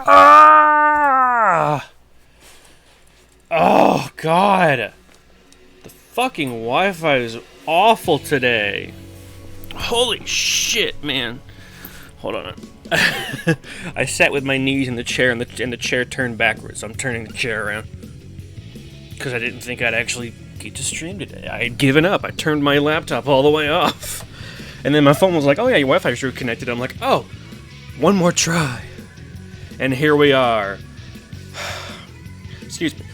Ah! Oh, God. The fucking Wi-Fi is awful today. Holy shit, man. Hold on. I sat with my knees in the chair, and the chair turned backwards. So I'm turning the chair around. Because I didn't think I'd actually get to stream today. I had given up. I turned my laptop all the way off. And then my phone was like, oh yeah, your Wi-Fi's reconnected. I'm like, oh, one more try. And here we are. Excuse me.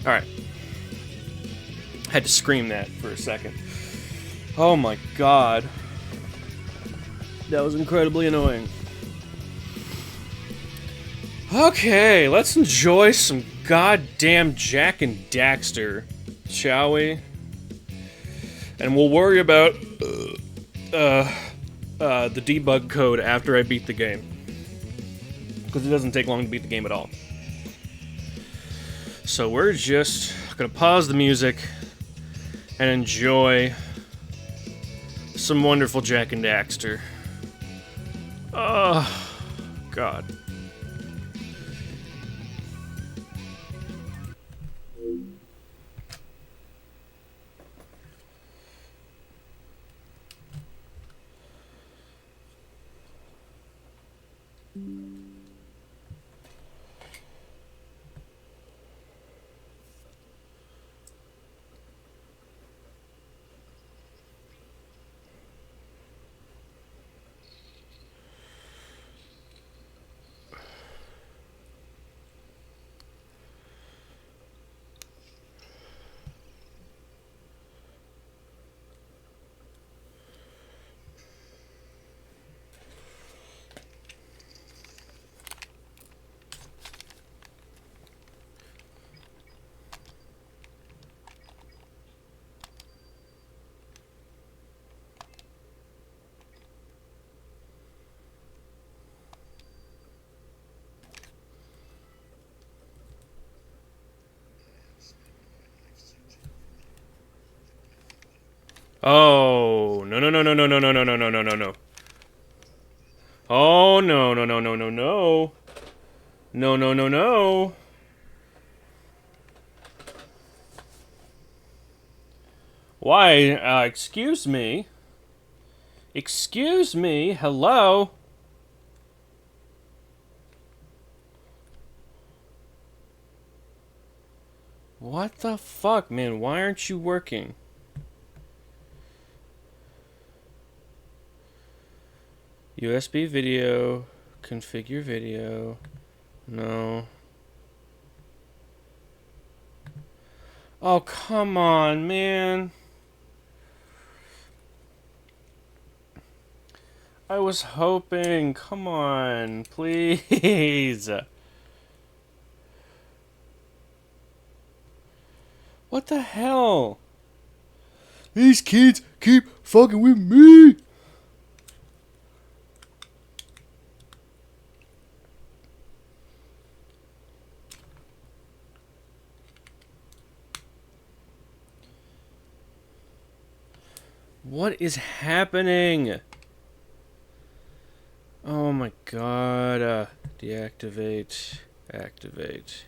Alright. I had to scream that for a second. Oh my god. That was incredibly annoying. Okay, let's enjoy some goddamn Jak and Daxter, shall we? And we'll worry about the debug code after I beat the game. Because it doesn't take long to beat the game at all. So we're just gonna pause the music and enjoy some wonderful Jak and Daxter. Oh, God. Oh, no, no, no, no, no, no, no, no, no, no, no, no, no. Oh, no, no, no, no, no, no. No, no, no, no. Why, excuse me. Excuse me, hello? What the fuck, man? Why aren't you working? USB video, configure video, no. Oh, come on, man. I was hoping, come on, please. What the hell? These kids keep fucking with me. What is happening? Oh my god. Deactivate. Activate.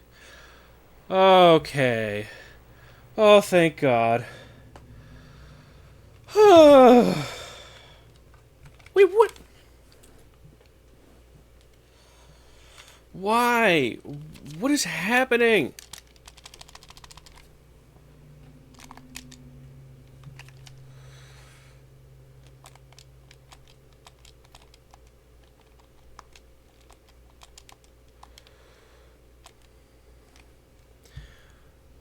Okay. Oh, thank God. Wait, what? Why? What is happening?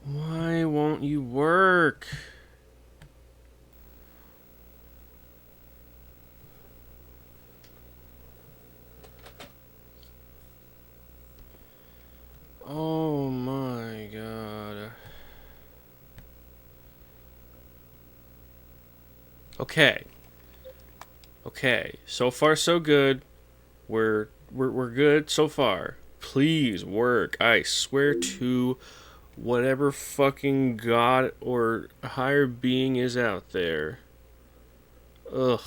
Why won't you work? Oh my god. Okay. Okay. So far so good. We're good so far. Please work. I swear to whatever fucking god or higher being is out there. Ugh.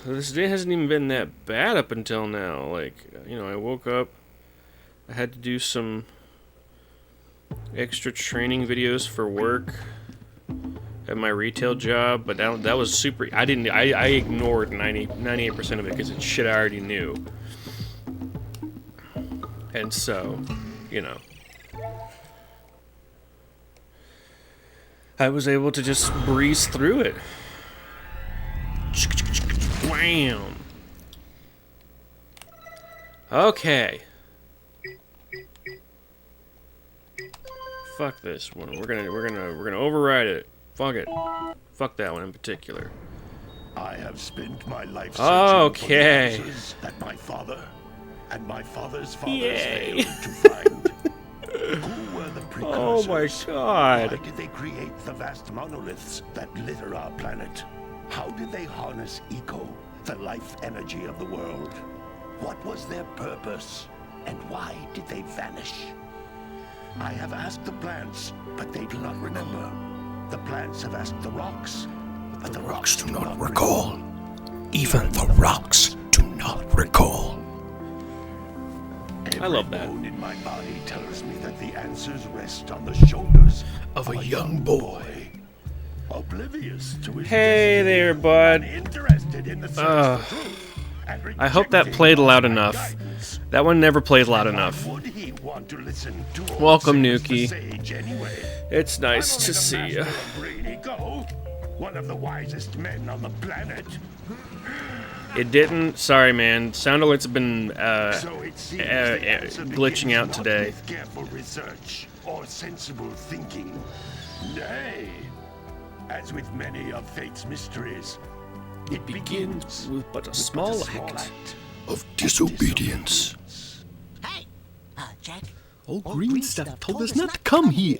This day hasn't even been that bad up until now. Like, you know, I woke up, I had to do some extra training videos for work at my retail job, but that was super. I ignored 98% of it because it's shit I already knew. And so, you know, I was able to just breeze through it. Wham! Okay. Fuck this one. We're gonna override it. Fuck it. Fuck that one in particular. I have spent my life searching for the Okay. answers that my father and my father's fathers Yay. failed to find. Who were the precursors? Oh my god. Why did they create the vast monoliths that litter our planet? How did they harness eco, the life energy of the world? What was their purpose? And why did they vanish? I have asked the plants, but they do not remember. The plants have asked the rocks, but the rocks do not recall. Even the rocks do not recall. I love that. Every bone in my body tells me that the answers rest on the shoulders Of a young boy. Oblivious to his Hey destiny, there, bud. uninterested in the search for truth, and I hope that rejecting played loud my enough. guidance. That one never plays loud Why enough. would he want to listen to old Welcome, Sims the Nuki. Sage anyway? It's I'm nice only to the see master you. of Brainy Go, one of the wisest men on the planet. It didn't. Sorry, man. Sound alerts have been So it seems the answer glitching begins out not today. with careful research or sensible thinking. Nay, as with many of fate's mysteries, it begins with but a with small but a act. Of disobedience. Hey, Jack. Old green stuff told us not to come here.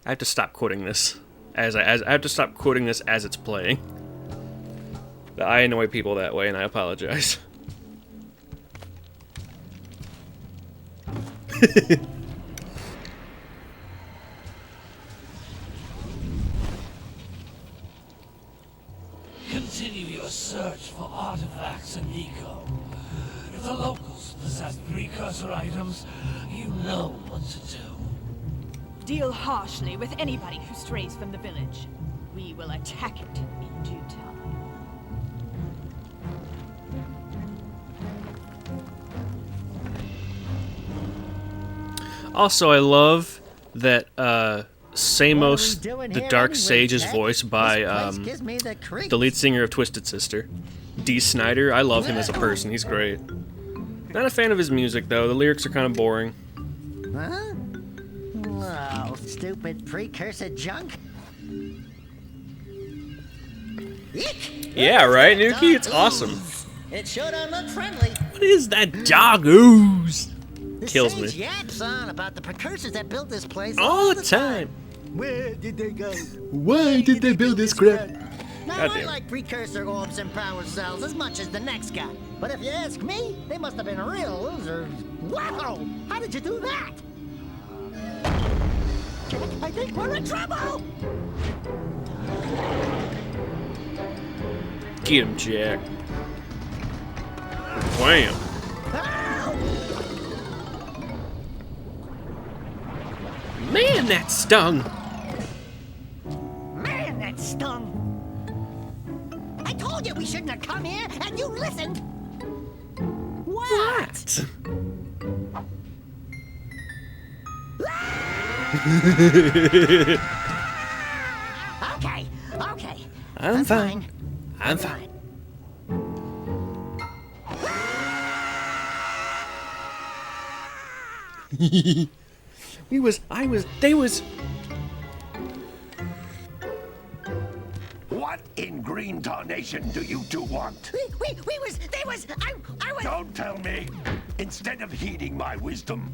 I have to stop quoting this as I have to stop quoting this as it's playing. I annoy people that way, and I apologize. Continue your search for artifacts and eco. If the locals possess precursor items, you know what to do. Deal harshly with anybody who strays from the village. We will attack it in due time. Also, I love that Samos, the Dark Sage, is voiced by the lead singer of Twisted Sister, Dee Snider. I love him as a person. He's great. Not a fan of his music, though. The lyrics are kind of boring. Huh? Oh, stupid precursor junk. Eek! Yeah, right, Nuki? It's awesome. It sure don't look friendly. What is that dog ooze? The Kills sage me. yaps on about the precursors that built this place All the time. Where did they go? Why did they build this crap? Now, I Goddamn. like precursor orbs and power cells as much as the next guy. But if you ask me, they must have been real losers. Wow! How did you do that? Jack, I think we're in trouble! Get him, Jack. Wham. Man, that stung. Man, that stung! I told you we shouldn't have come here, and you listened! What? Okay, okay. I'm fine. I'm fine. They was. What in green tarnation do you two want? They was, I was... Don't tell me. Instead of heeding my wisdom,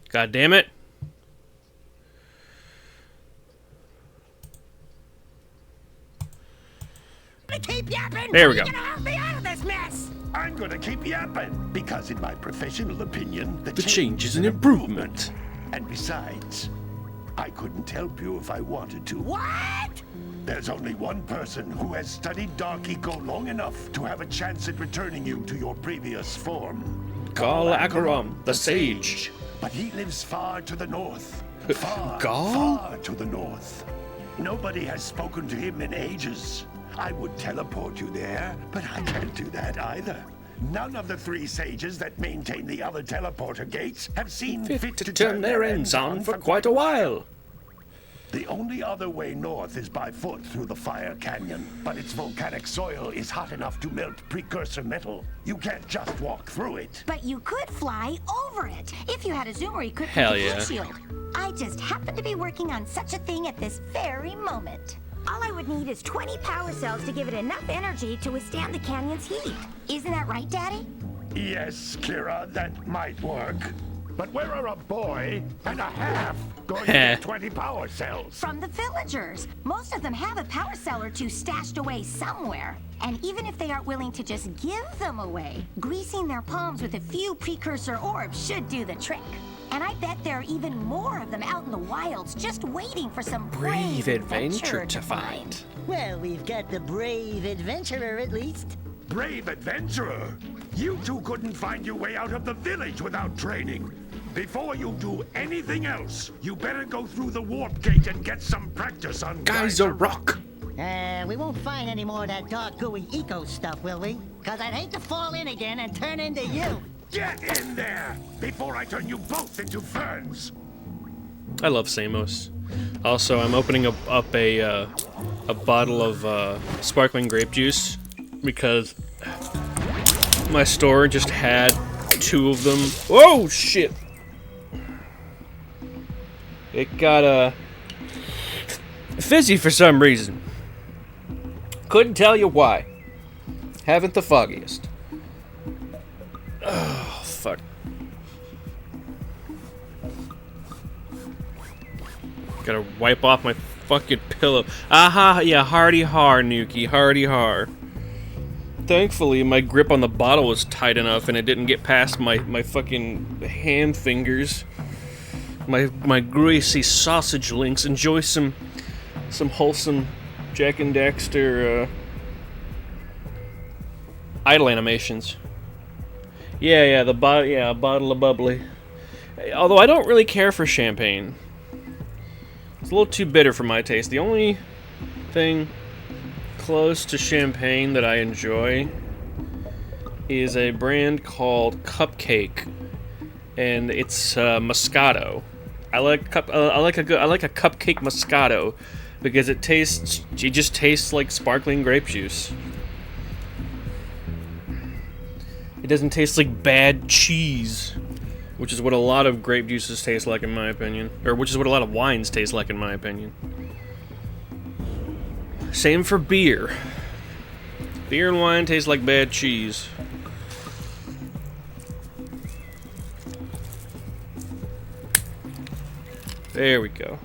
God damn it. Keep yapping! There we go. You're gonna help me out of this mess! I'm gonna keep yapping because, in my professional opinion, the change is an improvement. And besides, I couldn't help you if I wanted to. What? There's only one person who has studied Dark Eco long enough to have a chance at returning you to your previous form. Gall Acheron, the sage. But he lives far to the north. Far, Gall? far to the north. Nobody has spoken to him in ages. I would teleport you there, but I can't do that either. None of the 3 sages that maintain the other teleporter gates have seen fit To turn their ends on for quite a while. The only other way north is by foot through the Fire Canyon, but its volcanic soil is hot enough to melt precursor metal. You can't just walk through it. But you could fly over it if you had a zoomer equipped Hell with a yeah. heat shield. I just happen to be working on such a thing at this very moment. All I would need is 20 power cells to give it enough energy to withstand the canyon's heat. Isn't that right, Daddy? Yes, Kira, that might work. But where are a boy and a half going to get 20 power cells? From the villagers. Most of them have a power cell or 2 stashed away somewhere. And even if they aren't willing to just give them away, greasing their palms with a few precursor orbs should do the trick. And I bet there are even more of them out in the wilds just waiting for some brave adventurer to find. Well, we've got the brave adventurer at least. Brave adventurer! You two couldn't find your way out of the village without training. Before you do anything else, you better go through the warp gate and get some practice on Geyser Rock. We won't find any more of that dark gooey eco stuff, will we? Cause I'd hate to fall in again and turn into you. Get in there before I turn you both into ferns. I love Samos. Also, I'm opening up a bottle of sparkling grape juice because my store just had 2 of them. Whoa, shit! It got fizzy for some reason. Couldn't tell you why. Haven't the foggiest. Oh, fuck. Gotta wipe off my fucking pillow. Aha, yeah, hardy har, Nuki, hardy har. Thankfully, my grip on the bottle was tight enough and it didn't get past my fucking hand fingers. My greasy sausage links. Enjoy some wholesome Jak and Daxter idle animations. Yeah, a bottle of bubbly. Although I don't really care for champagne. It's a little too bitter for my taste. The only thing close to champagne that I enjoy is a brand called Cupcake, and it's Moscato. I like a Cupcake Moscato because it just tastes like sparkling grape juice. It doesn't taste like bad cheese, which is what a lot of grape juices taste like in my opinion, or which is what a lot of wines taste like in my opinion. Same for beer. Beer and wine taste like bad cheese. There we go.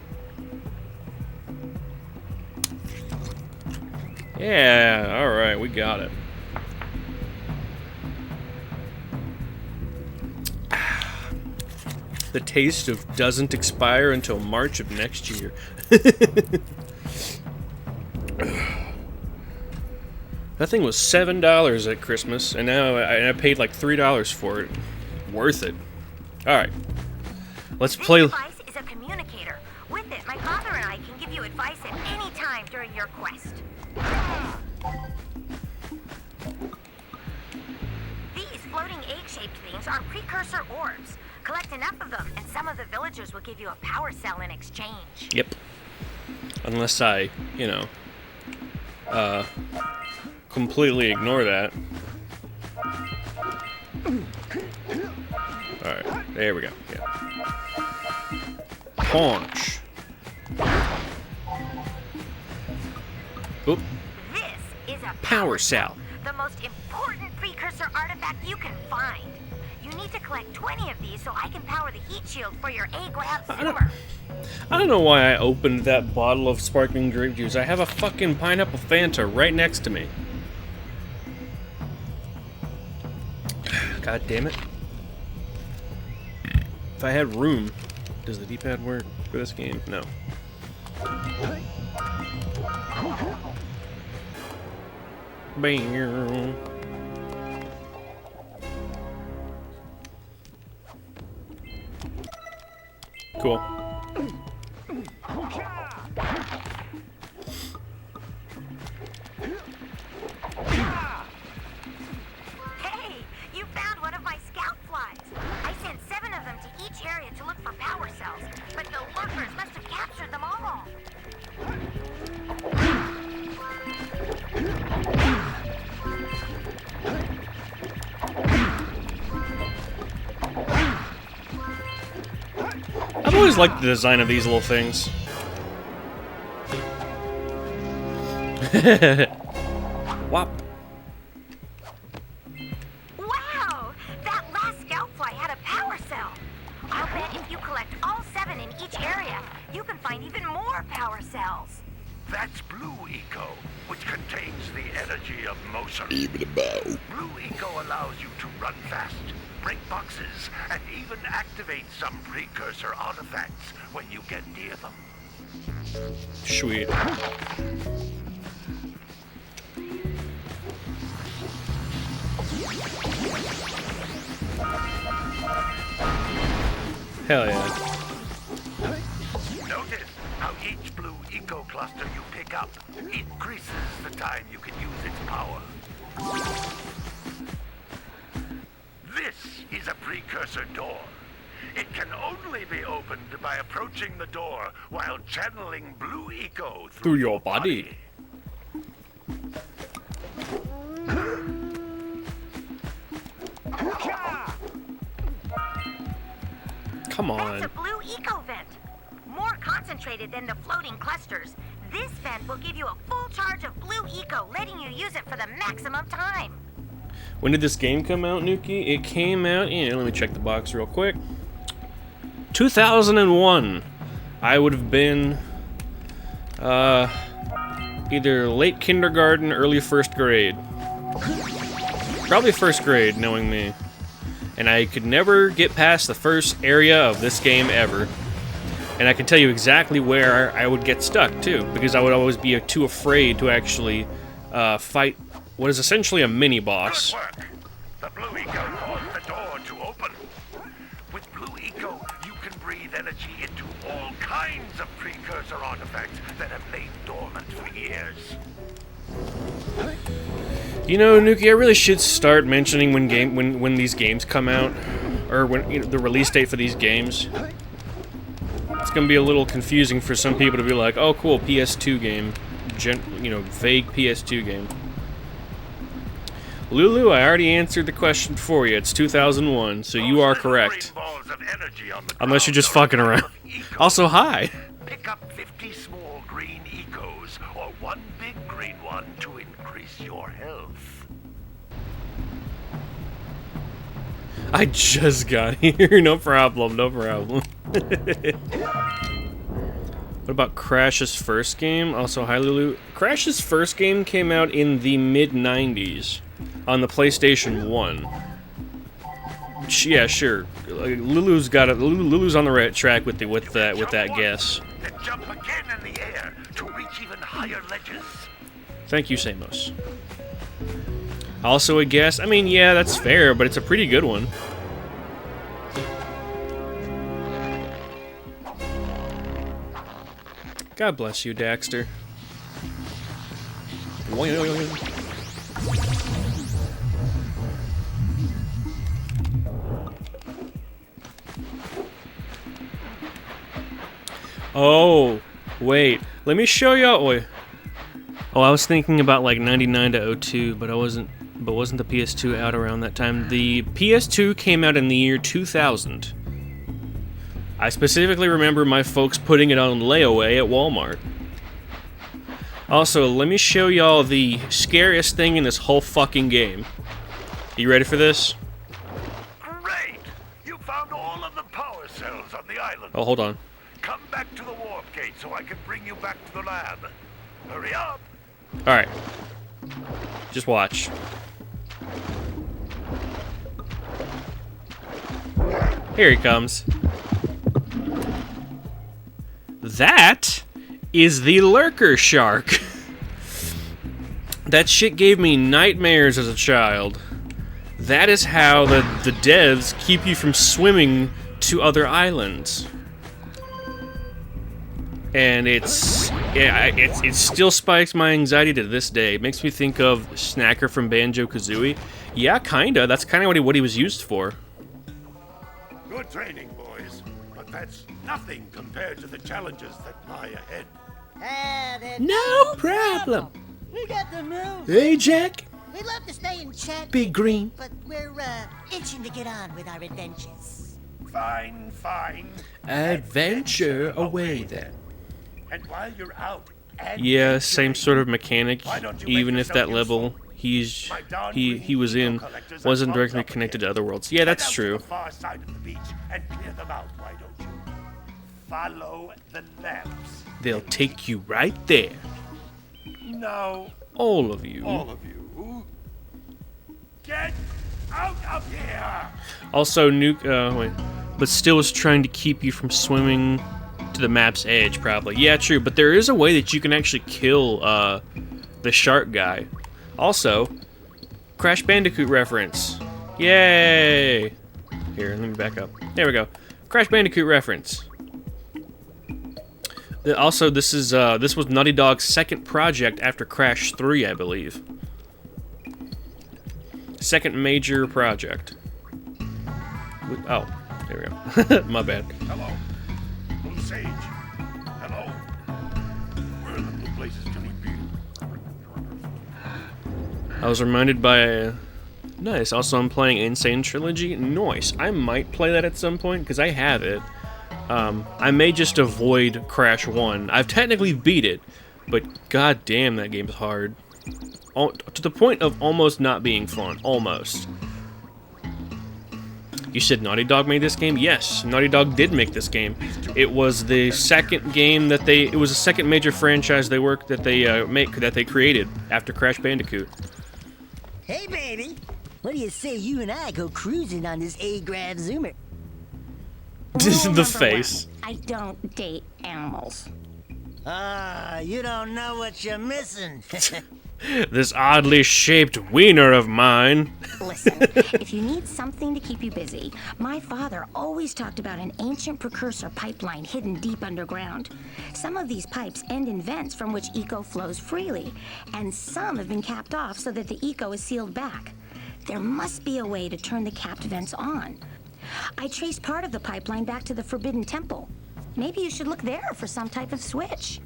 Yeah, alright, we got it. The taste of doesn't expire until March of next year. That thing was $7 at Christmas, and now I paid like $3 for it. Worth it. Alright. Let's play. This device is a communicator. With it, my father and I can give you advice at any time during your quest. These floating egg-shaped things are precursor orbs. Collect enough of them, and some of the villagers will give you a power cell in exchange. Yep. Unless I, completely ignore that. Alright, there we go. Yeah. Paunch. Oop. This is a Power cell. the most important precursor artifact you can find. You need to collect 20 of these so I can power the heat shield for your A-Grab zoomer. I don't know why I opened that bottle of sparkling grape juice. I have a fucking pineapple Fanta right next to me. God damn it. If I had room, does the D-pad work? for this game? No. Bam. Cool. Hey, you found one of my scout flies. I sent 7 of them to each area to look for power cells, but the lurkers must have captured them all. I've always liked the design of these little things. Wop. Wow! That last scout fly had a power cell. I'll bet if you collect all 7 in each area, you can find even more power cells. That's Blue Eco, which contains the energy of motion. Blue Blue Eco allows you to run fast, break boxes, and even activate some precursor artifacts when you get near them. Sweet. Hell yeah. Notice how each Blue Eco cluster you pick up increases the time you can use its power. This is a precursor door. It can only be opened by approaching the door while channeling Blue Eco Through your body. Come on. That's a Blue Eco vent. More concentrated than the floating clusters. This vent will give you a full charge of Blue Eco, letting you use it for the maximum time. When did this game come out, Nuki? It came out in, let me check the box real quick. 2001. I would have been either late kindergarten, early first grade. Probably first grade, knowing me. And I could never get past the first area of this game ever. And I can tell you exactly where I would get stuck, too, because I would always be too afraid to actually fight what is essentially a mini-boss. Good work. The Blue Eco caused the door to open. With Blue Eco, you can breathe energy into all kinds of precursor artifacts that have lain dormant for years. You know, Nuki, I really should start mentioning when these games come out, or when the release date for these games. It's gonna be a little confusing for some people to be like, "Oh, cool, PS2 game," vague PS2 game. Lulu, I already answered the question for you. It's 2001, so you are correct. Unless you're just fucking around. Also, hi. Pick up 50 small green Ecos, or one big green one to increase your health. I just got here. No problem, no problem. What about Crash's first game? Also, hi, Lulu. Crash's first game came out in the mid-90s on the PlayStation 1. Yeah, sure. Lulu's got it. Lulu's on the right track with that guess. Then jump again in the air to reach even higher ledges. Thank you, Samos. Also a guess. I mean, yeah, that's fair, but it's a pretty good one. God bless you, Daxter. Oh, wait. Let me show y'all. Wait. Oh, I was thinking about like 99 to 02, but wasn't the PS2 out around that time? The PS2 came out in the year 2000. I specifically remember my folks putting it on layaway at Walmart. Also, let me show y'all the scariest thing in this whole fucking game. You ready for this? Great! You found all of the power cells on the island. Oh, hold on. Come back to the warp gate so I can bring you back to the lab. Hurry up! Alright. Just watch. Here he comes. that is the lurker shark. That shit gave me nightmares as a child. That is how the devs keep you from swimming to other islands. And it still spikes my anxiety to this day. It makes me think of Snacker from Banjo-Kazooie. Yeah, kinda. That's kinda what he was used for. Good training, boys, but that's nothing compared to the challenges that lie ahead. No problem. We got the move. Hey, Jack. We'd love to stay and chat, Big Green. but we're itching to get on with our adventures. Fine, fine. Adventure away then. And while you're out, Yeah, same sort of mechanic. Why don't you make Even if yourself that level he was in wasn't directly connected to other worlds. Yeah, that's true. To the far side of the beach and clear them out, why don't you? Follow the lamps. They'll take you right there. No, All of you. all of you. Get out of here! Also, wait. But still is trying to keep you from swimming to the map's edge, probably. Yeah, true, but there is a way that you can actually kill, the shark guy. Also, Crash Bandicoot reference. Yay! Here, let me back up. There we go. Crash Bandicoot reference. Also, this was Naughty Dog's second project after Crash 3, I believe. Second major project. Oh, there we go. My bad. Hello. Moon Sage. Hello. Where in the blue places can we be? I was reminded by nice. Also, I'm playing Insane Trilogy. Nice. I might play that at some point because I have it. I may just avoid Crash 1. I've technically beat it, but god damn, that game's hard. To the point of almost not being fun. Almost. You said Naughty Dog made this game? Yes, Naughty Dog did make this game. It was the second game that it was the second major franchise that they created after Crash Bandicoot. Hey, baby. What do you say you and I go cruising on this A-Grav Zoomer? Rule The number face. 1, I don't date animals. You don't know what you're missing. This oddly shaped wiener of mine. Listen, if you need something to keep you busy, my father always talked about an ancient precursor pipeline hidden deep underground. Some of these pipes end in vents from which eco flows freely, and some have been capped off so that the eco is sealed back. There must be a way to turn the capped vents on. I traced part of the pipeline back to the Forbidden Temple. Maybe you should look there for some type of switch.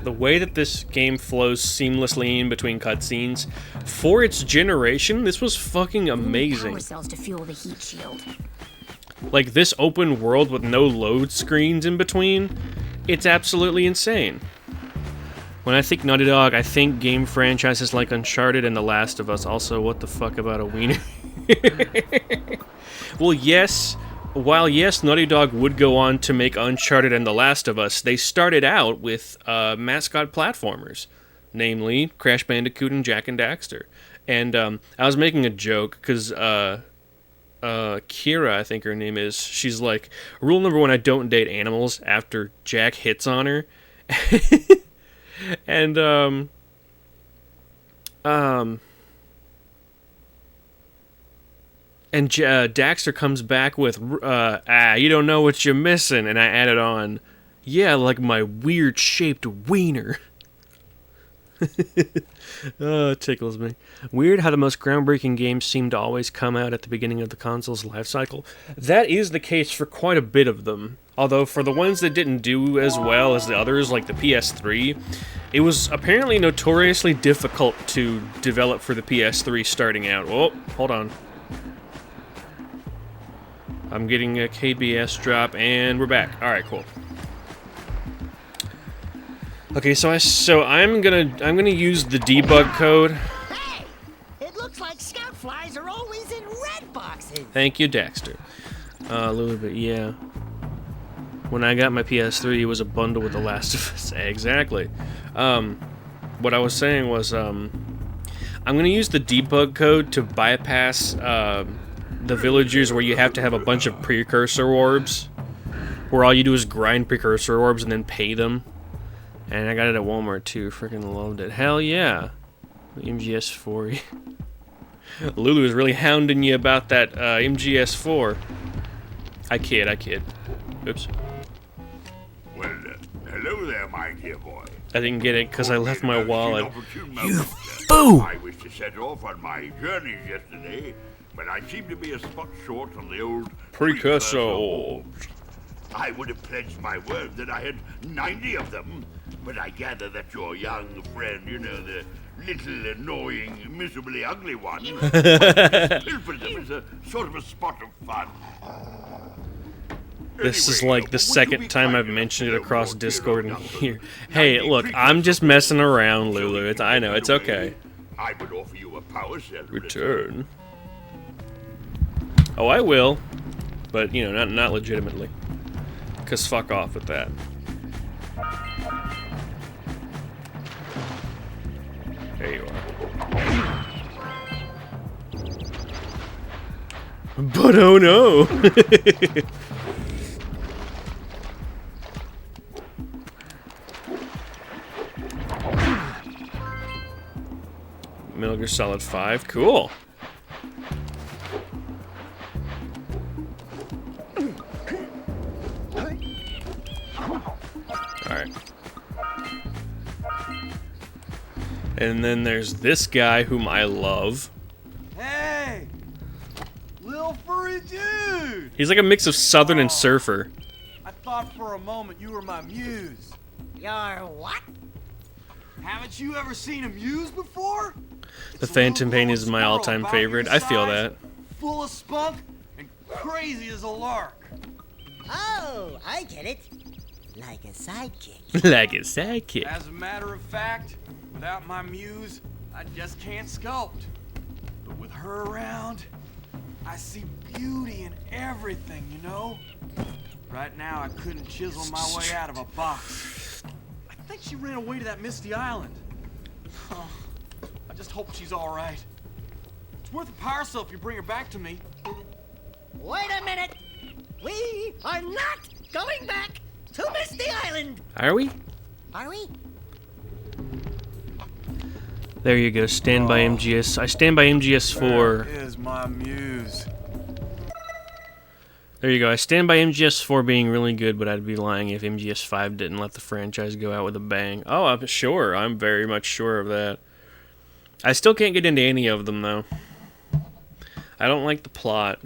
The way that this game flows seamlessly in between cutscenes, for its generation, this was fucking amazing. Power cells to fuel the heat shield. Like, this open world with no load screens in between, it's absolutely insane. When I think Naughty Dog, I think game franchises like Uncharted and The Last of Us. Also, what the fuck about a wiener? Well, yes. While yes, Naughty Dog would go on to make Uncharted and The Last of Us, they started out with mascot platformers, namely Crash Bandicoot and Jak and Daxter. And I was making a joke because Kira, I think her name is, she's like, rule number 1, I don't date animals after Jak hits on her. And Daxter comes back with, you don't know what you're missing, and I added on, yeah, like my weird-shaped wiener. Oh, it tickles me. Weird how the most groundbreaking games seem to always come out at the beginning of the console's life cycle. That is the case for quite a bit of them. Although for the ones that didn't do as well as the others, like the PS3, it was apparently notoriously difficult to develop for the PS3 starting out. Oh, hold on. I'm getting a KBS drop, and we're back. All right, cool. Okay, so I'm gonna use the debug code. Hey, it looks like scout flies are always in red boxes. Thank you, Daxter. A little bit, yeah. When I got my PS3, it was a bundle with The Last of Us. Exactly. What I was saying was, I'm gonna use the debug code to bypass the villagers where you have to have a bunch of precursor orbs, where all you do is grind precursor orbs and then pay them. And I got it at Walmart too. Freaking loved it. Hell yeah. MGS4. Lulu is really hounding you about that MGS4. I kid. Oops. Well, hello there, my dear boy. I didn't get it because I left my wallet. You fool! I wish to set off on my journeys yesterday, but I seem to be a spot short on the old Precursor orbs. I would have pledged my word that I had 90 of them, but I gather that your young friend, you know, the little annoying, miserably ugly one, pilfered them as a sort of a spot of fun. This is like the second time I've mentioned it across Discord and here. Hey, look, I'm just messing around, Lulu. I know, it's okay. I would offer you a power cell Return. Oh, I will. But, you know, not legitimately. Because fuck off with that. There you are. But oh no! Metal Gear Solid 5, cool. Alright. And then there's this guy whom I love. Hey! Little furry dude! He's like a mix of Southern and Surfer. I thought for a moment you were my muse. Your what? Haven't you ever seen a muse before? The Phantom Pain is my all-time favorite. I feel that. Full of spunk and crazy as a lark. Oh, I get it. Like a sidekick. Like a sidekick. As a matter of fact, without my muse, I just can't sculpt. But with her around, I see beauty in everything, you know? Right now, I couldn't chisel my way out of a box. I think she ran away to that misty island. Oh, I just hope she's all right. It's worth a power cell if you bring her back to me. Wait a minute. We are not going back to Misty Island. Are we? Are we? There you go. Stand by MGS. I stand by MGS4. There is my muse. There you go. I stand by MGS4 being really good, but I'd be lying if MGS5 didn't let the franchise go out with a bang. Oh, I'm sure. I'm very much sure of that. I still can't get into any of them, though. I don't like the plot.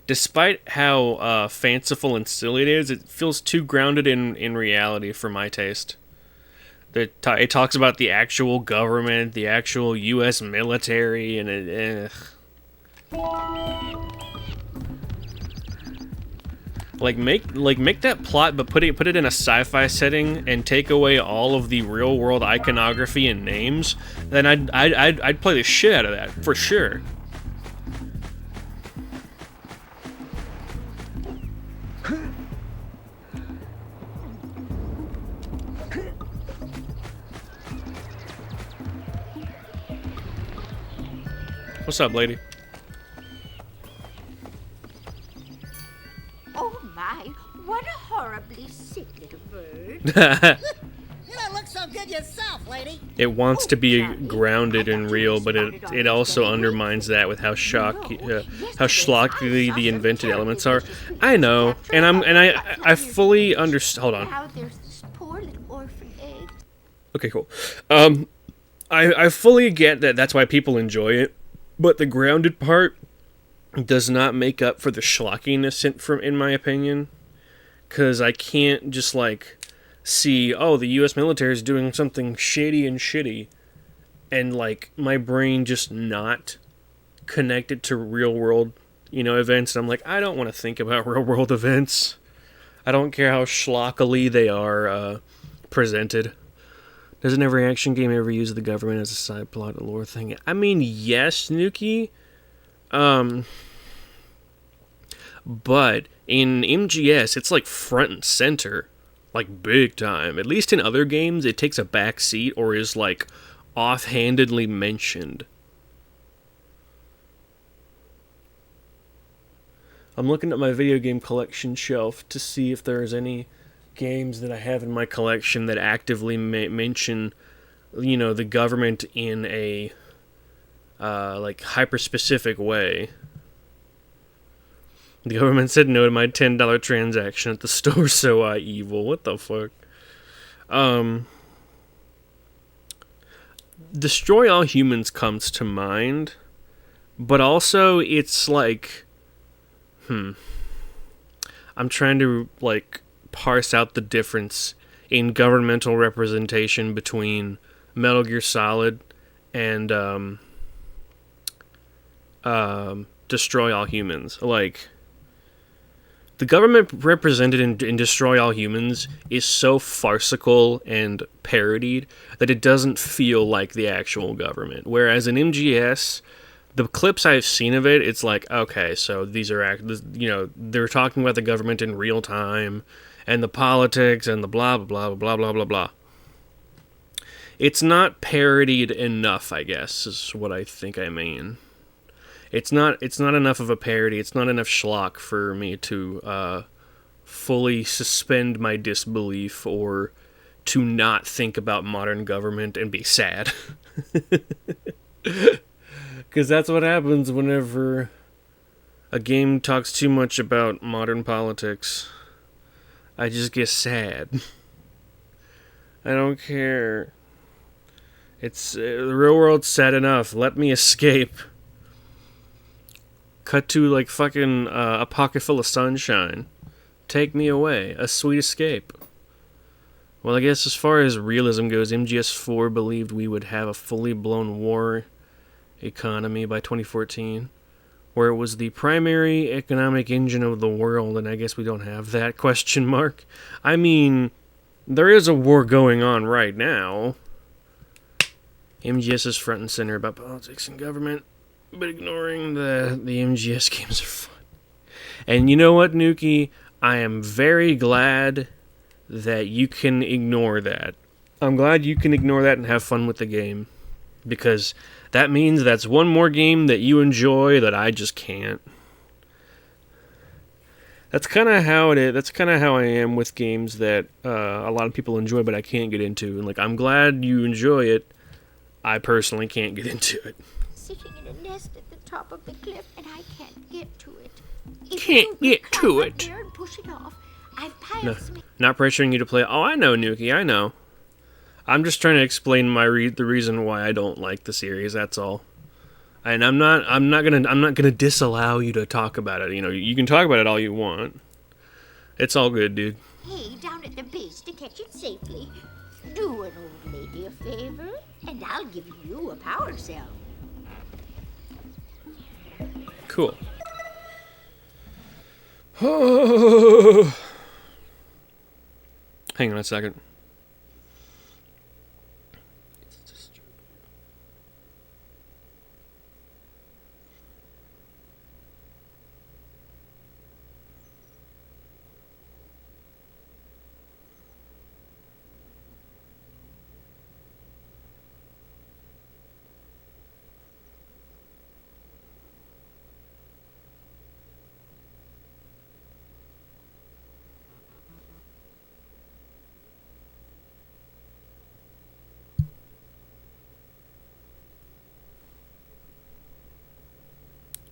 Despite how fanciful and silly it is, it feels too grounded in reality for my taste. It talks about the actual government, the actual U.S. military, and it... Like make that plot, but put it in a sci-fi setting and take away all of the real world iconography and names. Then I'd play the shit out of that for sure. What's up, lady? Oh my, what a horribly sick little bird. You don't look so good yourself, lady. It wants to be grounded and real, but it also undermines that with how schlocky the invented elements are. I know, and I fully understand. Hold on. How there's this poor little orphan egg. Okay, cool. I fully get that. That's why people enjoy it, but the grounded part does not make up for the schlockiness in my opinion, because I can't just like see, oh, the U.S. military is doing something shady and shitty, and like my brain just not connected to real world, events. And I'm like, I don't want to think about real world events. I don't care how schlockily they are presented. Doesn't every action game ever use the government as a side plot lore thing? I mean, yes, Nuki. But in MGS, it's like front and center. Like, big time. At least in other games, it takes a back seat or is, like, offhandedly mentioned. I'm looking at my video game collection shelf to see if there's any games that I have in my collection that actively mention, you know, the government in a like hyper-specific way. The government said no to my $10 transaction at the store, so I evil. What the fuck? Destroy All Humans comes to mind, but also it's like, I'm trying to, like, parse out the difference in governmental representation between Metal Gear Solid and Destroy All Humans. Like, the government represented in Destroy All Humans is so farcical and parodied that it doesn't feel like the actual government. Whereas in MGS, the clips I've seen of it, it's like, okay, so these are, you know, they're talking about the government in real time, and the politics, and the blah, blah, blah, blah, blah, blah, blah. It's not parodied enough, I guess, is what I think I mean. It's not enough of a parody, it's not enough schlock for me to fully suspend my disbelief or to not think about modern government and be sad. Because that's what happens whenever a game talks too much about modern politics. I just get sad. I don't care. It's the real world's sad enough. Let me escape. Cut to, like, fucking a pocket full of sunshine. Take me away. A sweet escape. Well, I guess as far as realism goes, MGS4 believed we would have a fully blown war economy by 2014, where it was the primary economic engine of the world, and I guess we don't have that, question mark. I mean, there is a war going on right now. MGS is front and center about politics and government, but ignoring the MGS games are fun. And you know what, Nuki? I am very glad that you can ignore that. I'm glad you can ignore that and have fun with the game. Because that means that's one more game that you enjoy that I just can't. That's kind of how it is. That's kind of how I am with games that a lot of people enjoy but I can't get into. And, like, I'm glad you enjoy it. I personally can't get into it. Sitting in a nest at the top of the cliff, and I can't get to it. Can't get to it. There and push it off. I've No, not pressuring you to play. Oh, I know, Nuki. I know. I'm just trying to explain the reason why I don't like the series. That's all. And I'm not gonna disallow you to talk about it. You know, you can talk about it all you want. It's all good, dude. Hey, down at the base to catch it safely. Do an old lady a favor, and I'll give you a power cell. Cool. Hang on a second.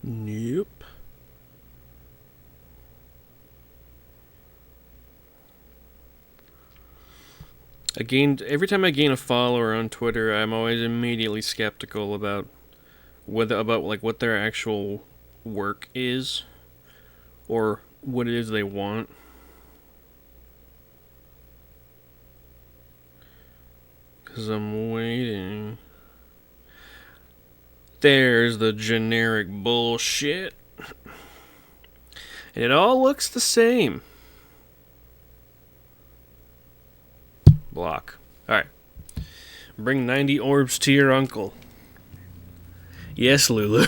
Nope. Every time I gain a follower on Twitter, I'm always immediately skeptical about what their actual work is or what it is they want. Cause I'm waiting. There's the generic bullshit. And it all looks the same. Block. Alright. Bring 90 orbs to your uncle. Yes, Lulu.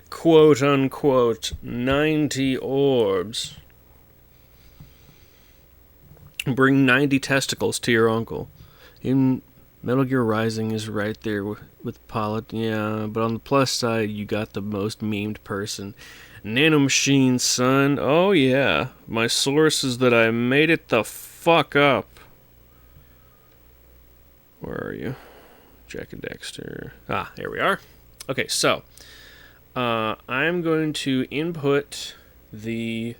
Quote unquote 90 orbs. Bring 90 testicles to your uncle. In Metal Gear Rising is right there with yeah, but on the plus side, you got the most memed person. Nanomachine, son. Oh, yeah. My source is that I made it the fuck up. Where are you? Jak and Daxter. Ah, here we are. Okay, so I'm going to input the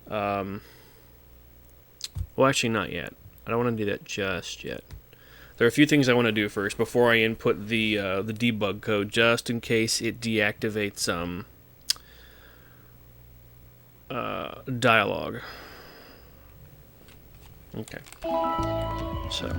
well, actually not yet. I don't want to do that just yet. There are a few things I want to do first before I input the debug code, just in case it deactivates dialogue. Okay. So.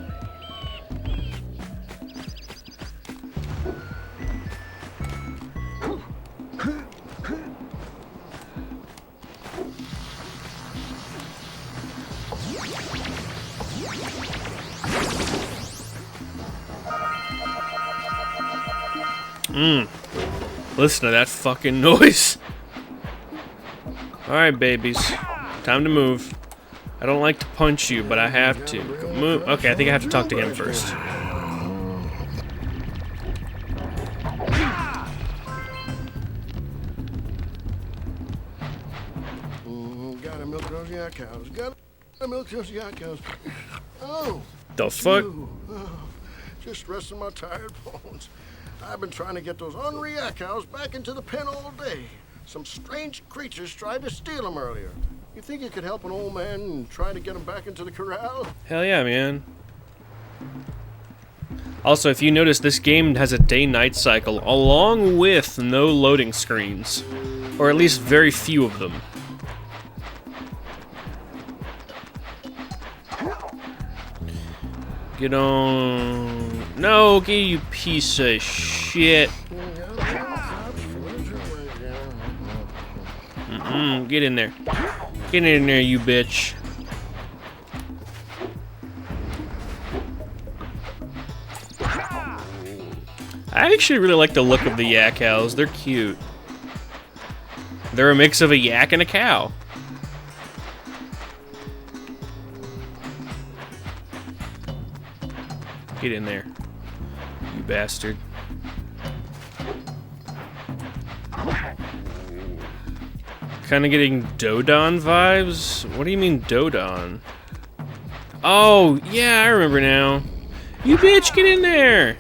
Listen to that fucking noise. Alright, babies. Time to move. I don't like to punch you, but I have to. Move. Okay, I think I have to talk to him first. Gotta milk those yak cows. Gotta milk those yak cows. Oh. The fuck? Just resting my tired bones. I've been trying to get those ornery yak cows back into the pen all day. Some strange creatures tried to steal them earlier. You think you could help an old man and try to get them back into the corral? Hell yeah, man. Also, if you notice, this game has a day-night cycle along with no loading screens. Or at least very few of them. Get on... No, okay, you piece of shit. Get in there. Get in there, you bitch. I actually really like the look of the yak cows. They're cute. They're a mix of a yak and a cow. Get in there, you bastard. Kind of getting Dodon vibes? What do you mean Dodon? Oh, yeah, I remember now. You bitch, get in there!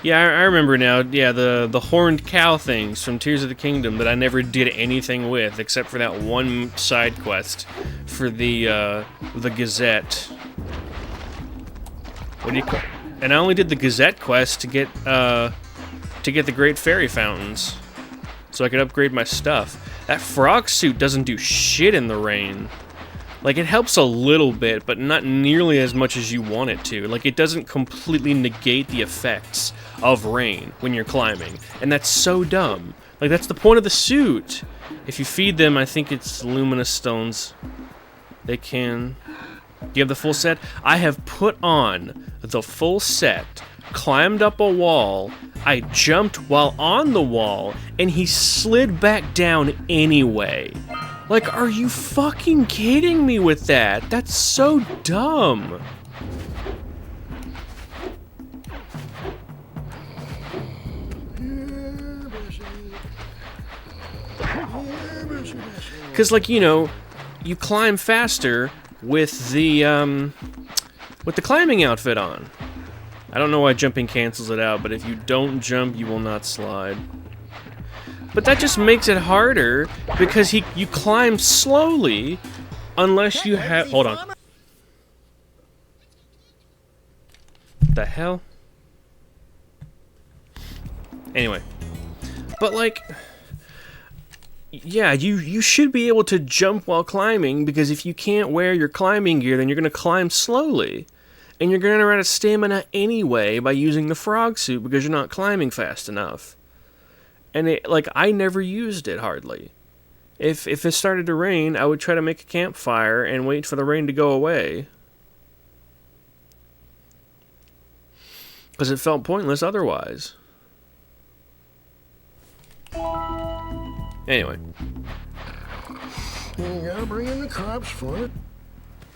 Yeah, I remember now. Yeah, the horned cow things from Tears of the Kingdom that I never did anything with, except for that one side quest for the Gazette. What do you call? And I only did the Gazette quest to get the Great Fairy Fountains, so I could upgrade my stuff. That frog suit doesn't do shit in the rain. Like, it helps a little bit, but not nearly as much as you want it to. Like, it doesn't completely negate the effects of rain when you're climbing, and that's so dumb. Like, that's the point of the suit. If you feed them, I think it's luminous stones. They can. Do you have the full set? I have put on the full set, climbed up a wall, I jumped while on the wall, and he slid back down anyway. Like, are you fucking kidding me with that? That's so dumb. Because, like, you know, you climb faster with the climbing outfit on. I don't know why jumping cancels it out, but if you don't jump, you will not slide. But that just makes it harder because you climb slowly unless you have... Hold on. The hell? Anyway. But, like... Yeah, you should be able to jump while climbing, because if you can't wear your climbing gear, then you're going to climb slowly. And you're going to run out of stamina anyway by using the frog suit because you're not climbing fast enough. And it, like, I never used it hardly. If it started to rain, I would try to make a campfire and wait for the rain to go away. Because it felt pointless otherwise. Anyway. You gotta bring in the crops for it.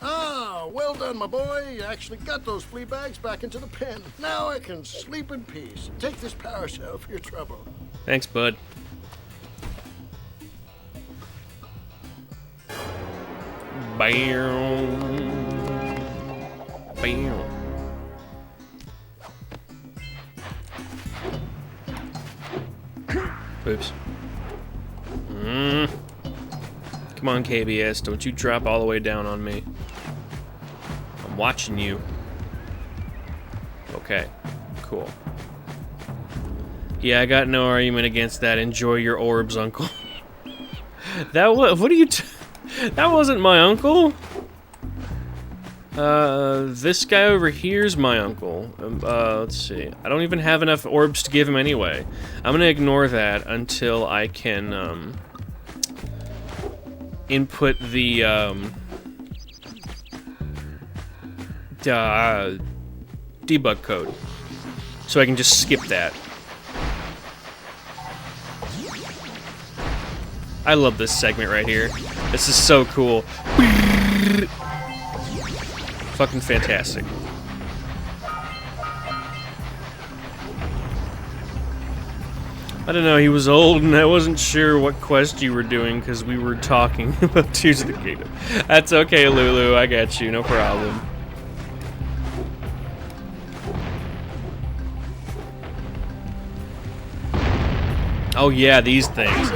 Ah, well done, my boy. You actually got those flea bags back into the pen. Now I can sleep in peace. Take this power cell for your trouble. Thanks, bud. Bam. Bam. Oops. Come on, KBS. Don't you drop all the way down on me. I'm watching you. Okay. Cool. Yeah, I got no argument against that. Enjoy your orbs, uncle. That was... What are you... That wasn't my uncle. This guy over here's my uncle. Let's see. I don't even have enough orbs to give him anyway. I'm gonna ignore that until I can, input the, debug code. So I can just skip that. I love this segment right here. This is so cool. Fucking fantastic. I don't know, he was old and I wasn't sure what quest you were doing because we were talking about Tears of the Kingdom. That's okay, Lulu, I got you, no problem. Oh yeah, these things.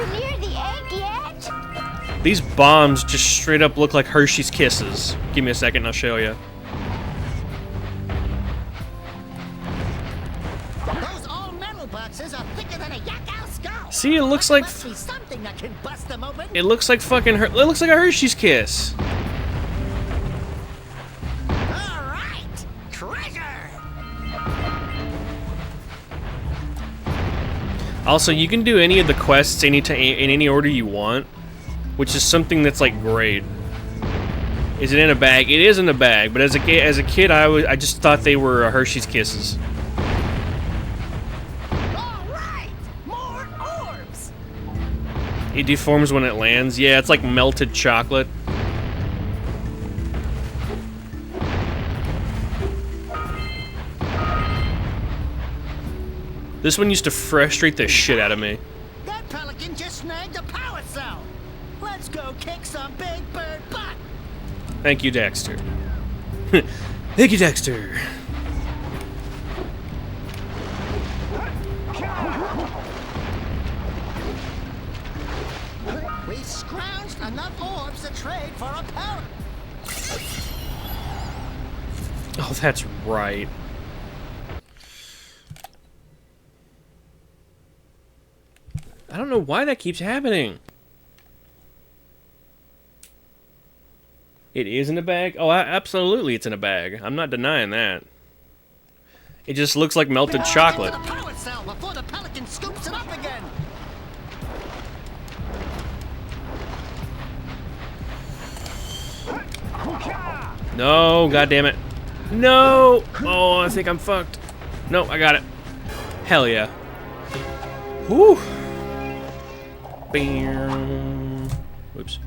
These bombs just straight up look like Hershey's Kisses. Give me a second and I'll show you. Those all-metal boxes are thicker than a yak-ow skull. See, it looks like... Must be something that can bust them open. It looks like fucking... It looks like a Hershey's Kiss. All right, treasure. Also, you can do any of the quests in any order you want. Which is something that's like great. Is it in a bag? It is in a bag, but as a kid, I just thought they were Hershey's Kisses. All right, more orbs. It deforms when it lands. Yeah, it's like melted chocolate. This one used to frustrate the shit out of me. That pelican just snagged a power cell. Let's go kick some big bird butt. Thank you, Daxter. Thank you, Daxter. We scrounged enough orbs to trade for a power. Oh, that's right. I don't know why that keeps happening. It is in a bag? Oh, absolutely it's in a bag. I'm not denying that. It just looks like melted chocolate. Get to the power cell before the pelican scoops it up again. No, goddammit. No! Oh, I think I'm fucked. No, I got it. Hell yeah. Whew. Bam. Whoops.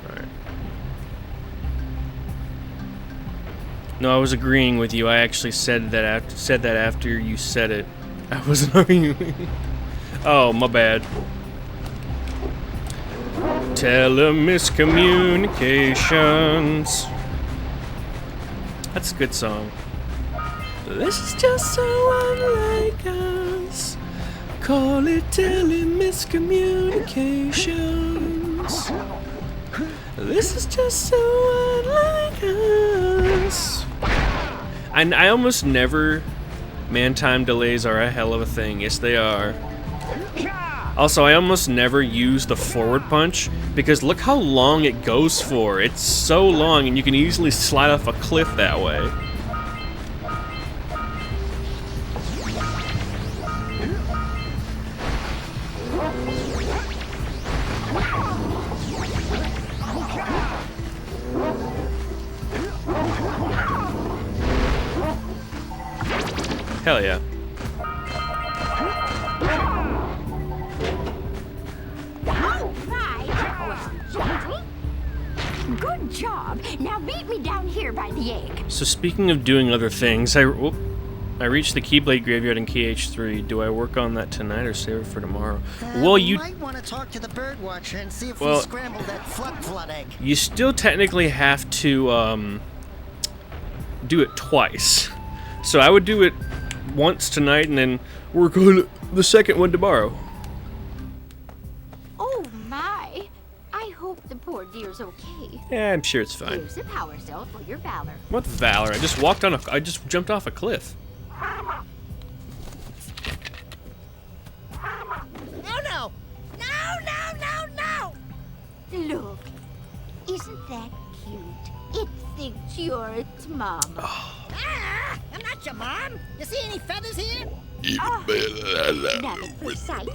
Alright. No, I was agreeing with you. I actually said that after you said it. I wasn't arguing. Oh, my bad. Telemiscommunications. That's a good song. This is just so unlike us. Call it telemiscommunications. This is just so unlike us. I almost never... Man, time delays are a hell of a thing. Yes, they are. Also, I almost never use the forward punch, because look how long it goes for. It's so long, and you can easily slide off a cliff that way. Hell yeah. Good job. Now meet me down here by the egg. So speaking of doing other things, I reached the Keyblade Graveyard in KH3. Do I work on that tonight or save it for tomorrow? Well, you might want to talk to the bird watcher and see if Well, we scrambled that flood egg. you still technically have to do it twice. So I would do it once tonight and then work on the second one tomorrow. Oh my! I hope the poor dear's okay. Yeah, I'm sure it's fine. Here's a power cell for your valor. What valor? I just jumped off a cliff. No, no! No, no, no, no! Look, isn't that cute? It thinks you're its mama. Ah, I'm not your mom. You see any feathers here? Nothing for sight.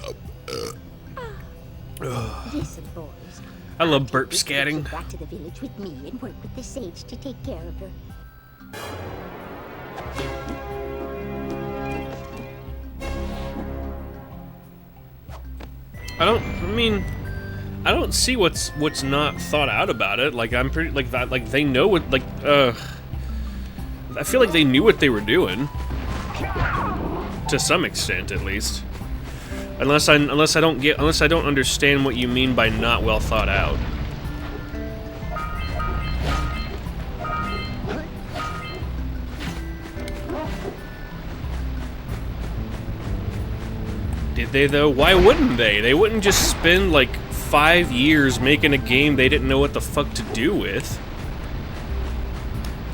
Listen, boys. I love burp scatting. Back to the village with me and work with the sage to take care of her. I don't see what's not thought out about it. Like, I'm pretty, like, that, like, they know what, like, I feel like they knew what they were doing. To some extent, at least. Unless I don't understand what you mean by not well thought out. Did they, though? Why wouldn't they? They wouldn't just spend, like, 5 years making a game they didn't know what the fuck to do with.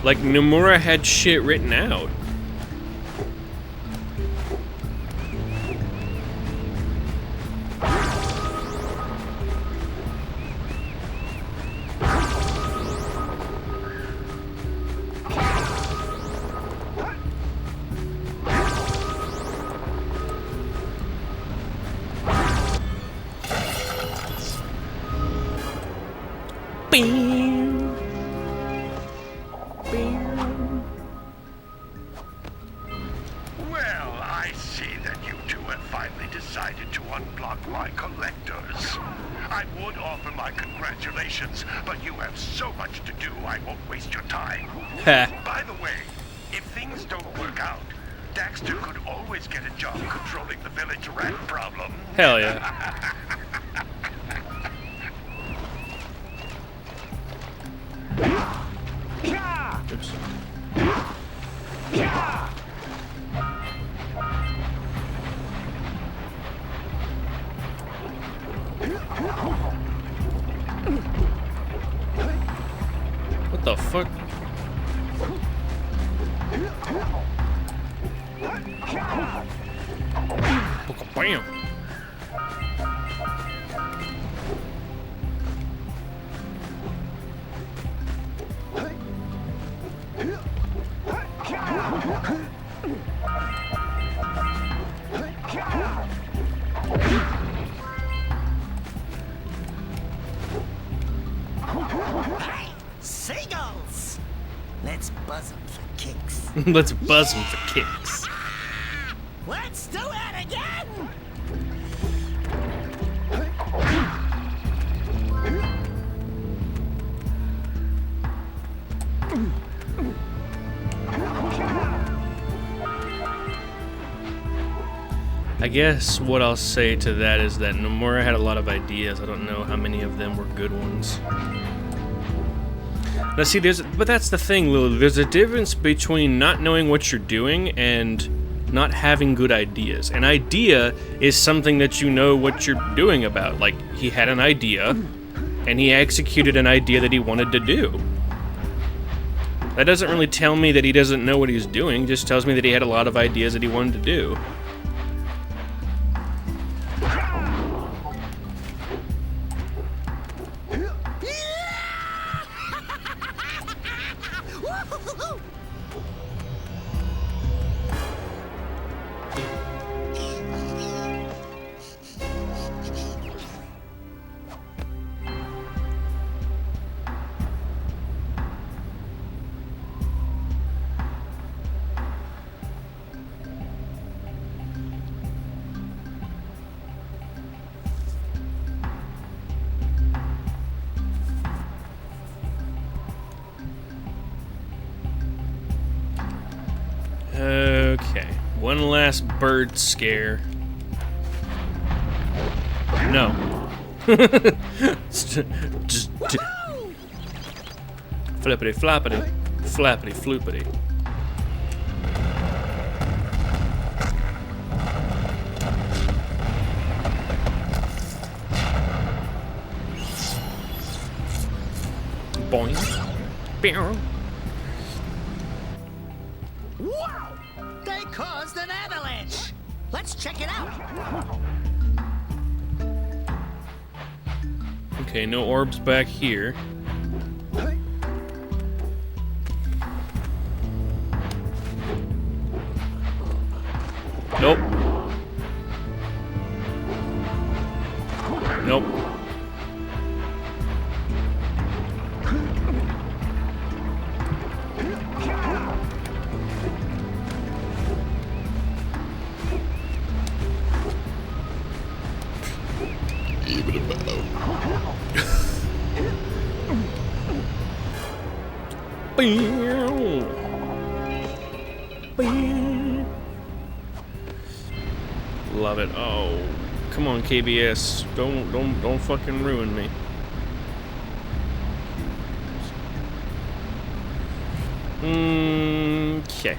Like, Nomura had shit written out. Well, I see that you two have finally decided to unblock my collectors. I would offer my congratulations, but you have so much to do, I won't waste your time. By the way, if things don't work out, Daxter could always get a job controlling the village rat problem. Hell yeah. Oops. What the fuck? Bam! Seagulls! Let's buzz them for kicks. Let's buzz them for kicks. Let's do it again! I guess what I'll say to that is that Nomura had a lot of ideas. I don't know how many of them were good ones. Now see, but that's the thing, Lulu. There's a difference between not knowing what you're doing and not having good ideas. An idea is something that you know what you're doing about. Like, he had an idea, and he executed an idea that he wanted to do. That doesn't really tell me that he doesn't know what he's doing, it just tells me that he had a lot of ideas that he wanted to do. Okay, one last bird scare. No. Just flippity floppity, flappity floopity. Boing. Bow. Wow! They caused an avalanche! Let's check it out! Okay, no orbs back here. Nope. Nope. Love it. Oh, come on, KBS. Don't fucking ruin me. Okay.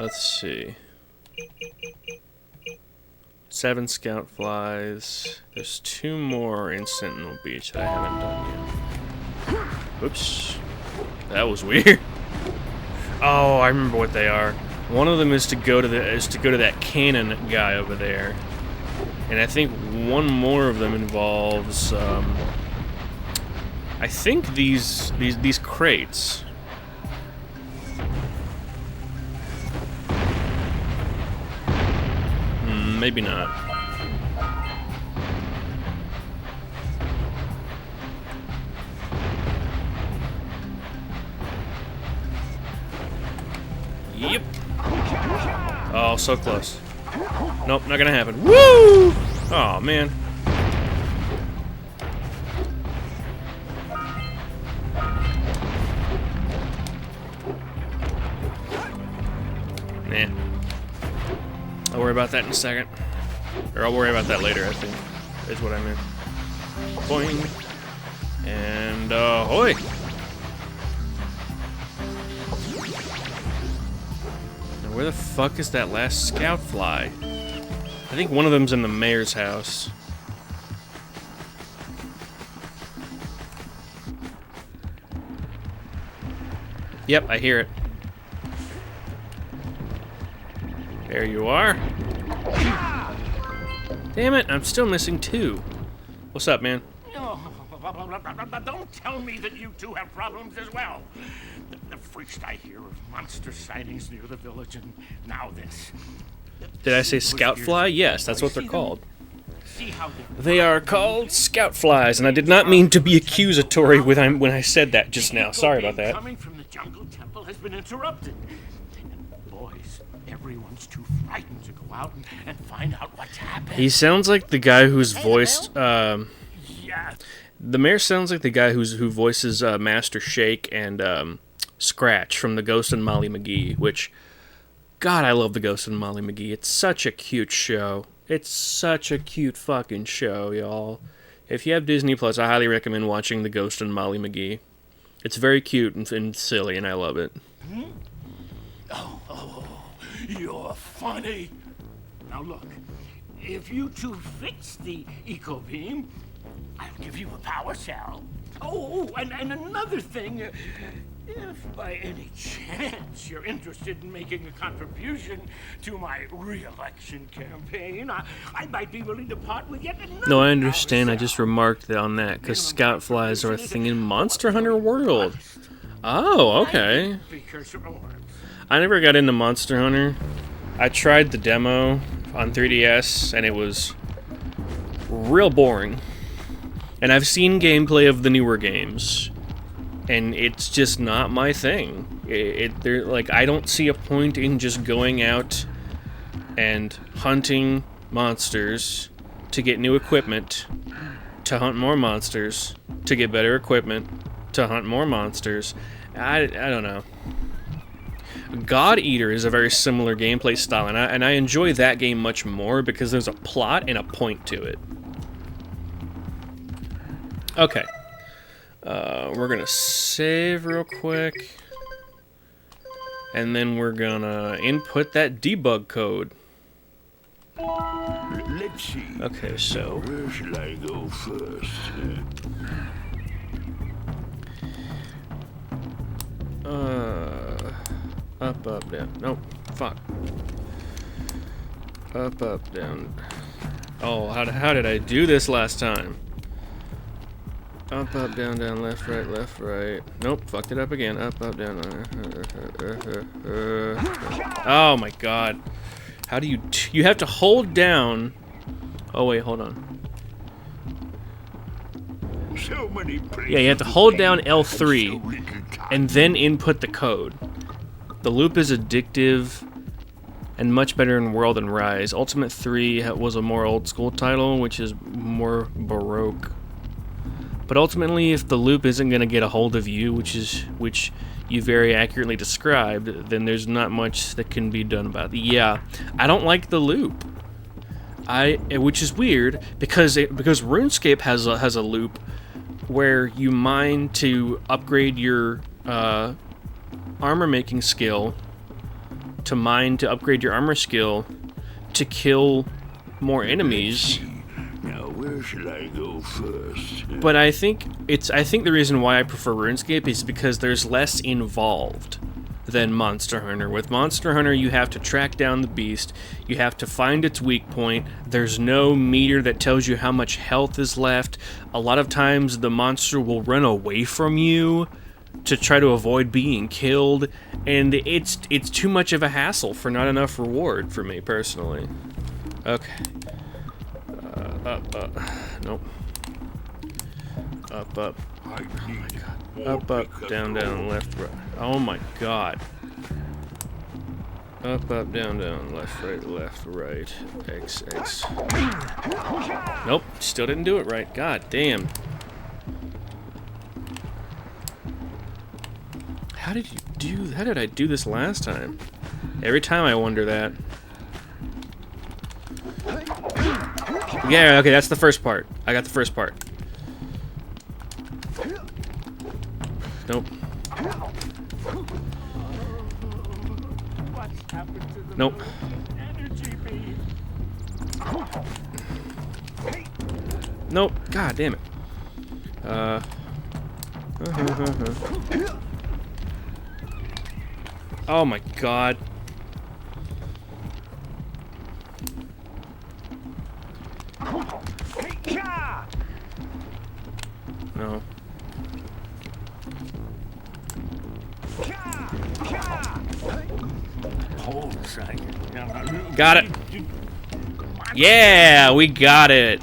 Let's see. 7 scout flies. There's 2 more in Sentinel Beach that I haven't done yet. Oops. That was weird. Oh, I remember what they are. One of them is to go to that cannon guy over there. And I think one more of them involves I think these crates. Maybe not. Yep. Oh, so close. Nope, not gonna happen. Woo! Oh, man. Nah. I'll worry about that in a second. Or I'll worry about that later, I think. Is what I meant. Boing. And, ahoy! Now, where the fuck is that last scout fly? I think one of them's in the mayor's house. Yep, I hear it. There you are. Damn it, I'm still missing 2. What's up, man? Don't tell me that you two have problems as well. The first I hear of monster sightings near the village, and now this. Did I say scout fly? Yes, that's what they're called. They are called scout flies, and I did not mean to be accusatory when I said that just now. Sorry about that. Coming from the jungle temple has been interrupted. And boys, everyone's too frightened to go out and find out what's happened. He sounds like the guy who's voiced. Yeah. The mayor sounds like the guy who voices Master Shake and Scratch from The Ghost and Molly McGee. Which, God, I love The Ghost and Molly McGee. It's such a cute show. It's such a cute fucking show, y'all. If you have Disney Plus, I highly recommend watching The Ghost and Molly McGee. It's very cute and silly, and I love it. Hmm? Oh, you're funny. Now look, if you two fix the eco beam, I'll give you a power cell. Oh, and another thing. If by any chance you're interested in making a contribution to my re-election campaign, I might be willing to part with yet another. No, I understand. I just remarked on that because scout flies are a thing in Monster Hunter World. Oh, okay. I never got into Monster Hunter. I tried the demo on 3DS, and it was real boring. And I've seen gameplay of the newer games, and it's just not my thing. I don't see a point in just going out and hunting monsters to get new equipment, to hunt more monsters, to get better equipment, to hunt more monsters. I don't know. God Eater is a very similar gameplay style, and I enjoy that game much more because there's a plot and a point to it. Okay. We're gonna save real quick. And then we're gonna input that debug code. Let's see. Okay, so... Where should I go first? Up, down. Nope. Fuck. Up, down. Oh, how did I do this last time? Up, down, left, right. Nope, fucked it up again. Up, down. Oh my god. How do you... you have to hold down... Oh wait, hold on. So many Yeah, you have to hold down L3 and then input the code. The loop is addictive and much better in World than Rise. Ultimate 3 was a more old school title, which is more baroque. But ultimately, if the loop isn't going to get a hold of you, which you very accurately described, then there's not much that can be done about it. Yeah, I don't like the loop. Which is weird because RuneScape has a loop where you mine to upgrade your armor making skill, to mine to upgrade your armor skill, to kill more enemies. Now where should I go first? But I think the reason why I prefer RuneScape is because there's less involved than Monster Hunter. With Monster Hunter, you have to track down the beast, you have to find its weak point, there's no meter that tells you how much health is left. A lot of times the monster will run away from you to try to avoid being killed, and it's too much of a hassle for not enough reward for me personally. Okay. Up. Nope. Up. Oh my god. Up, down, left, right. Oh my god. Up, down, left, right. X. Nope, still didn't do it right. God damn. How did I do this last time? Every time I wonder that. Yeah, okay, that's the first part. I got the first part. Nope. Nope. Nope. God damn it. Oh my god. No. Hold a second. Got it. Yeah, we got it.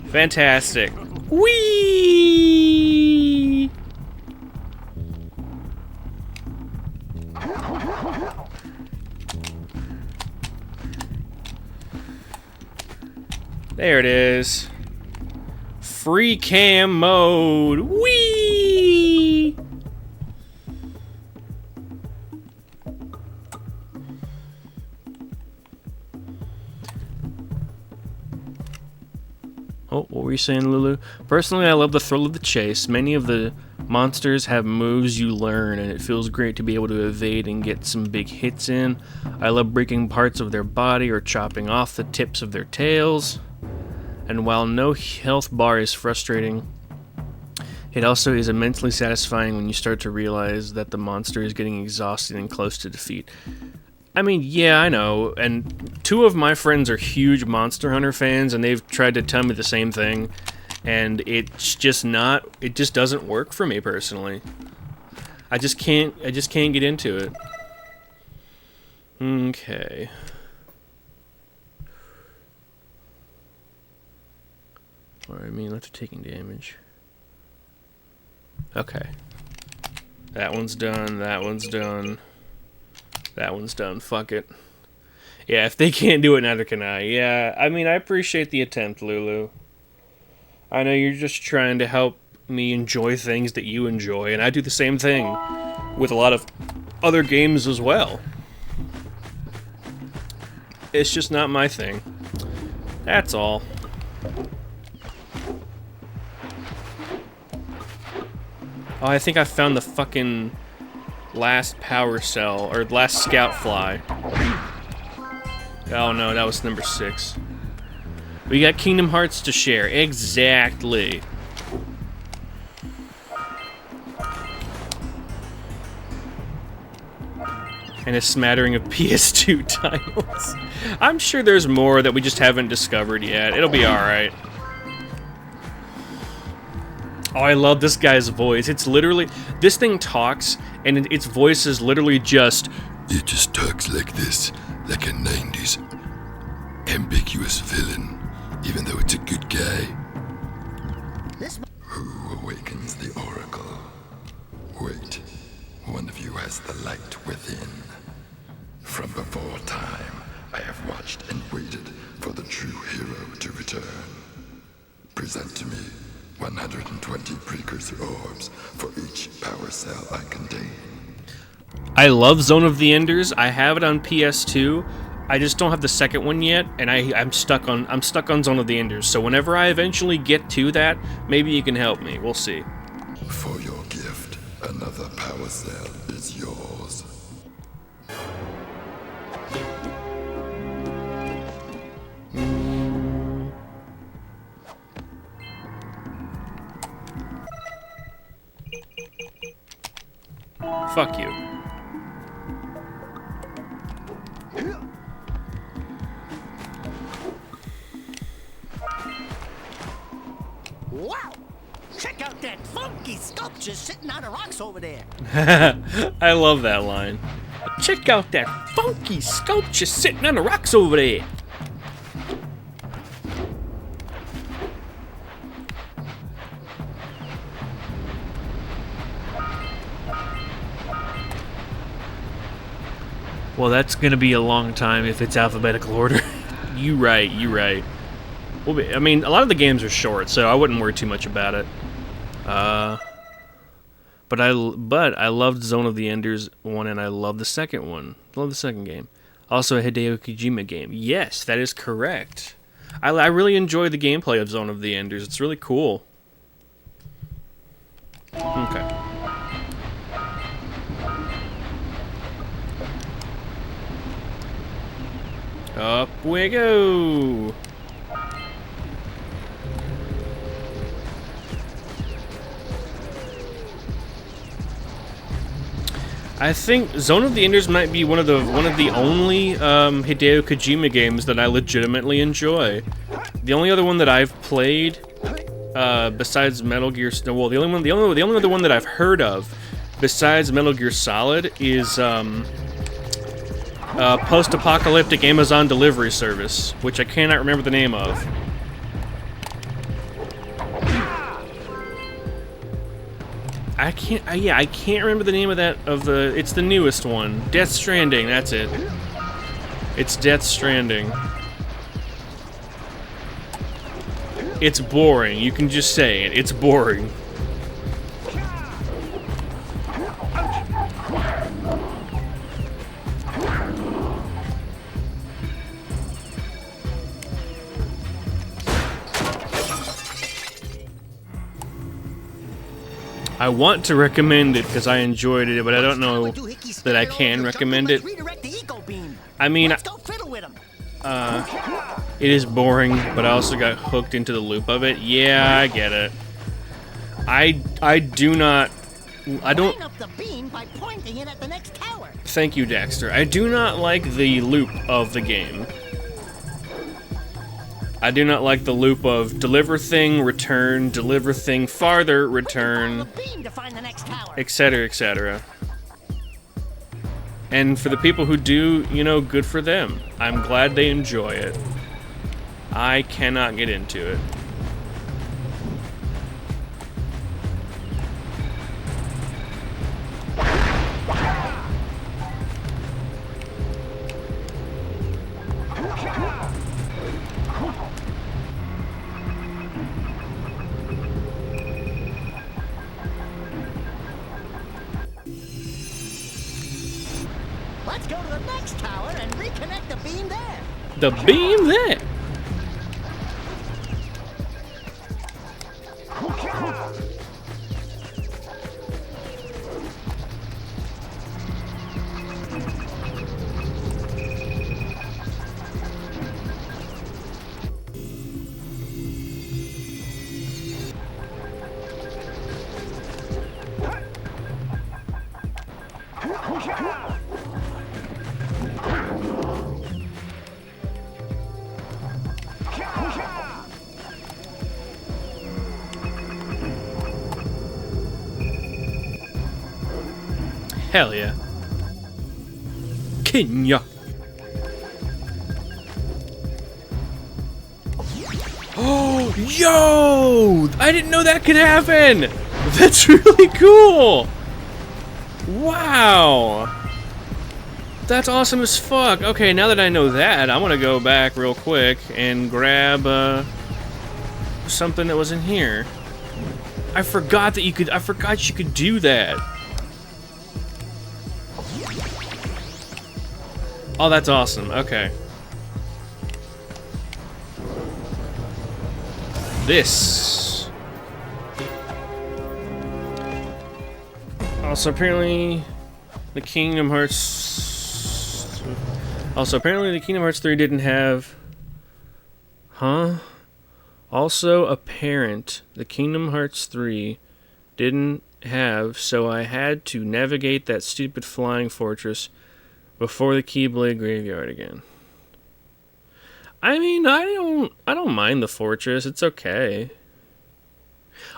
Fantastic. Whee! There it is. Free cam mode. Whee! Oh, what were you saying, Lulu? Personally, I love the thrill of the chase. Many of the monsters have moves you learn, and it feels great to be able to evade and get some big hits in. I love breaking parts of their body or chopping off the tips of their tails. And while no health bar is frustrating, it also is immensely satisfying when you start to realize that the monster is getting exhausted and close to defeat. I mean, yeah, I know, and two of my friends are huge Monster Hunter fans, and they've tried to tell me the same thing, and it just doesn't work for me personally. I just can't get into it. Okay. Alright, me left taking damage. Okay. That one's done, that one's done. That one's done. Fuck it. Yeah, if they can't do it, neither can I. Yeah, I mean, I appreciate the attempt, Lulu. I know you're just trying to help me enjoy things that you enjoy, and I do the same thing with a lot of other games as well. It's just not my thing. That's all. Oh, I think I found the fucking last power cell, or last scout fly. Oh no, that was number 6. We got Kingdom Hearts to share. Exactly. And a smattering of PS2 titles. I'm sure there's more that we just haven't discovered yet. It'll be alright. Oh, I love this guy's voice. It's literally... This thing talks, and its voice is literally just... It just talks like this, like a 90s ambiguous villain, even though it's a good guy. Who awakens the Oracle? Wait, one of you has the light within. From before time, I have watched and waited for the true hero to return. Present to me 120 precursor orbs for each power cell I contain. I love Zone of the Enders. I have it on PS2. I just don't have the second one yet, and I'm stuck on Zone of the Enders. So whenever I eventually get to that, maybe you can help me. We'll see. For your gift, another power cell is yours. Fuck you. Wow! Check out that funky sculpture sitting on the rocks over there. I love that line. Check out that funky sculpture sitting on the rocks over there. Well, that's gonna be a long time if it's alphabetical order. You right. Well, I mean, a lot of the games are short, so I wouldn't worry too much about it. But I loved Zone of the Enders 1, and I love the second one. Love the second game. Also a Hideo Kojima game. Yes, that is correct. I really enjoy the gameplay of Zone of the Enders. It's really cool. Okay. Up we go! I think Zone of the Enders might be one of the only Hideo Kojima games that I legitimately enjoy. The only other one that I've played, besides Metal Gear, well, the only other one that I've heard of, besides Metal Gear Solid, is post-apocalyptic Amazon delivery service, which I cannot remember the name of. I can't remember the name of that, it's the newest one. Death Stranding, that's it. It's Death Stranding. It's boring, you can just say it. It's boring. I want to recommend it because I enjoyed it, but I don't know that I can recommend it. I mean, it is boring, but I also got hooked into the loop of it. Yeah, I get it. I don't. Thank you, Daxter. I do not like the loop of the game. I do not like the loop of deliver thing, return, deliver thing farther, return, etc., etc. And for the people who do, you know, good for them. I'm glad they enjoy it. I cannot get into it. next tower and reconnect the beam there. The beam there. Hell yeah. Kenya. Oh, yo! I didn't know that could happen! That's really cool! Wow! That's awesome as fuck. Okay, now that I know that, I want to go back real quick and grab something that was in here. I forgot you could do that. Oh, that's awesome. Okay. This. Also, apparently, the Kingdom Hearts 3 didn't have. Huh? Also apparent, the Kingdom Hearts 3 didn't have, so I had to navigate that stupid flying fortress before the Keyblade Graveyard again. I mean, I don't mind the fortress. It's okay.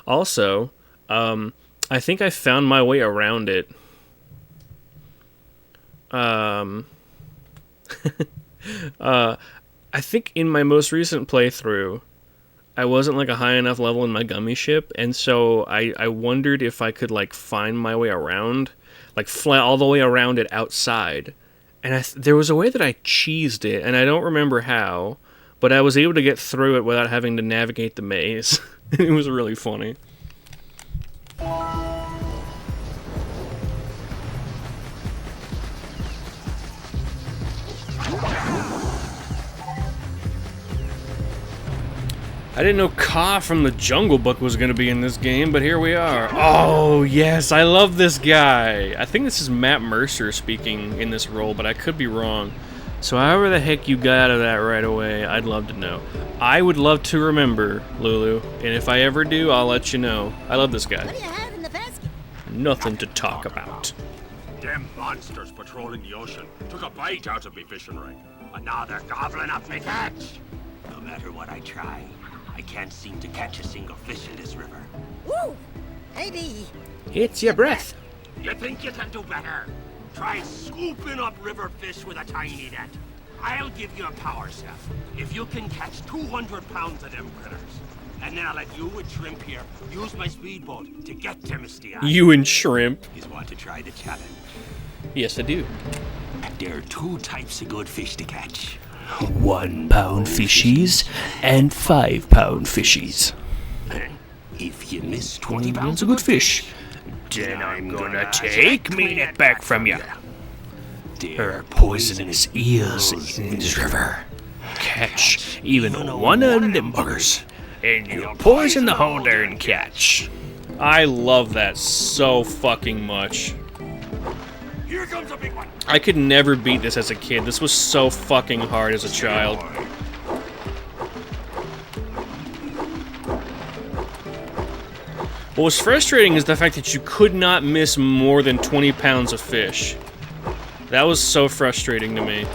Also, I think I found my way around it. I think in my most recent playthrough, I wasn't like a high enough level in my gummy ship, and so I wondered if I could like find my way around, like fly all the way around it outside. And there was a way that I cheesed it, and I don't remember how, but I was able to get through it without having to navigate the maze. It was really funny. I didn't know Ka from the Jungle Book was going to be in this game, but here we are. Oh, yes, I love this guy. I think this is Matt Mercer speaking in this role, but I could be wrong. So however the heck you got out of that right away, I'd love to know. I would love to remember, Lulu, and if I ever do, I'll let you know. I love this guy. What do you have in the basket? Nothing to talk about. Them monsters patrolling the ocean took a bite out of me fishing ring, and now they're gobbling up me catch. No matter what I try, I can't seem to catch a single fish in this river. Woo! Maybe. It's your breath. You think you can do better? Try scooping up river fish with a tiny net. I'll give you a power cell if you can catch 200 pounds of them critters. And then I'll let you and Shrimp here use my speedboat to get to Misty Island. You and Shrimp. You want to try the challenge? Yes, I do. There are two types of good fish to catch. 1 pound fishies and 5 pound fishies. If you miss 20 pounds of good fish, then I'm gonna take me net back from you. There are poisonous eels in this river. Catch even one of them buggers, and you'll poison the whole darn catch. I love that so fucking much. Here comes a big one. I could never beat this as a kid. This was so fucking hard as a child. What was frustrating is the fact that you could not miss more than 20 pounds of fish. That was so frustrating to me.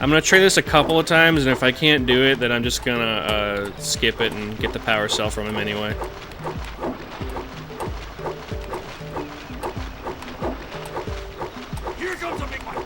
I'm gonna try this a couple of times, and if I can't do it, then I'm just gonna skip it and get the power cell from him anyway. Here comes a big one.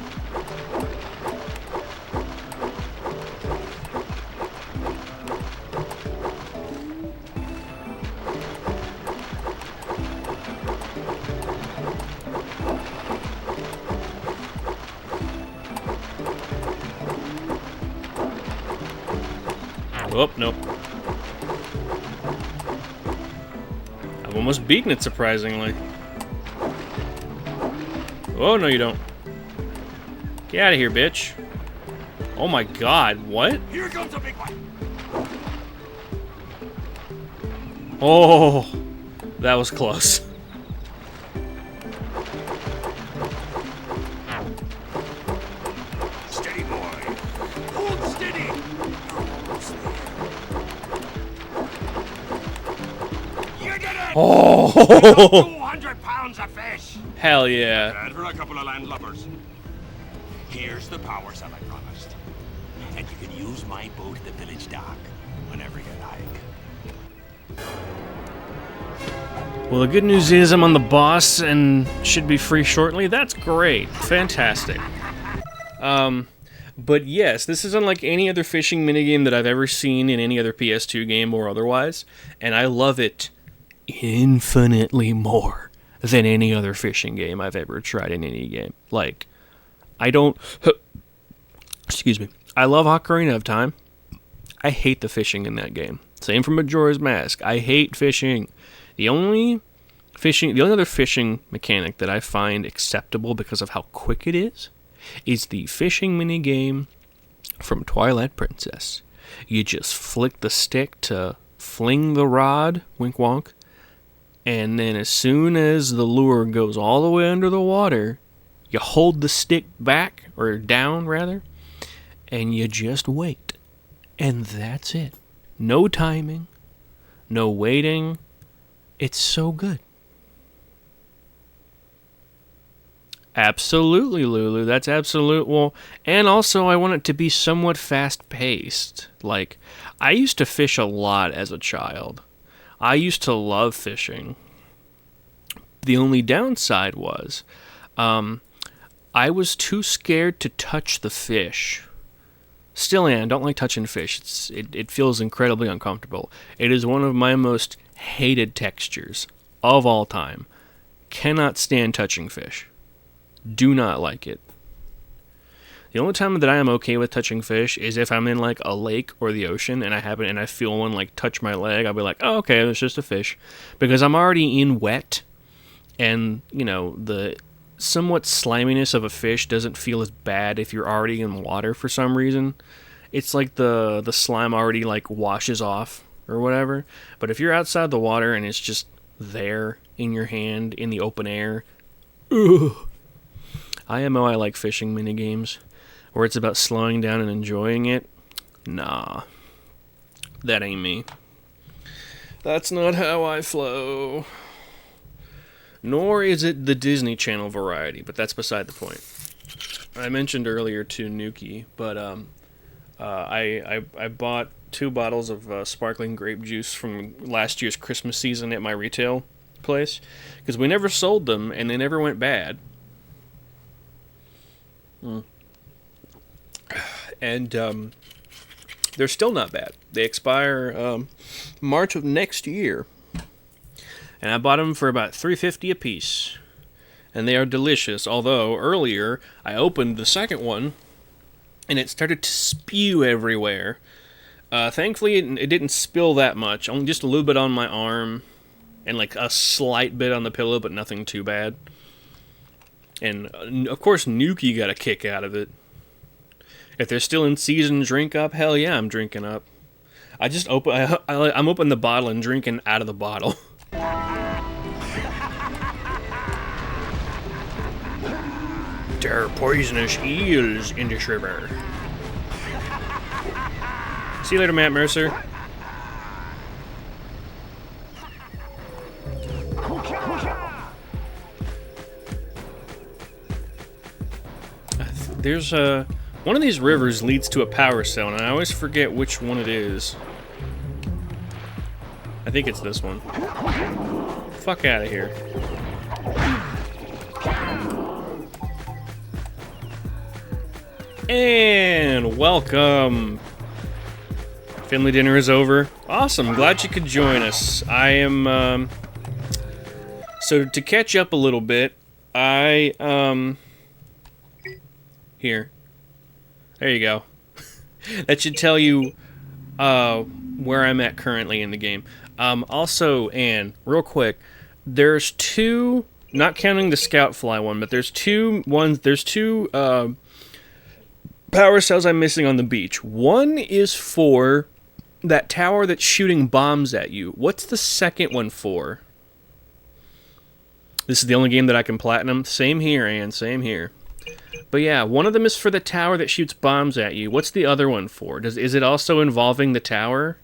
Oh, nope. I've almost beaten it, surprisingly. Oh, no you don't. Get out of here, bitch. Oh my god, what? Here comes a big one. Oh, that was close. Steady, boy. Hold steady. You did it! Oh! 200 pounds of fish. Hell yeah. And for a couple of landlubbers. Here's the power cell I promised. And you can use my boat at the village dock whenever you like. Well, the good news is I'm on the boss and should be free shortly. That's great. Fantastic. But yes, this is unlike any other fishing minigame that I've ever seen in any other PS2 game or otherwise, and I love it infinitely more than any other fishing game I've ever tried in any game. Like, I don't... Excuse me. I love Ocarina of Time. I hate the fishing in that game. Same for Majora's Mask. I hate fishing. The only other fishing mechanic that I find acceptable because of how quick it is the fishing minigame from Twilight Princess. You just flick the stick to fling the rod, wink wonk, and then as soon as the lure goes all the way under the water, you hold the stick back, or down rather, and you just wait. And that's it. No timing, no waiting. It's so good. Absolutely, Lulu. That's absolute. Well, and also I want it to be somewhat fast-paced. Like, I used to fish a lot as a child. I used to love fishing. The only downside was, I was too scared to touch the fish. Still am. Don't like touching fish. It feels incredibly uncomfortable. It is one of my most hated textures of all time. Cannot stand touching fish. Do not like it. The only time that I am okay with touching fish is if I'm in like a lake or the ocean and I feel one like touch my leg. I'll be like, oh, okay, it's just a fish, because I'm already in wet, and you know the somewhat sliminess of a fish doesn't feel as bad if you're already in water for some reason. It's like the slime already like washes off or whatever. But if you're outside the water and it's just there in your hand in the open air, ugh. IMO, I like fishing minigames where it's about slowing down and enjoying it. Nah, that ain't me. That's not how I flow. Nor is it the Disney Channel variety, but that's beside the point. I mentioned earlier to Nuki, but I bought 2 bottles of sparkling grape juice from last year's Christmas season at my retail place, because we never sold them and they never went bad. And they're still not bad. They expire March of next year. And I bought them for about $3.50 a piece. And they are delicious, although earlier I opened the second one and it started to spew everywhere. Thankfully it didn't spill that much, only just a little bit on my arm and like a slight bit on the pillow, but nothing too bad. And of course Nuki got a kick out of it. If they're still in season, drink up. Hell yeah, I'm drinking up. I'm opening the bottle and drinking out of the bottle. There are poisonous eels in this river. See you later, Matt Mercer. There's one of these rivers leads to a power cell, and I always forget which one it is. I think it's this one. Fuck out of here. And welcome. Family dinner is over. Awesome. Glad you could join us. I am, so to catch up a little bit, here. There you go. That should tell you where I'm at currently in the game. Also, Anne, real quick, there's 2, not counting the Scout Fly one, but there's 2 power cells I'm missing on the beach. One is for that tower that's shooting bombs at you. What's the second one for? This is the only game that I can platinum. Same here, Ann. Same here. But yeah, one of them is for the tower that shoots bombs at you. What's the other one for? Is it also involving the tower?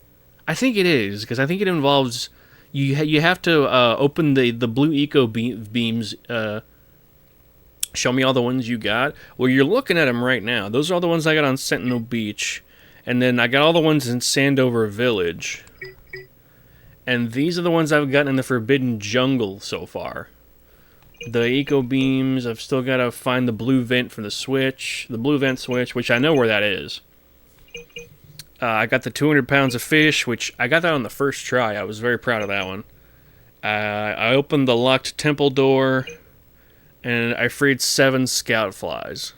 I think it is, because I think it involves... You have to open the blue eco beams. Show me all the ones you got. Well, you're looking at them right now. Those are all the ones I got on Sentinel Beach. And then I got all the ones in Sandover Village. And these are the ones I've gotten in the Forbidden Jungle so far. The eco beams, I've still got to find the blue vent for the switch. The blue vent switch, which I know where that is. I got the 200 pounds of fish, which I got that on the first try. I was very proud of that one. I opened the locked temple door, and I freed 7 scout flies.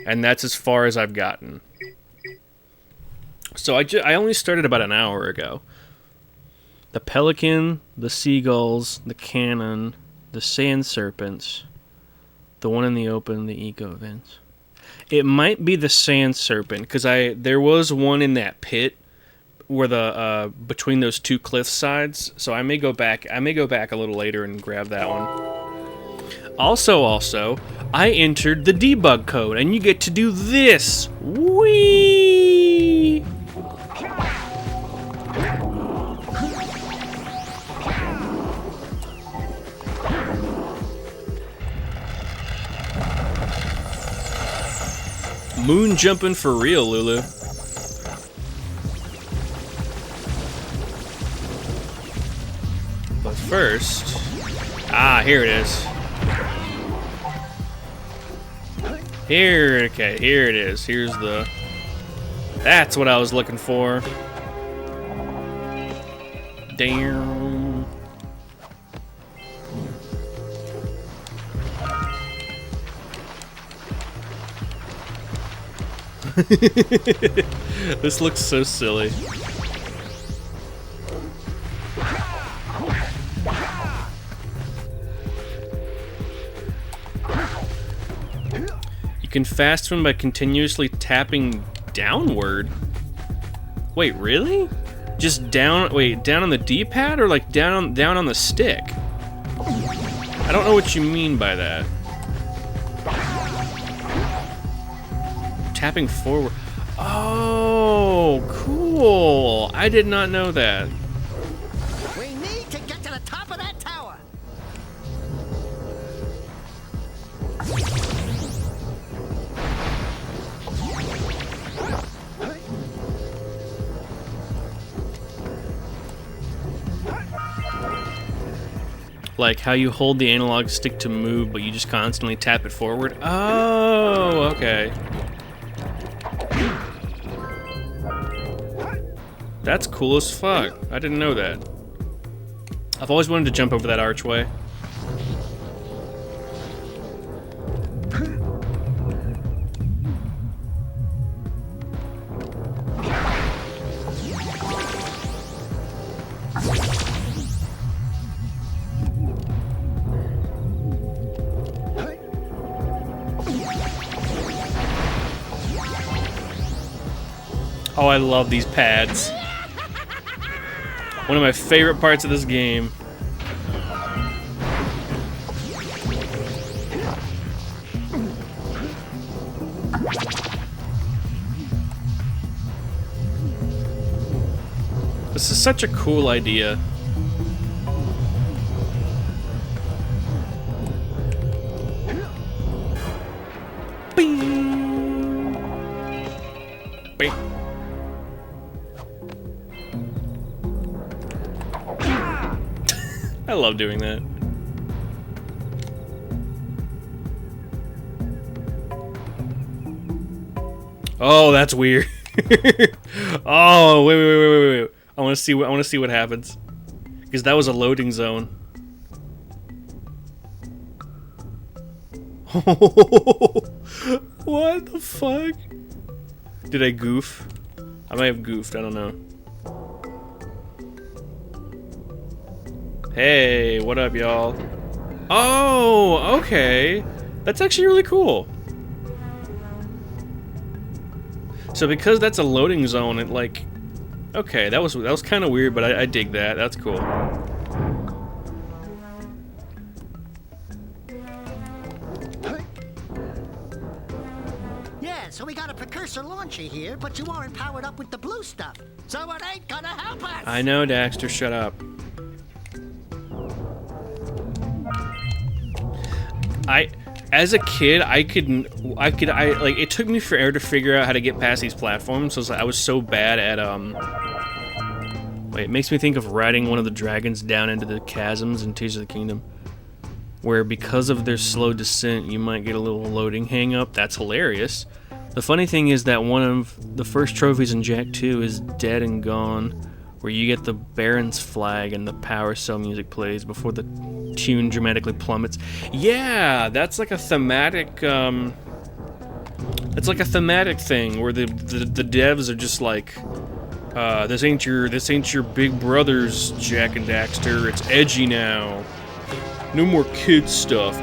And that's as far as I've gotten. So I only started about an hour ago. The pelican, the seagulls, the cannon, the sand serpents, the one in the open, the eco vents. It might be the sand serpent, because there was one in that pit where the between those 2 cliff sides. So I may go back a little later and grab that one. Also, I entered the debug code, and you get to do this. Whee! Moon jumping for real, Lulu. But first... here it is. Here it is. Here's the... That's what I was looking for. Damn. This looks so silly. You can fast swim by continuously tapping downward. Wait, really? Just down? Wait, down on the D-pad or like down on the stick? I don't know what you mean by that. Tapping forward. Oh, cool. I did not know that. We need to get to the top of that tower. Like how you hold the analog stick to move, but you just constantly tap it forward. Oh, okay. That's cool as fuck. I didn't know that. I've always wanted to jump over that archway. Oh, I love these pads. One of my favorite parts of this game. This is such a cool idea. Bing. Bing. I love doing that. Oh, that's weird. Oh, wait. I want to see what happens. Because that was a loading zone. What the fuck? Did I goof? I might have goofed, I don't know. Hey, what up, y'all? Oh, okay. That's actually really cool. So because that's a loading zone, it like... Okay, that was kind of weird, but I dig that. That's cool. Yeah, so we got a precursor launcher here, but you aren't powered up with the blue stuff. So it ain't gonna help us! I know, Daxter, shut up. As a kid, it took me forever to figure out how to get past these platforms, so I was so bad at, Wait, it makes me think of riding one of the dragons down into the chasms in Tears of the Kingdom, where because of their slow descent, you might get a little loading hang-up. That's hilarious. The funny thing is that one of the first trophies in Jak 2 is Dead and Gone, where you get the Baron's flag and the power cell music plays before the tune dramatically plummets. Yeah, that's like a thematic, it's like a thematic thing where the devs are just like, this ain't your big brothers, Jak and Daxter. It's edgy now. No more kid stuff.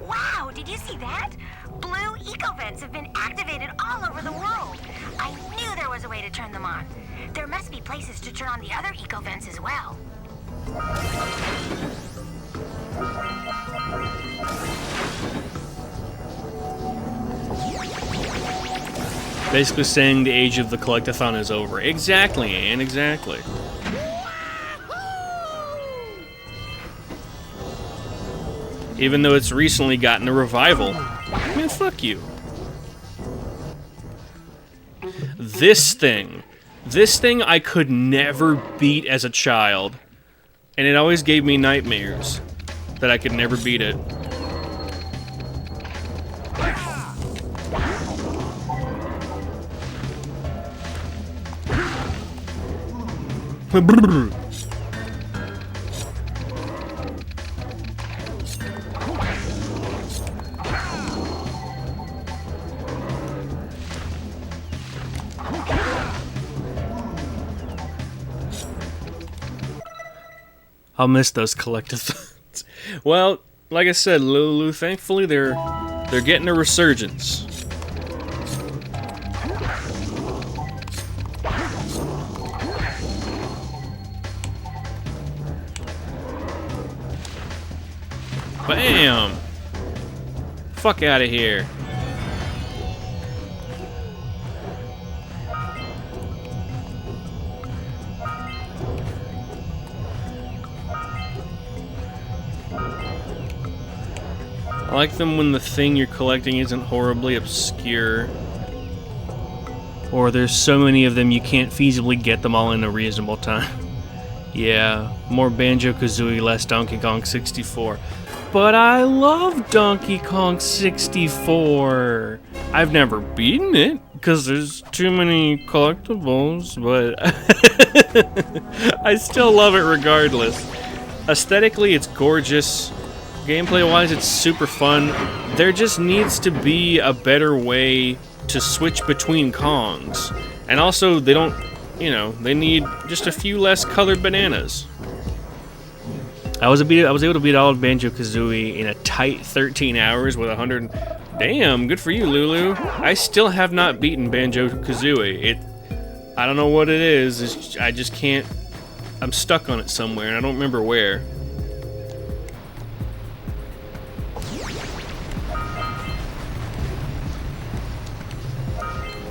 Wow, did you see that? Blue eco-vents have been activated all over the world. I knew there was a way to turn them on. There must be places to turn on the other eco-vents as well. Basically saying the age of the collectathon is over. Exactly, Anne, exactly. Even though it's recently gotten a revival. Man, fuck you. This thing I could never beat as a child. And it always gave me nightmares that I could never beat it. I'll miss those collectathons. Well, like I said, Lulu, thankfully they're getting a resurgence. Bam! Fuck out of here. I like them when the thing you're collecting isn't horribly obscure. Or there's so many of them you can't feasibly get them all in a reasonable time. Yeah, more Banjo-Kazooie, less Donkey Kong 64. But I love Donkey Kong 64! I've never beaten it, because there's too many collectibles, but I still love it regardless. Aesthetically, it's gorgeous. Gameplay-wise, it's super fun. There just needs to be a better way to switch between Kongs. And also, they don't, they need just a few less colored bananas. I was able to beat all of Banjo-Kazooie in a tight 13 hours with 100... Damn, good for you, Lulu. I still have not beaten Banjo-Kazooie. I don't know what it is. I just can't... I'm stuck on it somewhere, and I don't remember where.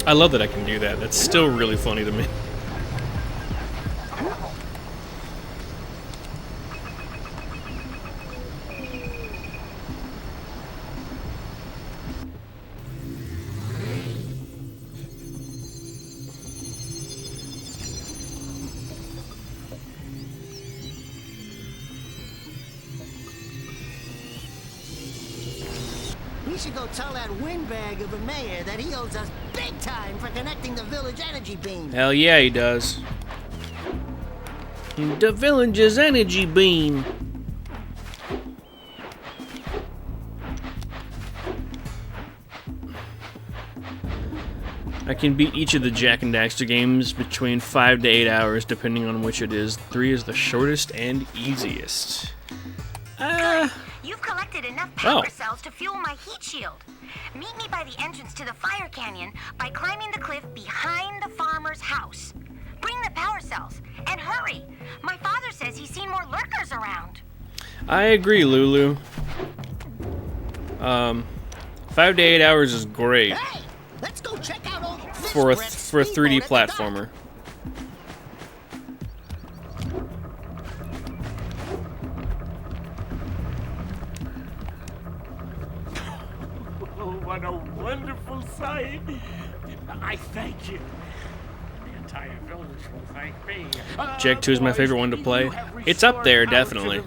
I love that I can do that. That's still really funny to me. We should go tell that windbag of a mayor that he owes us big time for connecting the village energy beam. Hell yeah, he does. The village's energy beam. I can beat each of the Jak and Daxter games between 5 to 8 hours, depending on which it is. 3 is the shortest and easiest. You've collected enough power cells to fuel my heat shield. Meet me by the entrance to the fire canyon by climbing the cliff behind the farmer's house. Bring the power cells, and hurry! My father says he's seen more lurkers around. I agree, Lulu. 5 to 8 hours is great. Hey, let's go check out old for a 3D platformer. Oh, what a wonderful sight. I thank you. The entire village will thank me. Jak 2 is my favorite one to play. It's up there, definitely.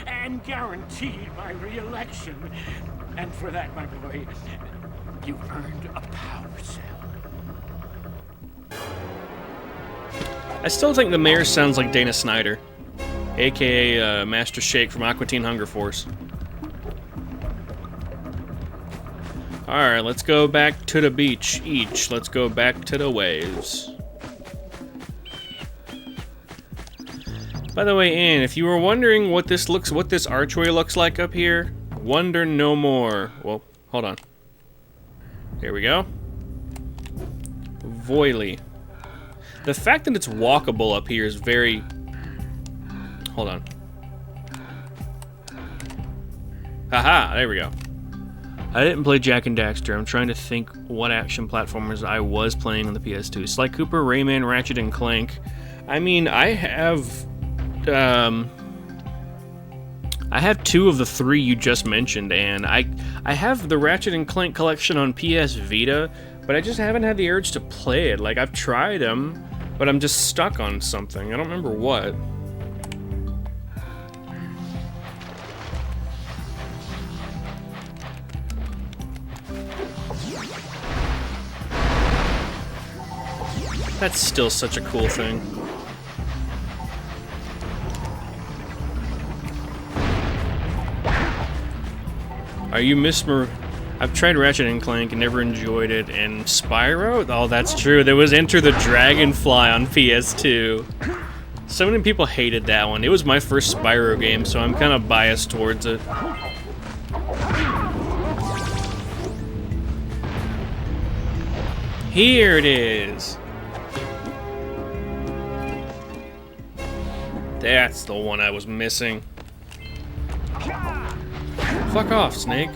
And guaranteed my re-election. And for that, my boy, you've earned a power cell. I still think the mayor sounds like Dana Snyder, aka Master Shake from Aqua Teen Hunger Force. Alright, let's go back to the beach. Let's go back to the waves. By the way, Ann, if you were wondering what this archway looks like up here, wonder no more. Well, hold on. Here we go. Voily. The fact that it's walkable up here is very... Hold on. Haha, there we go. I didn't play Jak and Daxter. I'm trying to think what action platformers I was playing on the PS2. Sly Cooper, Rayman, Ratchet and Clank. I mean, I have 2 of the 3 you just mentioned, and I have the Ratchet and Clank collection on PS Vita, but I just haven't had the urge to play it. Like, I've tried them, but I'm just stuck on something. I don't remember what. That's still such a cool thing. Are you Miss I've tried Ratchet and Clank and never enjoyed it, and Spyro? Oh, that's true. There was Enter the Dragonfly on PS2. So many people hated that one. It was my first Spyro game, so I'm kind of biased towards it. Here it is. That's the one I was missing. Fuck off, Snake.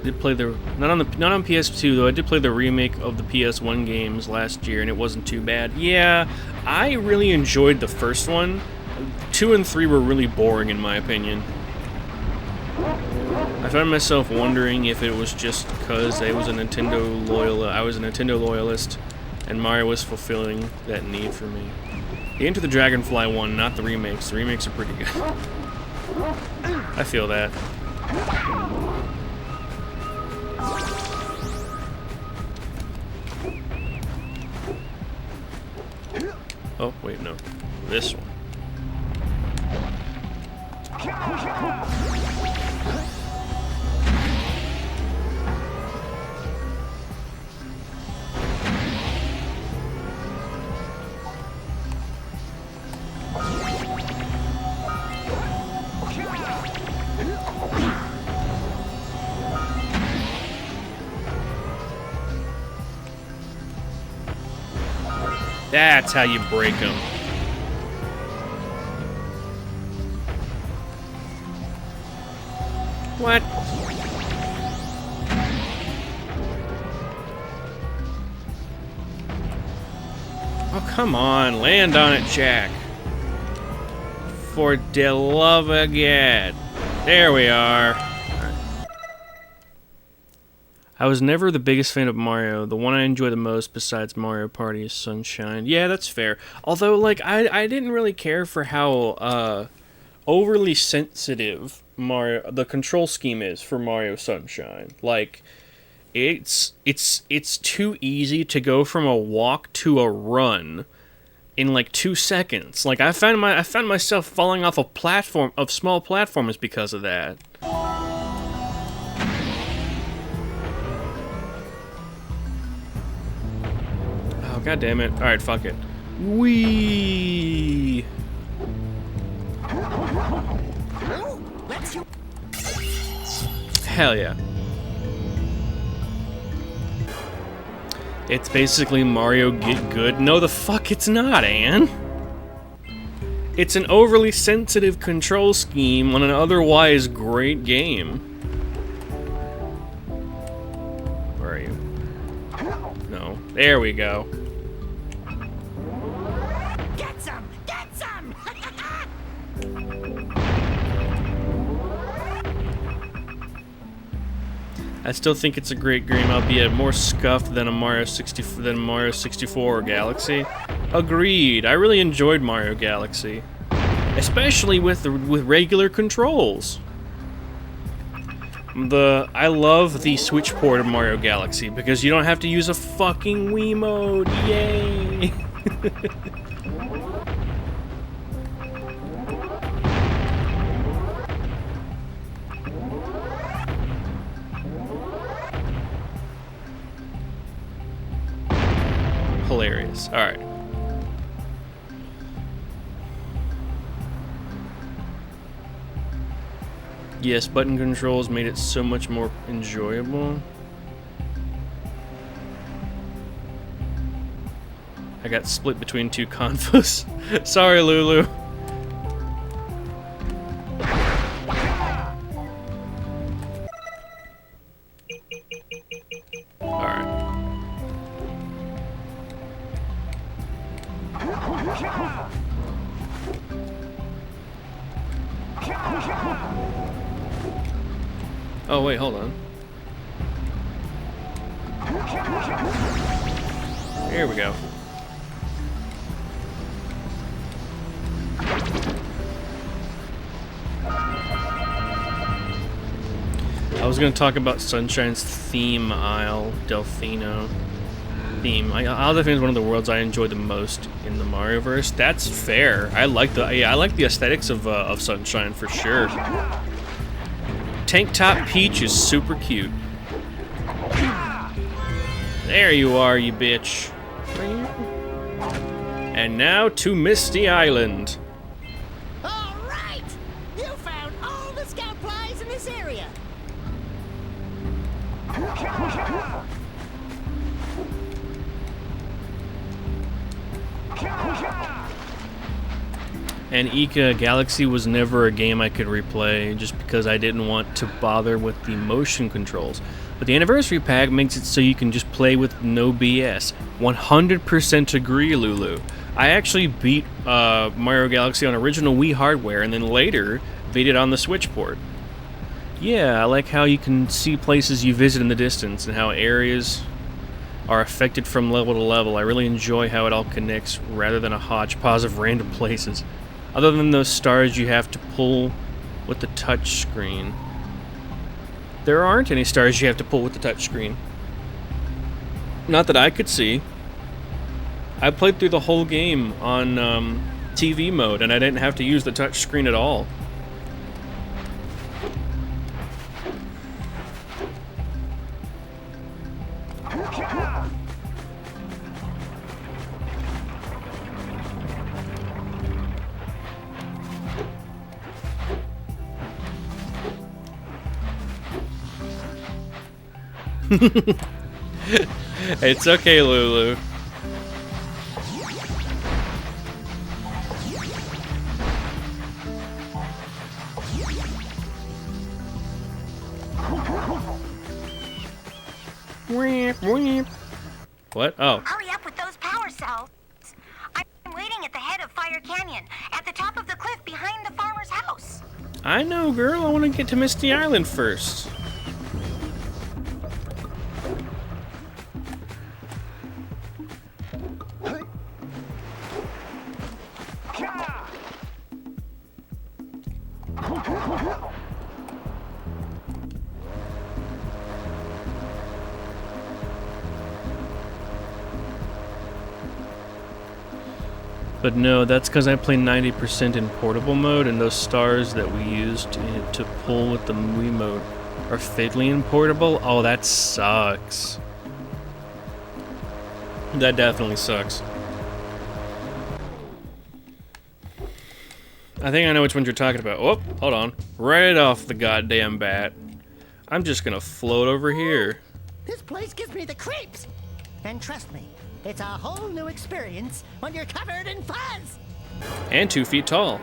Did play the not on PS2 though. I did play the remake of the PS1 games last year, and it wasn't too bad. Yeah, I really enjoyed the first one. 2 and 3 were really boring in my opinion. I found myself wondering if it was just because I was a Nintendo loyalist, and Mario was fulfilling that need for me. The Enter the Dragonfly one, not the remakes. The remakes are pretty good. I feel that. Oh, wait, no. This one. That's how you break them. What? Oh, come on. Land on it, Jak. For the love of God. There we are. I was never the biggest fan of Mario. The one I enjoy the most besides Mario Party is Sunshine. Yeah, that's fair. Although, like, I didn't really care for how overly sensitive the control scheme is for Mario Sunshine. Like, it's too easy to go from a walk to a run in like 2 seconds. Like, I found myself falling off a small platforms because of that. God damn it. Alright, fuck it. Whee! Hell yeah. It's basically Mario Get Good. No, the fuck it's not, Anne. It's an overly sensitive control scheme on an otherwise great game. Where are you? No. There we go. Get some! Get some! I still think it's a great game, albeit more scuffed than Mario 64 or Galaxy. Agreed. I really enjoyed Mario Galaxy, especially with regular controls. I love the Switch port of Mario Galaxy because you don't have to use a fucking Wii mode. Yay! Hilarious. All right. Yes, button controls made it so much more enjoyable. I got split between two confus. Sorry, Lulu. Oh, wait, hold on. Here we go. I was going to talk about Sunshine's theme aisle, Delfino theme. Isle Delfino is one of the worlds I enjoy the most in the Marioverse. That's fair. I like the aesthetics of Sunshine for sure. Tank Top Peach is super cute. There you are, you bitch. And now to Misty Island. All right! You found all the scout flies in this area. And Ica Galaxy was never a game I could replay just because I didn't want to bother with the motion controls. But the Anniversary Pack makes it so you can just play with no BS. 100% agree, Lulu. I actually beat Mario Galaxy on original Wii hardware and then later beat it on the Switch port. Yeah, I like how you can see places you visit in the distance and how areas are affected from level to level. I really enjoy how it all connects rather than a hodgepodge of random places. Other than those stars you have to pull with the touch screen. There aren't any stars you have to pull with the touch screen. Not that I could see. I played through the whole game on TV mode and I didn't have to use the touch screen at all. It's okay, Lulu. What? Oh. Hurry up with those power cells. I'm waiting at the head of Fire Canyon, at the top of the cliff behind the farmer's house. I know, girl. I want to get to Misty Island first. But no, that's because I play 90% in portable mode, and those stars that we used to pull with the Wii mode are fiddly in portable. Oh, that sucks. That definitely sucks. I think I know which ones you're talking about. Oh, hold on. Right off the goddamn bat. I'm just gonna float over here. This place gives me the creeps. And trust me, it's a whole new experience when you're covered in fuzz. And 2 feet tall.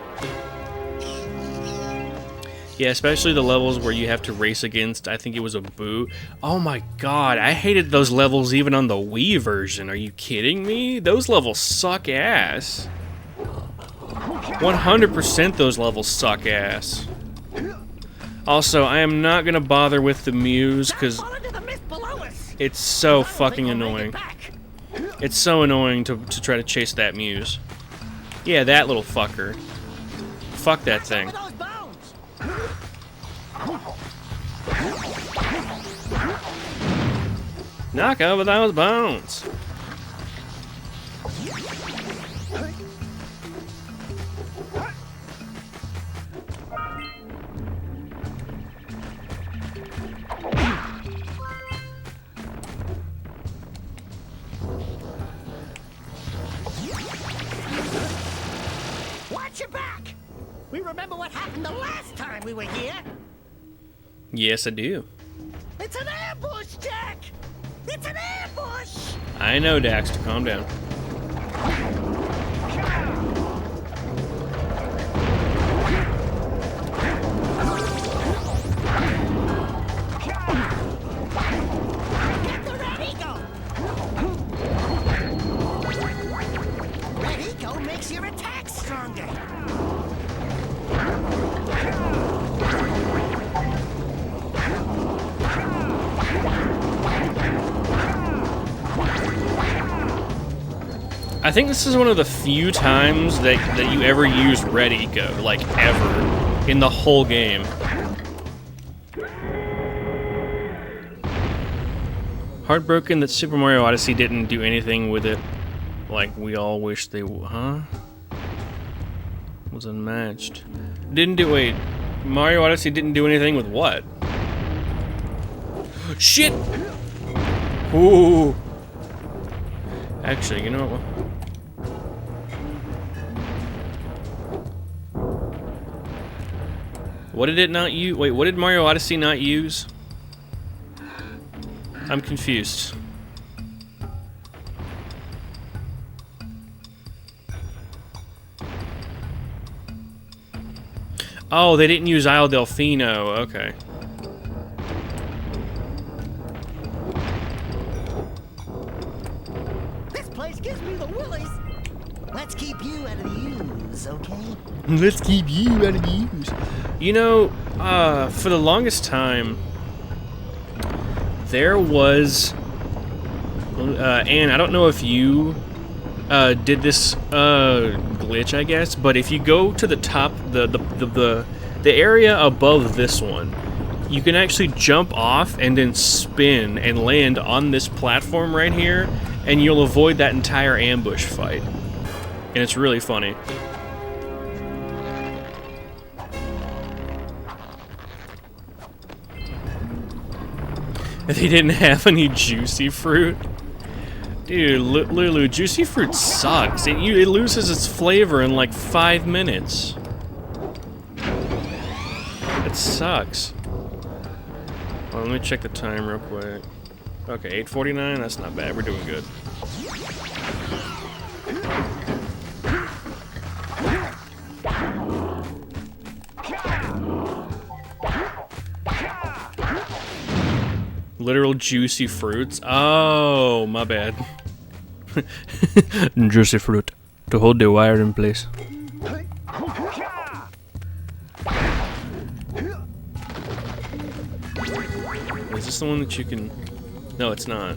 Yeah, especially the levels where you have to race against, I think it was a Boo. Oh my god, I hated those levels even on the Wii version. Are you kidding me? Those levels suck ass. 100% those levels suck ass. Also, I am not gonna bother with the Muse because it's so fucking annoying. It's so annoying to try to chase that Muse. Yeah, that little fucker. Fuck that thing. Knock over those bones. Watch your back! We remember what happened the last time we were here. Yes, I do. It's an ambush, Jack! It's an ambush! I know, Daxter. Calm down. Get the Red Eagle! Red Eagle makes your attack stronger. I think this is one of the few times that you ever use Red Eco, like ever, in the whole game. Heartbroken that Super Mario Odyssey didn't do anything with it, like we all wish they would. Huh? Was unmatched. Wait, Mario Odyssey didn't do anything with what? Shit! Ooh. Actually, you know what? What did it not use? Wait, what did Mario Odyssey not use? I'm confused. Oh, they didn't use Isle Delfino. Okay. This place gives me the willies. Let's keep you out of the use, okay? Let's keep you out of the use. You know, for the longest time, there was, and I don't know if you did this glitch, I guess, but if you go to the top, the area above this one, you can actually jump off and then spin and land on this platform right here, and you'll avoid that entire ambush fight. And it's really funny. They didn't have any juicy fruit. Dude, Lulu, juicy fruit sucks. It loses its flavor in like 5 minutes. It sucks. Well, let me check the time real quick. Okay, 8:49. That's not bad. We're doing good. Literal juicy fruits? Oh, my bad. Juicy fruit. To hold the wire in place. Is this the one that you can... No, it's not.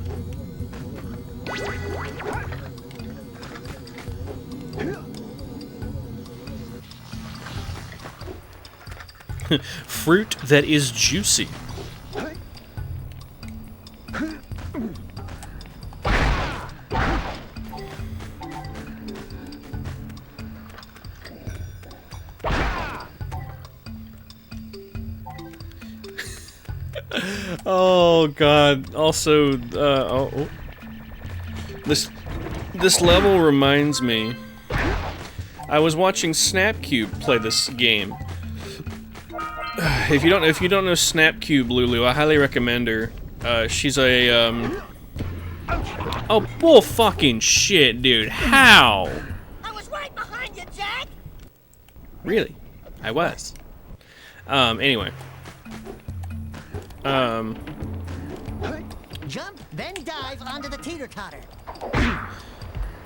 Fruit that is juicy. Oh god. Also, This level reminds me. I was watching Snapcube play this game. If you don't know Snapcube, Lulu, I highly recommend her. She's a Oh, bull fucking shit, dude. How? I was right behind you, Jack. Really? I was. Anyway. Jump, then dive onto the teeter-totter.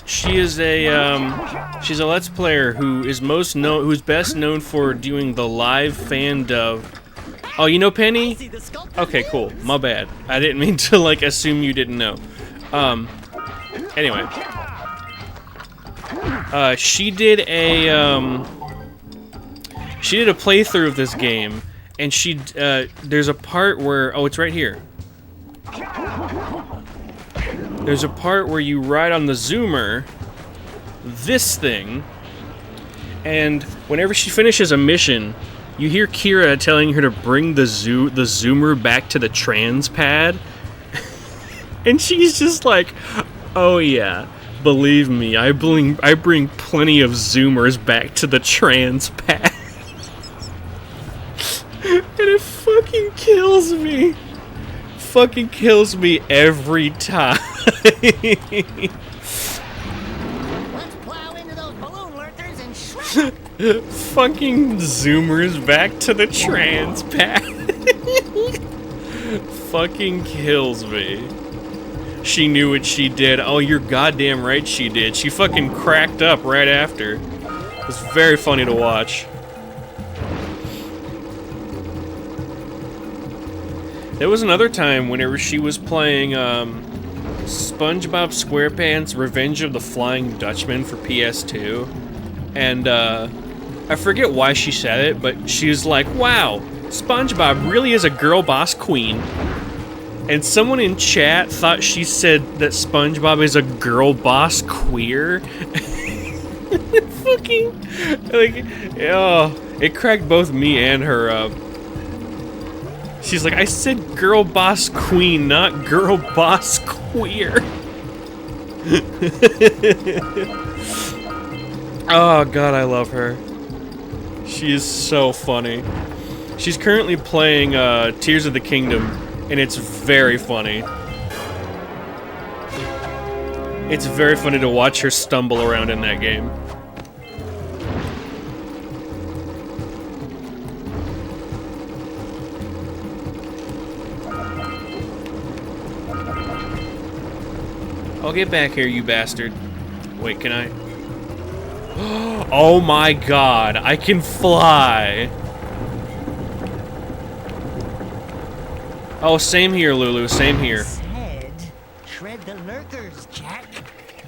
She is a she's a Let's Player who is who's best known for doing the live fan dub. Oh, you know Penny? Okay, cool. My bad. I didn't mean to like assume you didn't know. Anyway. She did a playthrough of this game, and there's a part where, oh, it's right here. There's a part where you ride on the zoomer, this thing, and whenever she finishes a mission, you hear Kira telling her to bring the zoomer back to the trans pad, and she's just like, oh yeah, believe me, I bring plenty of zoomers back to the trans pad. And it fucking kills me. Fucking kills me every time. Let's plow into those balloon lurkers and shred. Fucking zoomers back to the trans pad. Fucking kills me. She knew what she did. Oh, you're goddamn right she did. She fucking cracked up right after. It was very funny to watch. There was another time whenever she was playing SpongeBob SquarePants Revenge of the Flying Dutchman for PS2. And I forget why she said it, but she was like, wow, SpongeBob really is a girl boss queen. And someone in chat thought she said that SpongeBob is a girl boss queer. Fucking, like, oh, it cracked both me and her up. She's like, I said girl boss queen, not girl boss queer. Oh god, I love her. She is so funny. She's currently playing Tears of the Kingdom, and it's very funny. It's very funny to watch her stumble around in that game. I'll get back here, you bastard. Wait, can I? Oh my god, I can fly! Oh, same here, Lulu, same here. Said, shred the lurkers, Jack.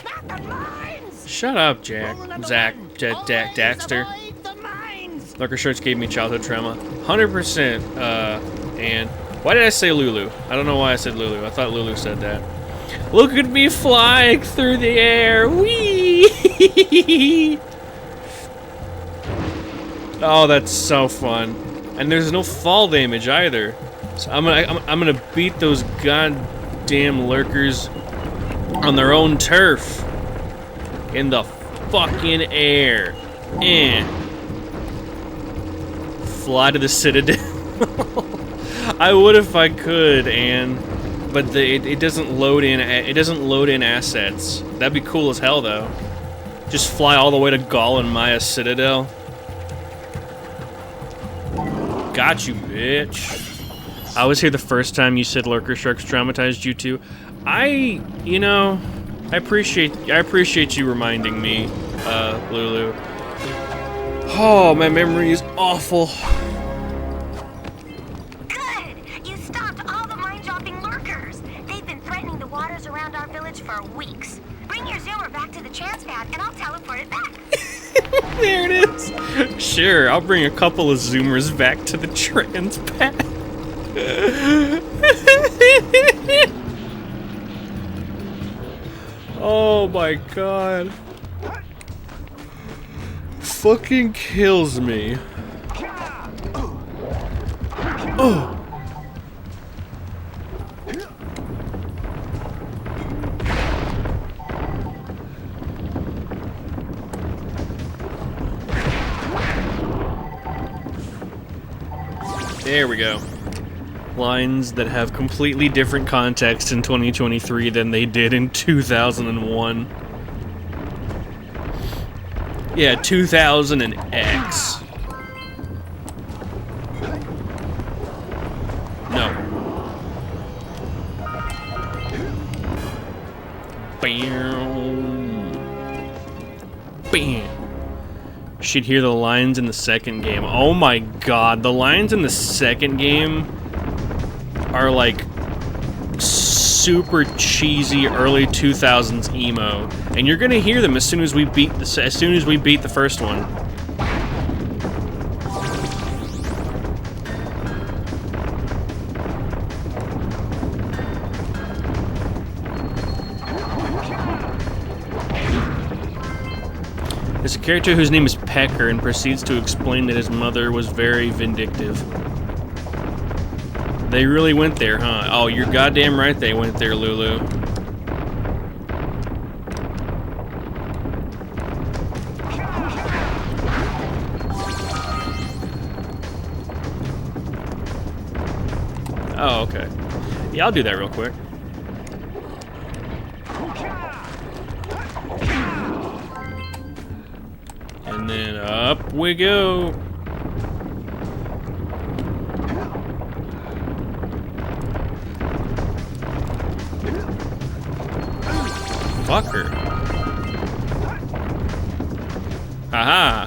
Not the mines! Shut up, Jack. Jak and Daxter. Lurker shirts gave me childhood trauma. 100%, and... Why did I say Lulu? I don't know why I said Lulu. I thought Lulu said that. Look at me flying through the air! Whee! Oh, that's so fun. And there's no fall damage either. So I'm gonna beat those goddamn lurkers on their own turf. In the fucking air. Fly to the Citadel. I would if I could, but it doesn't load in. It doesn't load in assets. That'd be cool as hell, though. Just fly all the way to Gaul and Maya Citadel. Got you, bitch. I was here the first time you said Lurker Sharks traumatized you too. I appreciate you reminding me, Lulu. Oh, my memory is awful. Good! You stopped all the mine-dropping lurkers. They've been threatening the waters around our village for weeks. Bring your zoomer back to the chance pad, and I'll teleport it back. There it is. Sure, I'll bring a couple of zoomers back to the trans pad. Oh my god. Fucking kills me. Oh. There we go. Lines that have completely different context in 2023 than they did in 2001. Yeah, 2000 and X. No. Bam. Bam. Should hear the lines in the second game. Oh my god, the lines in the second game are like super cheesy early 2000s emo, and you're gonna hear them as soon as we beat the first one. There's a character whose name is Pecker and proceeds to explain that his mother was very vindictive. They really went there, huh? Oh, you're goddamn right they went there, Lulu. Oh, okay. Yeah, I'll do that real quick. And then up we go. Fucker. Haha.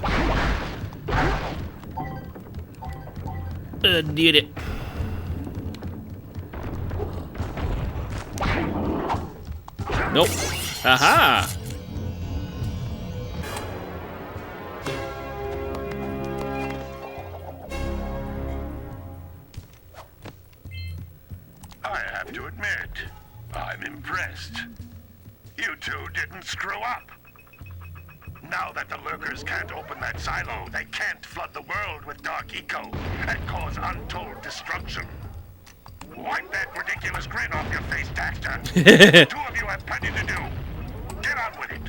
Did it. Nope. Aha. I have to admit, I'm impressed. You two didn't screw up. Now that the lurkers can't open that silo, they can't flood the world with dark eco and cause untold destruction. Wipe that ridiculous grin off your face, Daxter. The two of you have plenty to do. Get on with it.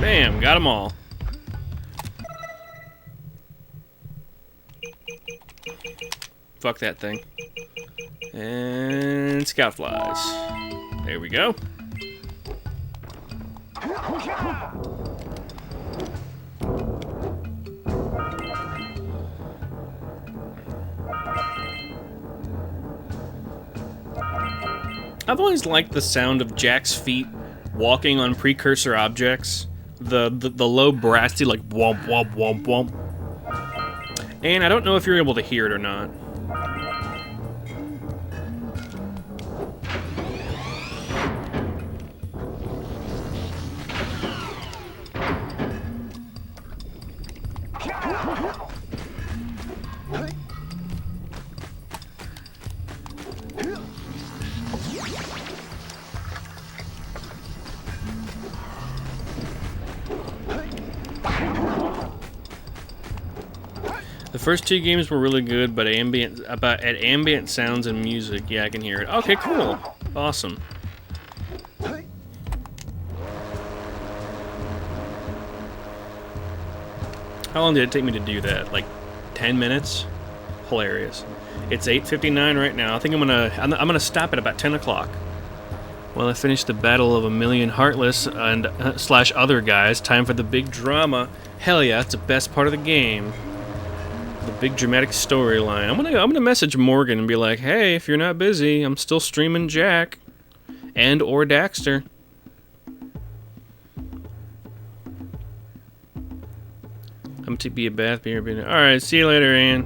Bam, got them all. Fuck that thing. And scout flies. There we go. I've always liked the sound of Jack's feet walking on precursor objects. The low brassy like womp womp womp womp. And I don't know if you're able to hear it or not. The first two games were really good, but at ambient sounds and music, yeah, I can hear it. Okay, cool. Awesome. How long did it take me to do that? Like 10 minutes? Hilarious. It's 8:59 right now. I think I'm gonna stop at about 10 o'clock. Well, I finished the Battle of a Million Heartless and / other guys. Time for the big drama. Hell yeah, it's the best part of the game. The big dramatic storyline. I'm gonna message Morgan and be like, hey, if you're not busy, I'm still streaming Jak and or Daxter. I'm to be a bath beer. Alright, see you later, Ann.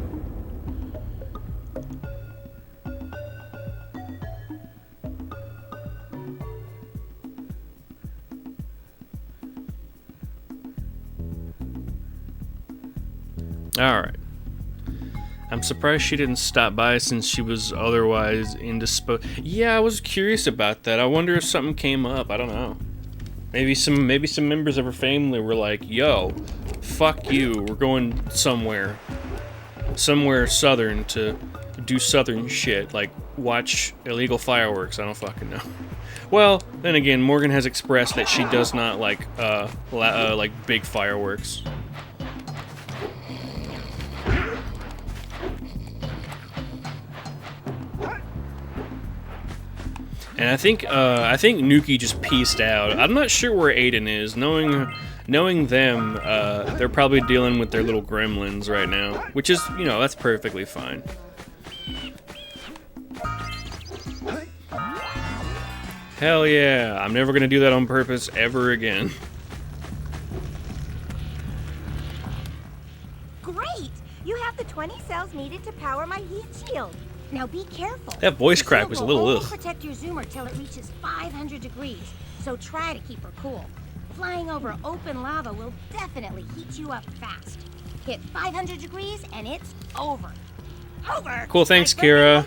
Alright. I'm surprised she didn't stop by since she was otherwise indisposed. Yeah, I was curious about that. I wonder if something came up. I don't know. Maybe some members of her family were like, yo, fuck you. We're going somewhere southern to do southern shit, like watch illegal fireworks. I don't fucking know. Well, then again, Morgan has expressed that she does not like big fireworks. And I think Nuki just pieced out. I'm not sure where Aiden is. Knowing them, they're probably dealing with their little gremlins right now, which is, you know, that's perfectly fine. Hell yeah! I'm never gonna do that on purpose ever again. Great! You have the 20 cells needed to power my heat shield. Now be careful. That voice crack was a little ugh. Protect your zoomer till it reaches 500 degrees, so try to keep her cool. Flying over open lava will definitely heat you up fast. Hit 500 degrees and it's over. Over! Cool, thanks, Kira.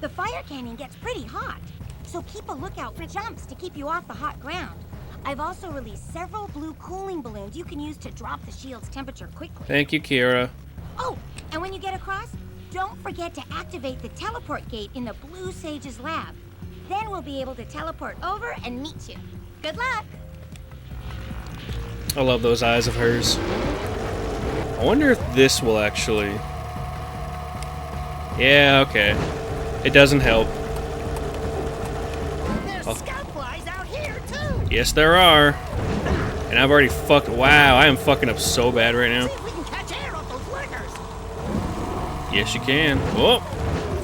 The fire canyon gets pretty hot, so keep a lookout for jumps to keep you off the hot ground. I've also released several blue cooling balloons you can use to drop the shield's temperature quickly. Thank you, Kira. Oh, and when you get across, don't forget to activate the teleport gate in the Blue Sage's lab. Then we'll be able to teleport over and meet you. Good luck! I love those eyes of hers. I wonder if this will actually... Yeah, okay. It doesn't help. There's scout flies out here too. Yes, there are. And I've already fucked... Wow, I am fucking up so bad right now. See if we can catch air off those flickers. Yes, you can. Oh,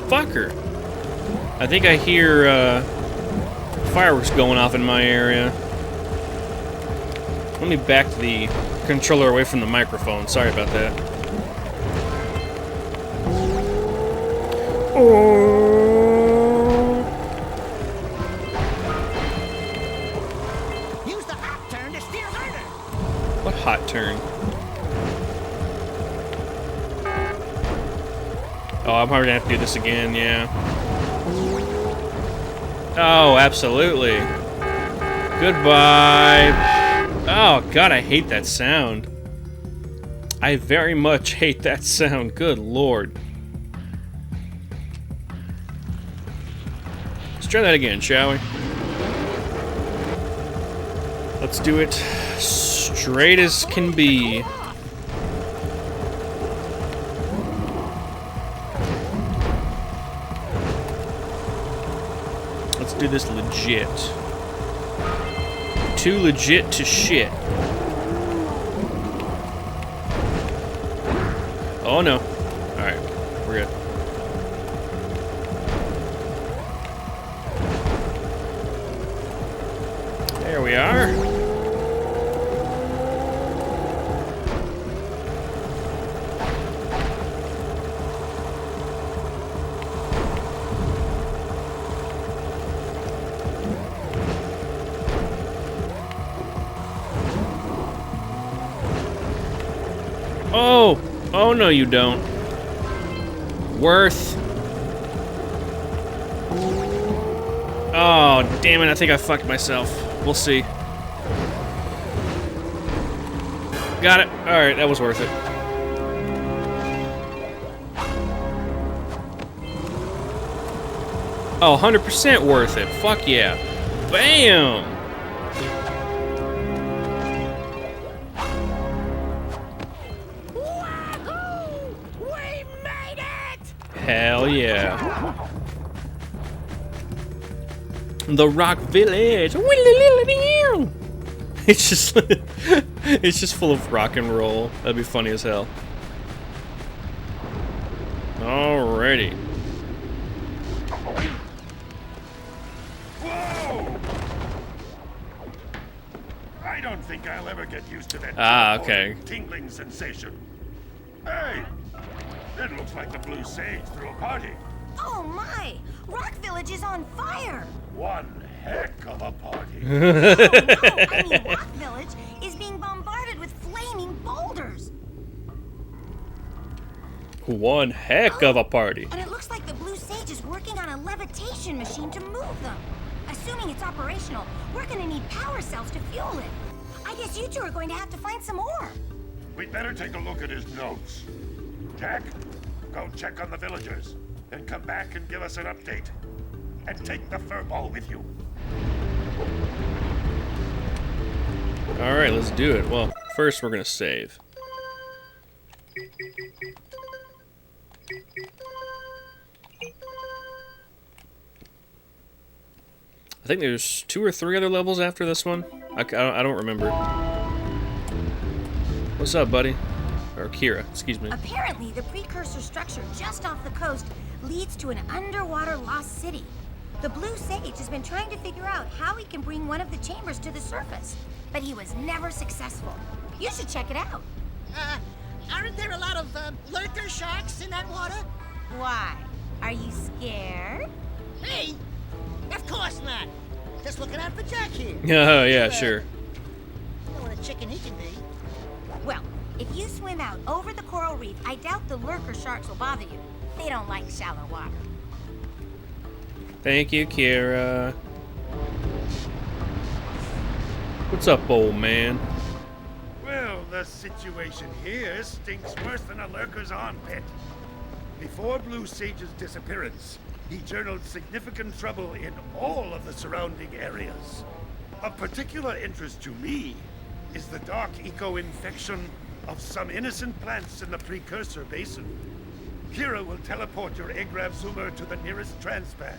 fucker. I think I hear fireworks going off in my area. Let me back the controller away from the microphone. Sorry about that. Use the hot turn to steer harder. What hot turn? Oh, I'm probably gonna have to do this again, yeah. Oh, absolutely. Goodbye. Oh, God, I hate that sound. I very much hate that sound. Good Lord. Let's try that again, shall we? Let's do it straight as can be. Let's do this legit. Too legit to shit. Oh no. Alright, we're good. There we are. Oh! Oh no you don't. Worth. Oh, damn it, I think I fucked myself. We'll see. Got it. Alright, that was worth it. Oh, 100% worth it. Fuck yeah. Bam! Hell yeah. The Rock Village. It's just it's just full of rock and roll. That'd be funny as hell. Alrighty. Whoa! I don't think I'll ever get used to that Okay. tingling sensation. Hey! It looks like the Blue Sage threw a party. Oh my! Rock Village is on fire! One heck of a party. Oh no! I mean, Rock Village is being bombarded with flaming boulders. One heck of a party. And it looks like the Blue Sage is working on a levitation machine to move them. Assuming it's operational, we're gonna need power cells to fuel it. I guess you two are going to have to find some more. We'd better take a look at his notes. Jak, go check on the villagers, then come back and give us an update. and take the furball with you. Alright, let's do it. Well, first we're gonna save. I think there's 2 or 3 other levels after this one. I don't remember. What's up, buddy? Or Kira, excuse me. Apparently, the precursor structure just off the coast leads to an underwater lost city. The Blue Sage has been trying to figure out how he can bring one of the chambers to the surface, but he was never successful. You should check it out. Aren't there a lot of lurker sharks in that water? Why? Are you scared? Hey, of course not. Just looking out for Jack here. Oh, yeah, sure. You know what a chicken he can be. Well, if you swim out over the coral reef, I doubt the lurker sharks will bother you. They don't like shallow water. Thank you, Kira. What's up, old man? Well, the situation here stinks worse than a lurker's armpit. Before Blue Sage's disappearance, he journaled significant trouble in all of the surrounding areas. Of particular interest to me is the dark eco-infection of some innocent plants in the precursor basin. Kira will teleport your Agrav Zoomer to the nearest transpad.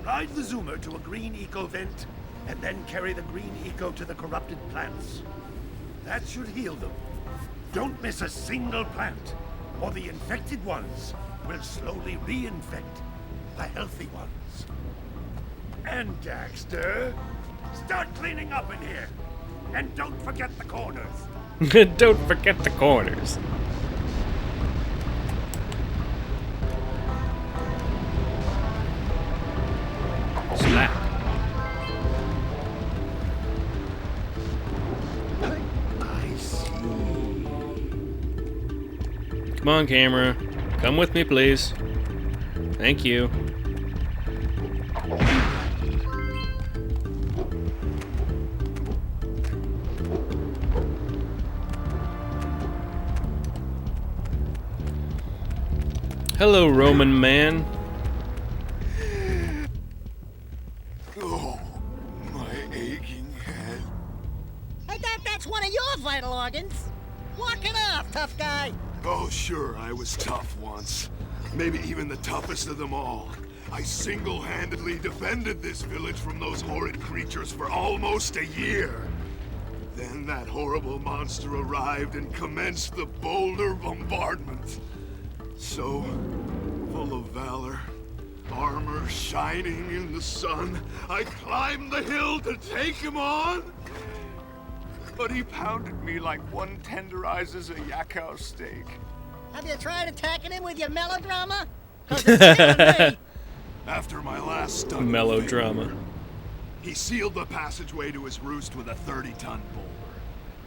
Ride the Zoomer to a green eco vent, and then carry the green eco to the corrupted plants. That should heal them. Don't miss a single plant, or the infected ones will slowly reinfect the healthy ones. And Daxter, start cleaning up in here. And don't forget the corners. Don't forget the corners. Slap. I see. Come on, camera. Come with me, please. Thank you. Hello, Roman man. Oh, my aching head. Hey, that's one of your vital organs. Walk it off, tough guy. Oh, sure, I was tough once. Maybe even the toughest of them all. I single-handedly defended this village from those horrid creatures for almost a year. Then that horrible monster arrived and commenced the boulder bombardment. So, full of valor, armor shining in the sun, I climbed the hill to take him on. But he pounded me like one tenderizes a yakao steak. Have you tried attacking him with your melodrama? 'Cause it's killing me. After my last stunt Melodrama. he sealed the passageway to his roost with a 30-ton boulder,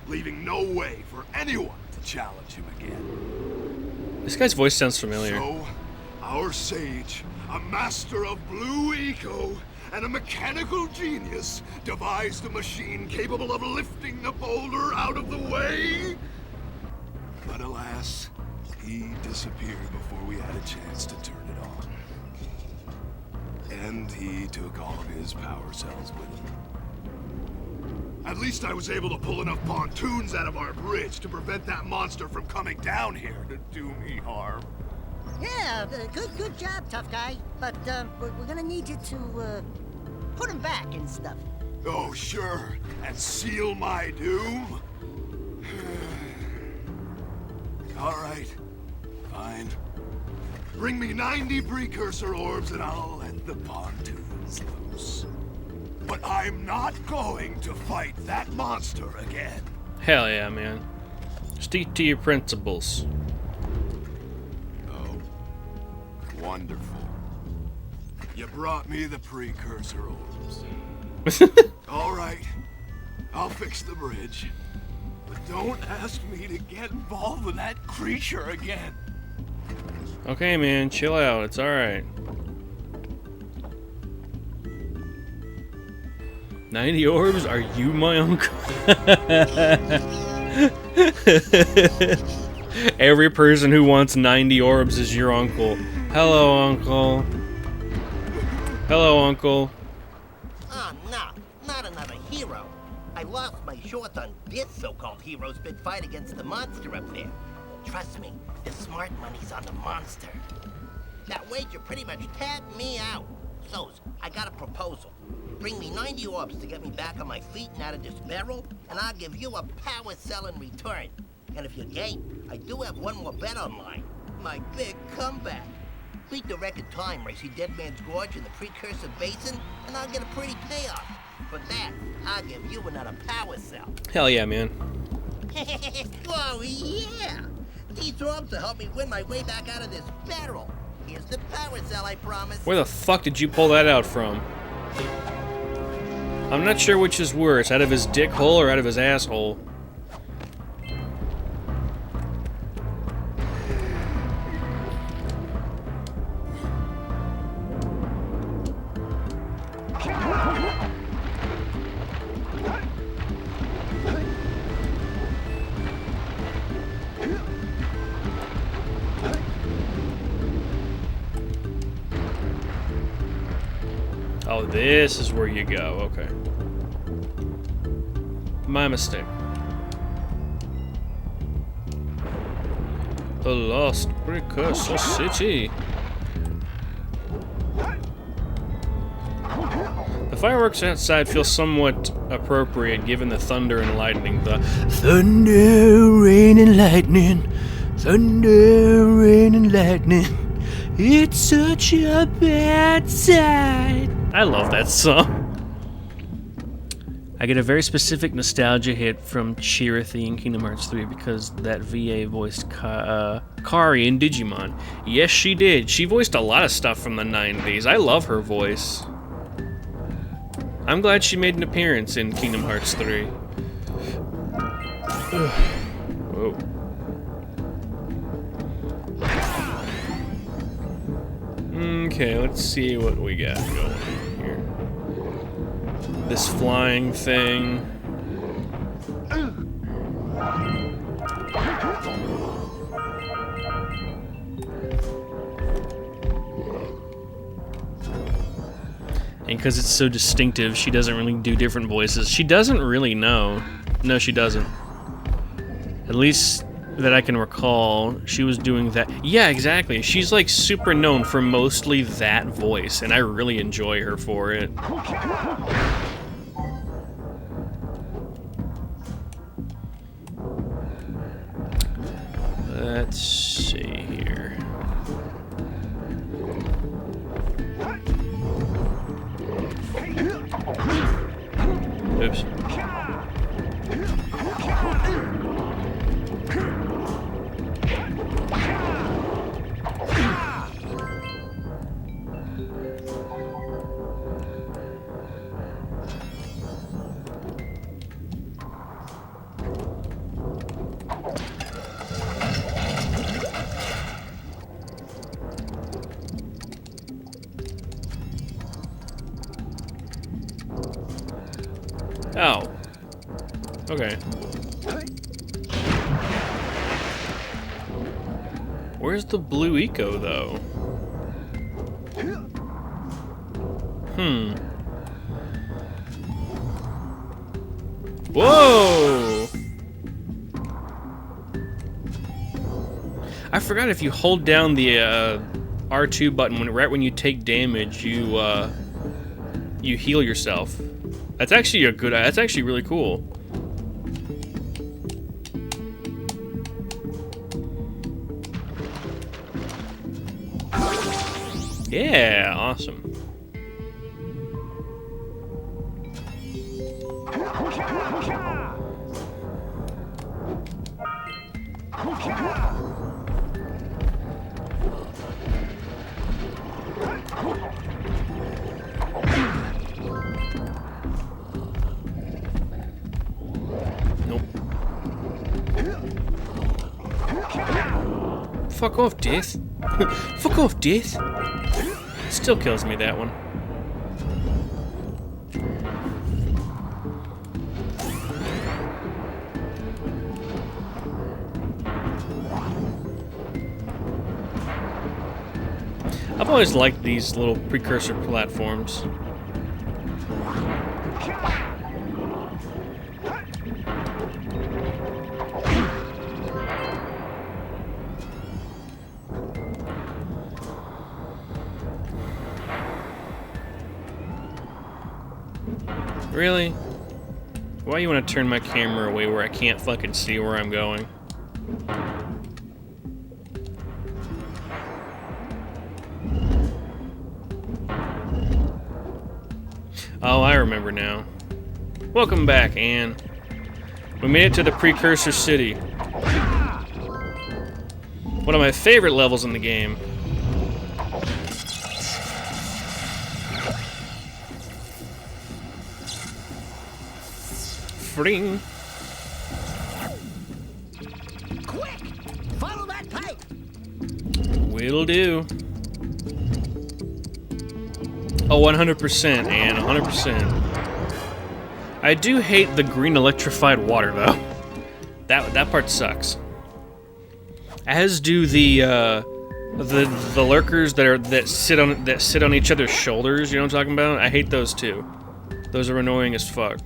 leaving no way for anyone to challenge him again. This guy's voice sounds familiar. So, our sage, a master of blue eco and a mechanical genius, devised a machine capable of lifting the boulder out of the way. But alas, he disappeared before we had a chance to turn it on. And he took all of his power cells with him. At least I was able to pull enough pontoons out of our bridge to prevent that monster from coming down here to do me harm. Yeah, good job, tough guy. But we're gonna need you to put him back and stuff. Oh, sure. And seal my doom? All right. Fine. Bring me 90 precursor orbs and I'll let the pontoons loose. But I'm not going to fight that monster again. Hell yeah, man. Stick to your principles. Oh, wonderful. You brought me the precursor orbs. All right, I'll fix the bridge. But don't ask me to get involved with that creature again. Okay, man, chill out. It's alright. 90 orbs? Are you my uncle? Every person who wants 90 orbs is your uncle. Hello, uncle. Hello, Uncle. Oh, no, not another hero. I lost my shorts on this so-called hero's big fight against the monster up there. Trust me, the smart money's on the monster. That wager pretty much tapped me out. So, I got a proposal. Bring me 90 orbs to get me back on my feet and out of this barrel, and I'll give you a power cell in return. And if you're game, I do have one more bet on mine. My big comeback. Beat the record time race in Dead Man's Gorge in the Precursor Basin, and I'll get a pretty payoff. For that, I'll give you another power cell. Hell yeah, man. Oh, yeah! These orbs will help me win my way back out of this barrel. Here's the power cell, I promise. Where the fuck did you pull that out from? I'm not sure which is worse, out of his dick hole or out of his asshole. Oh, this is where you go. Okay. My mistake. The Lost Precursor City. The fireworks outside feel somewhat appropriate given the thunder and lightning. The thunder, rain, and lightning. Thunder, rain, and lightning. It's such a bad sight. I love that song. I get a very specific nostalgia hit from Chirithy in Kingdom Hearts 3 because that VA voiced Kari in Digimon. Yes, she did. She voiced a lot of stuff from the 90s. I love her voice. I'm glad she made an appearance in Kingdom Hearts 3. Whoa. Okay, let's see what we got going on here. This flying thing. And because it's so distinctive, she doesn't really do different voices. She doesn't really know. No, she doesn't. At least that I can recall, she was doing that. Yeah, exactly. She's like super known for mostly that voice, and I really enjoy her for it. Let's see here. Oops. Oh. Okay. Where's the blue eco, though? Whoa! I forgot if you hold down the R2 button right when you take damage, you heal yourself. That's actually that's actually really cool. Yeah, awesome. Fuck off, Death. Fuck off, Death. Still kills me, that one. I've always liked these little precursor platforms. Really? Why you want to turn my camera away where I can't fucking see where I'm going? Oh, I remember now. Welcome back, Anne. We made it to the Precursor City. One of my favorite levels in the game. Fring. Quick! Follow that pipe! Will do. Oh, 100%, Anne, 100%. I do hate the green electrified water, though. That part sucks. As do the lurkers that sit on each other's shoulders. You know what I'm talking about? I hate those too. Those are annoying as fuck.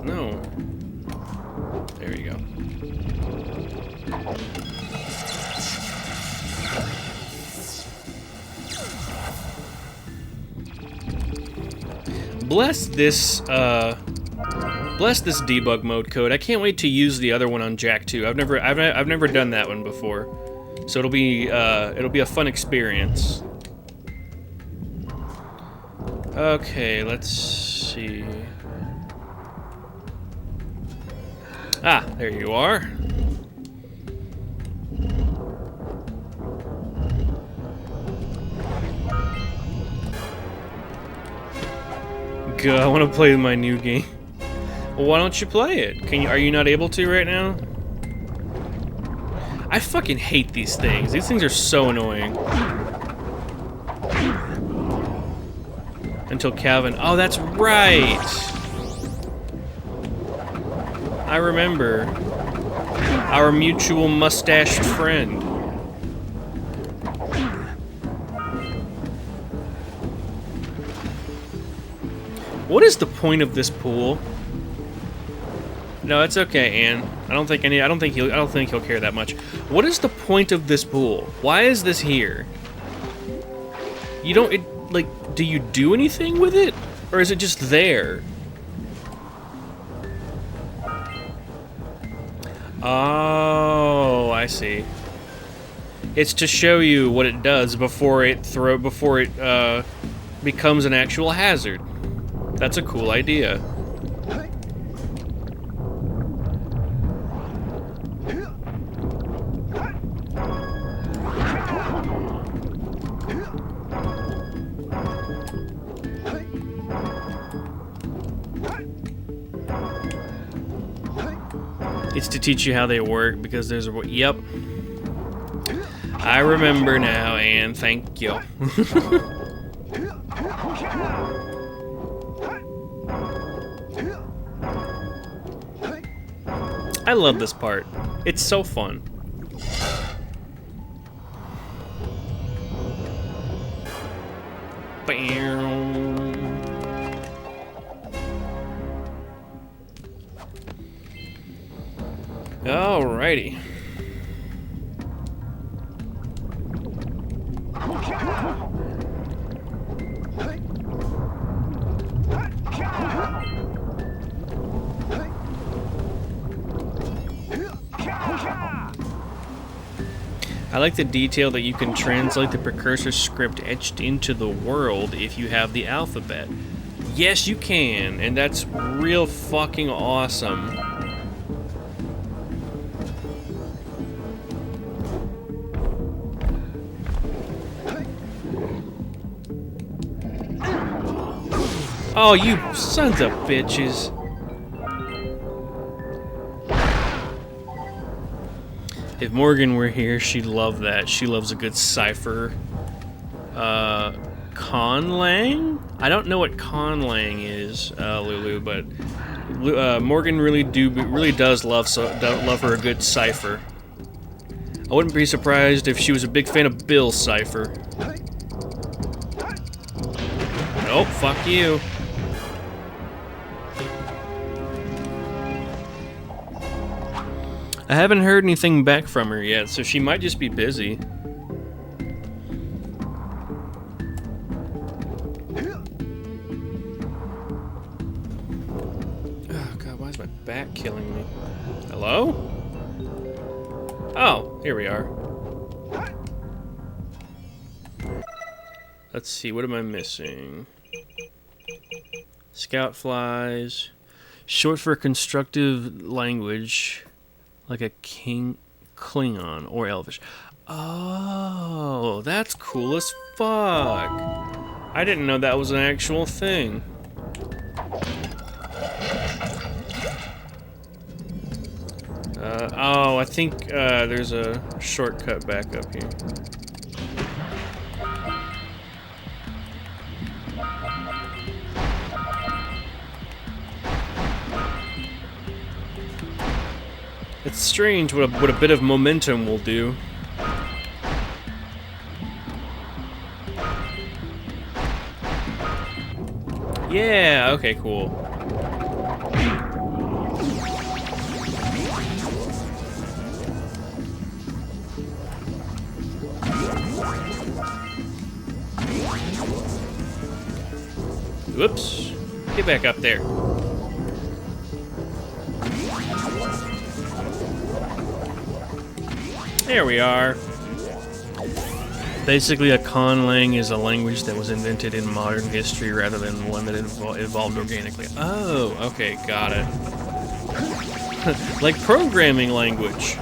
No. There you go. Bless this debug mode code. I can't wait to use the other one on Jak 2. I've never done that one before, so it'll be a fun experience. Okay, let's see. Ah, there you are. God, I want to play my new game. Well, why don't you play it? Are you not able to right now? I fucking hate these things. These things are so annoying. Until Calvin. Oh, that's right. I remember. Our mutual mustached friend. What is the point of this pool? No, it's okay, Anne. I don't think he'll care that much. What is the point of this pool? Why is this here? You don't do you do anything with it? Or is it just there? Oh, I see. It's to show you what it does before it becomes an actual hazard. That's a cool idea. It's to teach you how they work because there's a... Yep. I remember now, and thank you. I love this part. It's so fun. Alrighty. I like the detail that you can translate the precursor script etched into the world if you have the alphabet. Yes, you can, and that's real fucking awesome. Oh, you sons of bitches. If Morgan were here, she'd love that. She loves a good cipher. Conlang? I don't know what conlang is, Lulu, but Morgan really does love her a good cipher. I wouldn't be surprised if she was a big fan of Bill's cipher. Nope, fuck you. I haven't heard anything back from her yet, so she might just be busy. Oh god, why is my back killing me? Hello? Oh, here we are. Let's see, what am I missing? Scout flies. Short for constructive language. Like a Klingon or Elvish. Oh, that's cool as fuck. I didn't know that was an actual thing. Oh, I think there's a shortcut back up here. It's strange what a bit of momentum will do. Yeah, okay, cool. Whoops. Get back up there. There we are. Basically, a conlang is a language that was invented in modern history rather than one that evolved organically. Oh, okay, got it. Like programming language.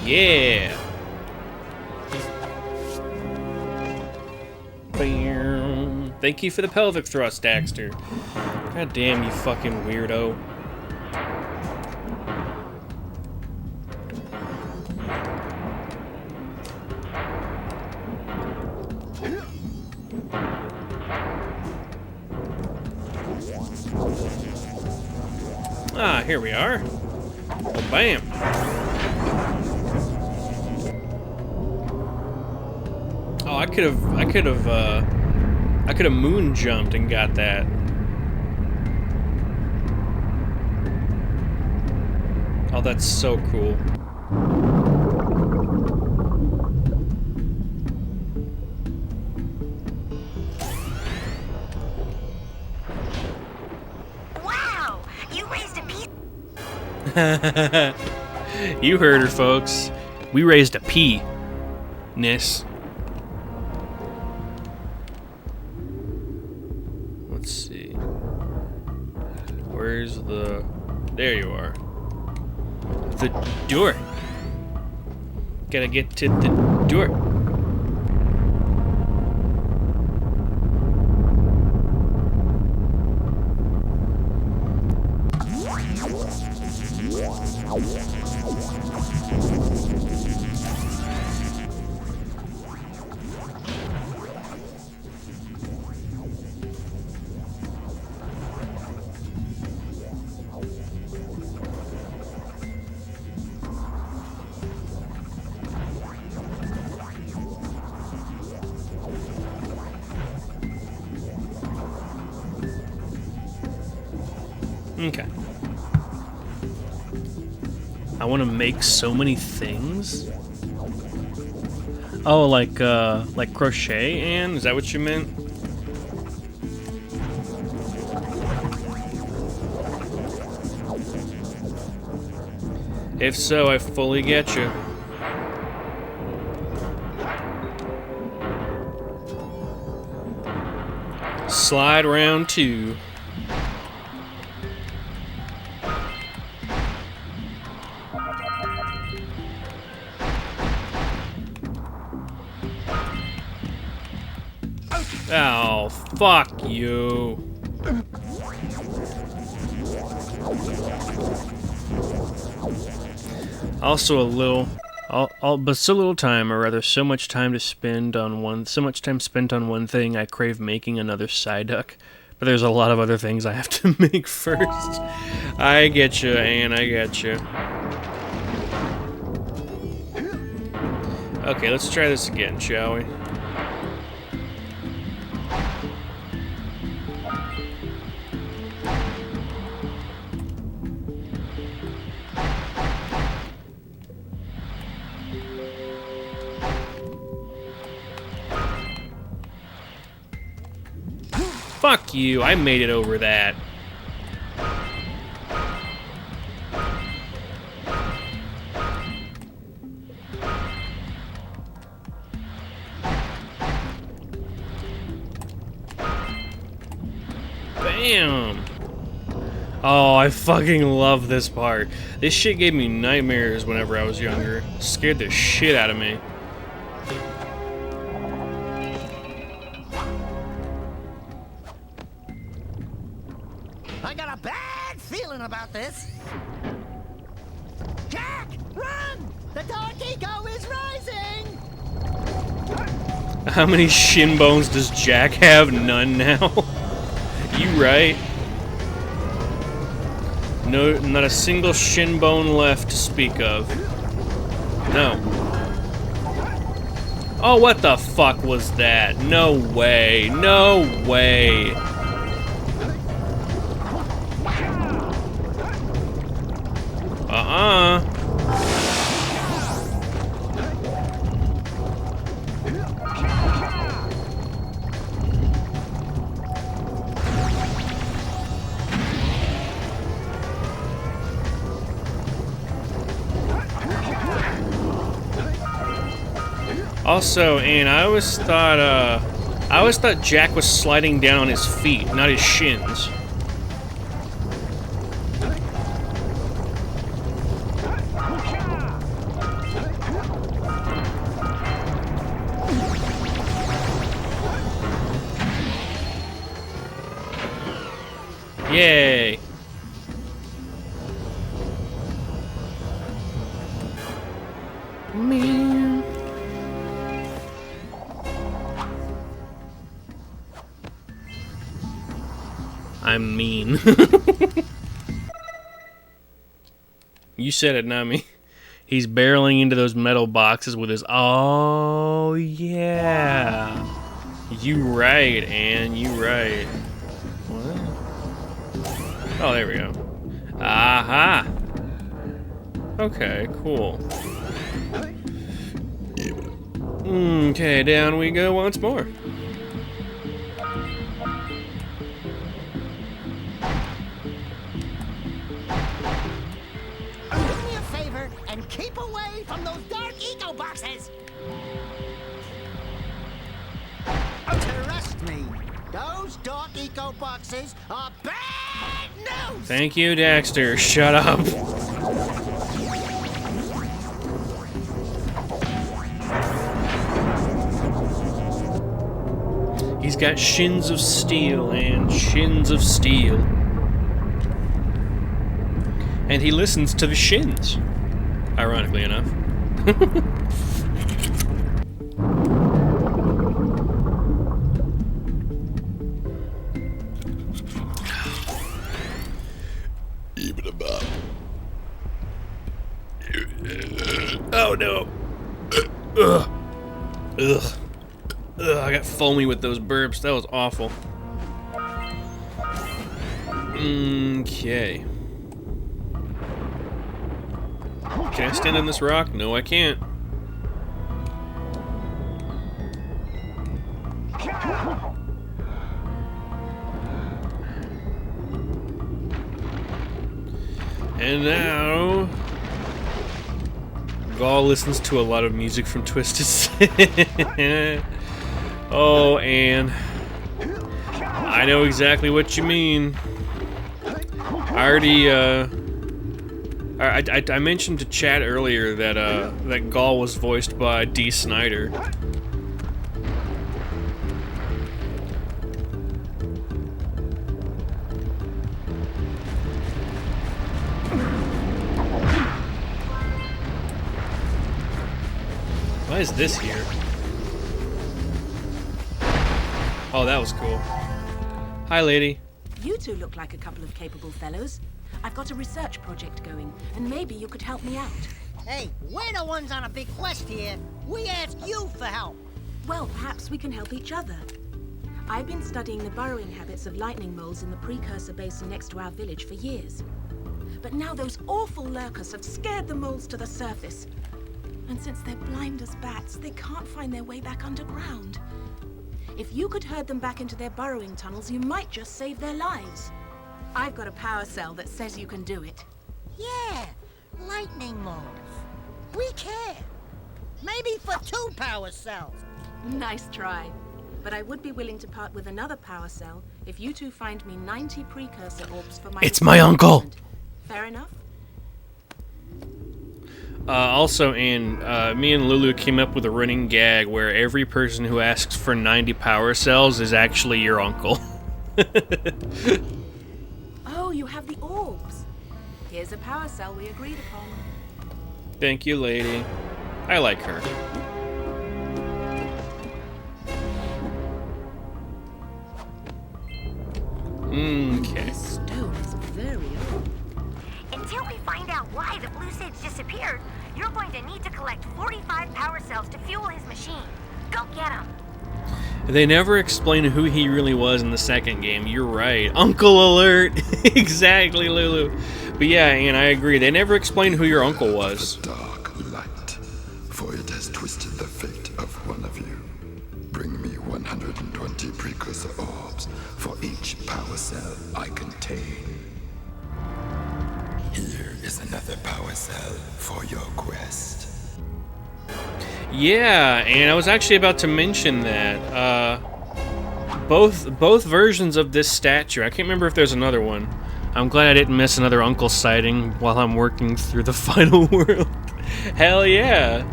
Yeah. Bam. Thank you for the pelvic thrust, Daxter. God damn, you fucking weirdo. Ah, here we are. Oh, bam. Oh, I could have moon jumped and got that. Oh, that's so cool. Wow! You raised a piece. You heard her, folks. We raised a penis. Let's see. Where's the... There you are. The door. Gotta get to the door. Okay. I want to make so many things. Oh, like crochet, Anne? Is that what you meant? If so, I fully get you. Slide round 2. Oh, fuck you. Also a little, but so little time, or rather so much time spent on one thing, I crave making another Psyduck. But there's a lot of other things I have to make first. I get you, Anne, I get you. Okay, let's try this again, shall we? Fuck you, I made it over that. Bam! Oh, I fucking love this part. This shit gave me nightmares whenever I was younger. Scared the shit out of me. I got a bad feeling about this. Jak, run! The dark eco is rising! How many shin bones does Jak have? None now. You right. No, not a single shin bone left to speak of. No. Oh, what the fuck was that? No way. No way. Also, and I always thought Jak was sliding down on his feet, not his shins. Yay! Man. I'm mean. You said it, not me. He's barreling into those metal boxes with his... Oh, yeah. You right, Ann. You right. What? Oh, there we go. Aha! Okay, cool. Okay, down we go once more. Do me a favor and keep away from those dark eco boxes! Trust me, those dark eco boxes are bad news! Thank you, Daxter. Shut up. He's got shins of steel and shins of steel. And he listens to the shins, ironically enough. Even about. Oh no. Ugh. Ugh. Ugh, I got foamy with those burps. That was awful. Okay. Can I stand on this rock? No, I can't. And now... Gaul listens to a lot of music from Twisted Sin. Oh, Anne. I know exactly what you mean. I already, I mentioned to Chad earlier that, that Gaul was voiced by Dee Snider. Why is this here? Oh, that was cool. Hi, lady. You two look like a couple of capable fellows. I've got a research project going, and maybe you could help me out. Hey, we're the ones on a big quest here. We ask you for help. Well, perhaps we can help each other. I've been studying the burrowing habits of lightning moles in the precursor basin next to our village for years. But now those awful lurkers have scared the moles to the surface. And since they're blind as bats, they can't find their way back underground. If you could herd them back into their burrowing tunnels, you might just save their lives. I've got a power cell that says you can do it. Yeah, lightning moles. We care. Maybe for 2 power cells. Nice try. But I would be willing to part with another power cell if you two find me 90 precursor orbs for my... It's my uncle! Fair enough? Also, me and Lulu came up with a running gag where every person who asks for 90 power cells is actually your uncle. Oh, you have the orbs. Here's a power cell we agreed upon. Thank you, lady. I like her. Okay. This stone is very old. Until we find out why the blue sage disappeared, you're going to need to collect 45 power cells to fuel his machine. Go get them. They never explain who he really was in the second game. You're right. Uncle alert! Exactly, Lulu. But yeah, and I agree. They never explained who your uncle was. The dark light, for it has twisted the fate of one of you. Bring me 120 precursor orbs for each power cell I contain. Here is another power cell for your quest. Yeah, and I was actually about to mention that. Both versions of this statue. I can't remember if there's another one. I'm glad I didn't miss another uncle sighting while I'm working through the final world. Hell yeah!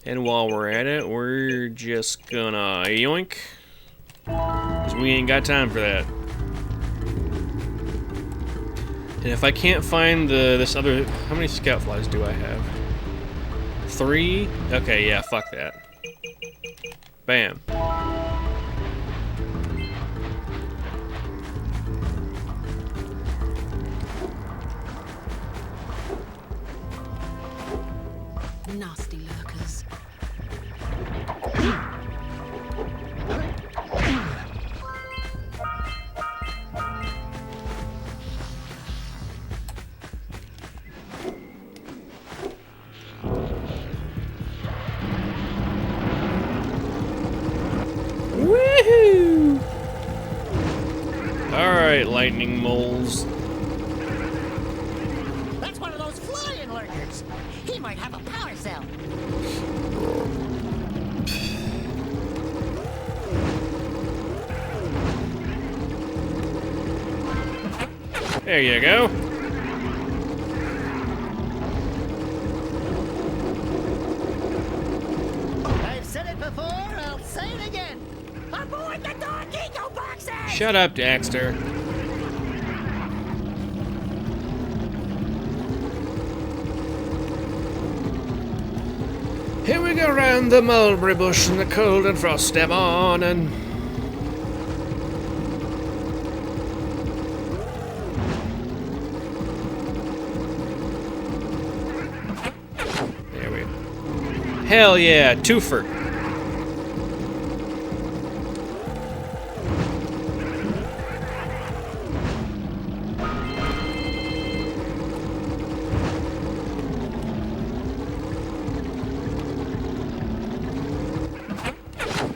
And while we're at it, we're just gonna yoink. 'Cause we ain't got time for that. And if I can't find this other... How many scout flies do I have? 3? Okay, yeah, fuck that. Bam. Nasty lurkers. Woohoo! Alright, lightning moles. That's one of those flying lurkers. He might have a power cell. There you go. I've said it before, I'll say it again. Aboard the Dark Eco Boxes! Shut up, Daxter. Here we go round the mulberry bush in the cold and frosty morning. There we go. Hell yeah, twofer.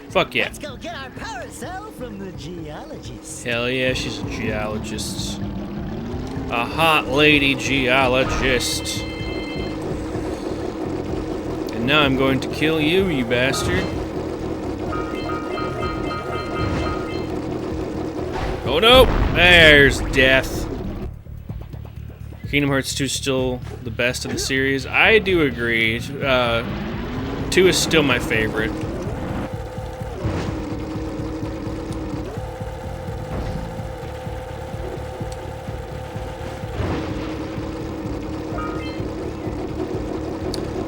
Fuck yeah. Let's go get our power cell from the geologist. Hell yeah, she's a geologist. A hot lady geologist. Now I'm going to kill you, you bastard. Oh no! There's death. Kingdom Hearts 2 is still the best of the series. I do agree. 2 is still my favorite.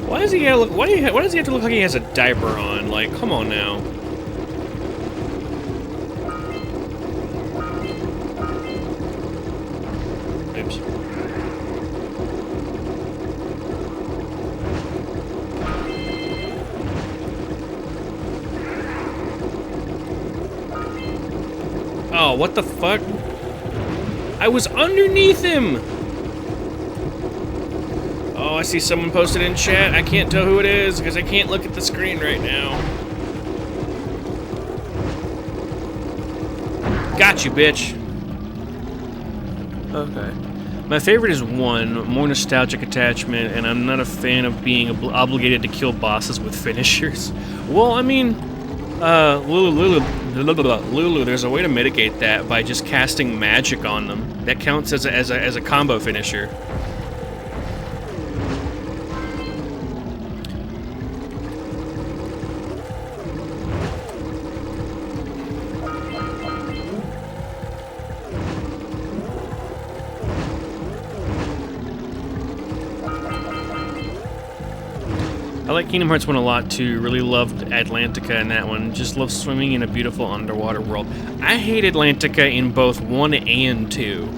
Why does he gotta look? Why does he have to look like he has a diaper on? Like, come on now. Oops. Oh, what the fuck? I was underneath him! Oh, I see someone posted in chat. I can't tell who it is because I can't look at the screen right now. Got you, bitch. Okay. My favorite is 1, more nostalgic attachment, and I'm not a fan of being obligated to kill bosses with finishers. Well, I mean, Lulu, there's a way to mitigate that by just casting magic on them. That counts as a combo finisher. I like Kingdom Hearts 1 a lot too. Really loved Atlantica in that one. Just loved swimming in a beautiful underwater world. I hate Atlantica in both 1 and 2.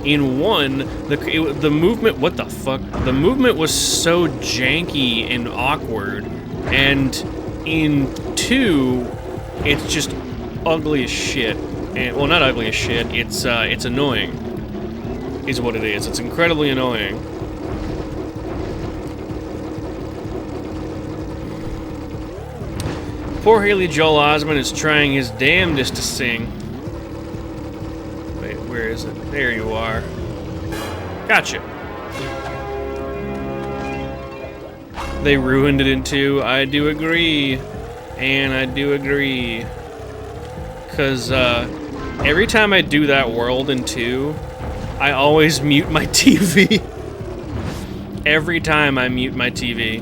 In 1, the movement, what the fuck? The movement was so janky and awkward. And in 2, it's just ugly as shit. And, well, not ugly as shit. It's annoying. Is what it is. It's incredibly annoying. Poor Haley Joel Osment is trying his damnedest to sing. Wait, where is it? There you are. Gotcha. They ruined it in 2. I do agree. And I do agree. Because, every time I do that world in 2, I always mute my TV. Every time I mute my TV.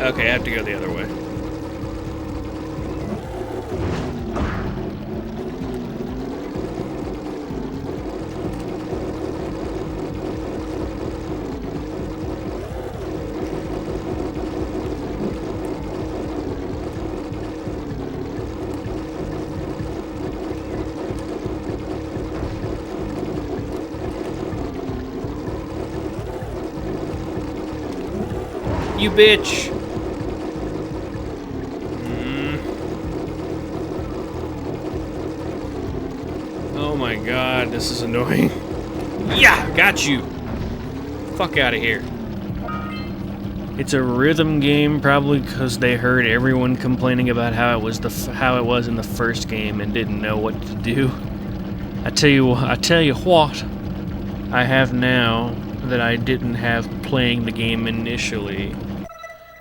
Okay, I have to go the other way. You bitch! Oh my god, this is annoying. Yeah, got you. Fuck out of here. It's a rhythm game, probably because they heard everyone complaining about how it was in the first game and didn't know what to do. I tell you what, I have now that I didn't have playing the game initially,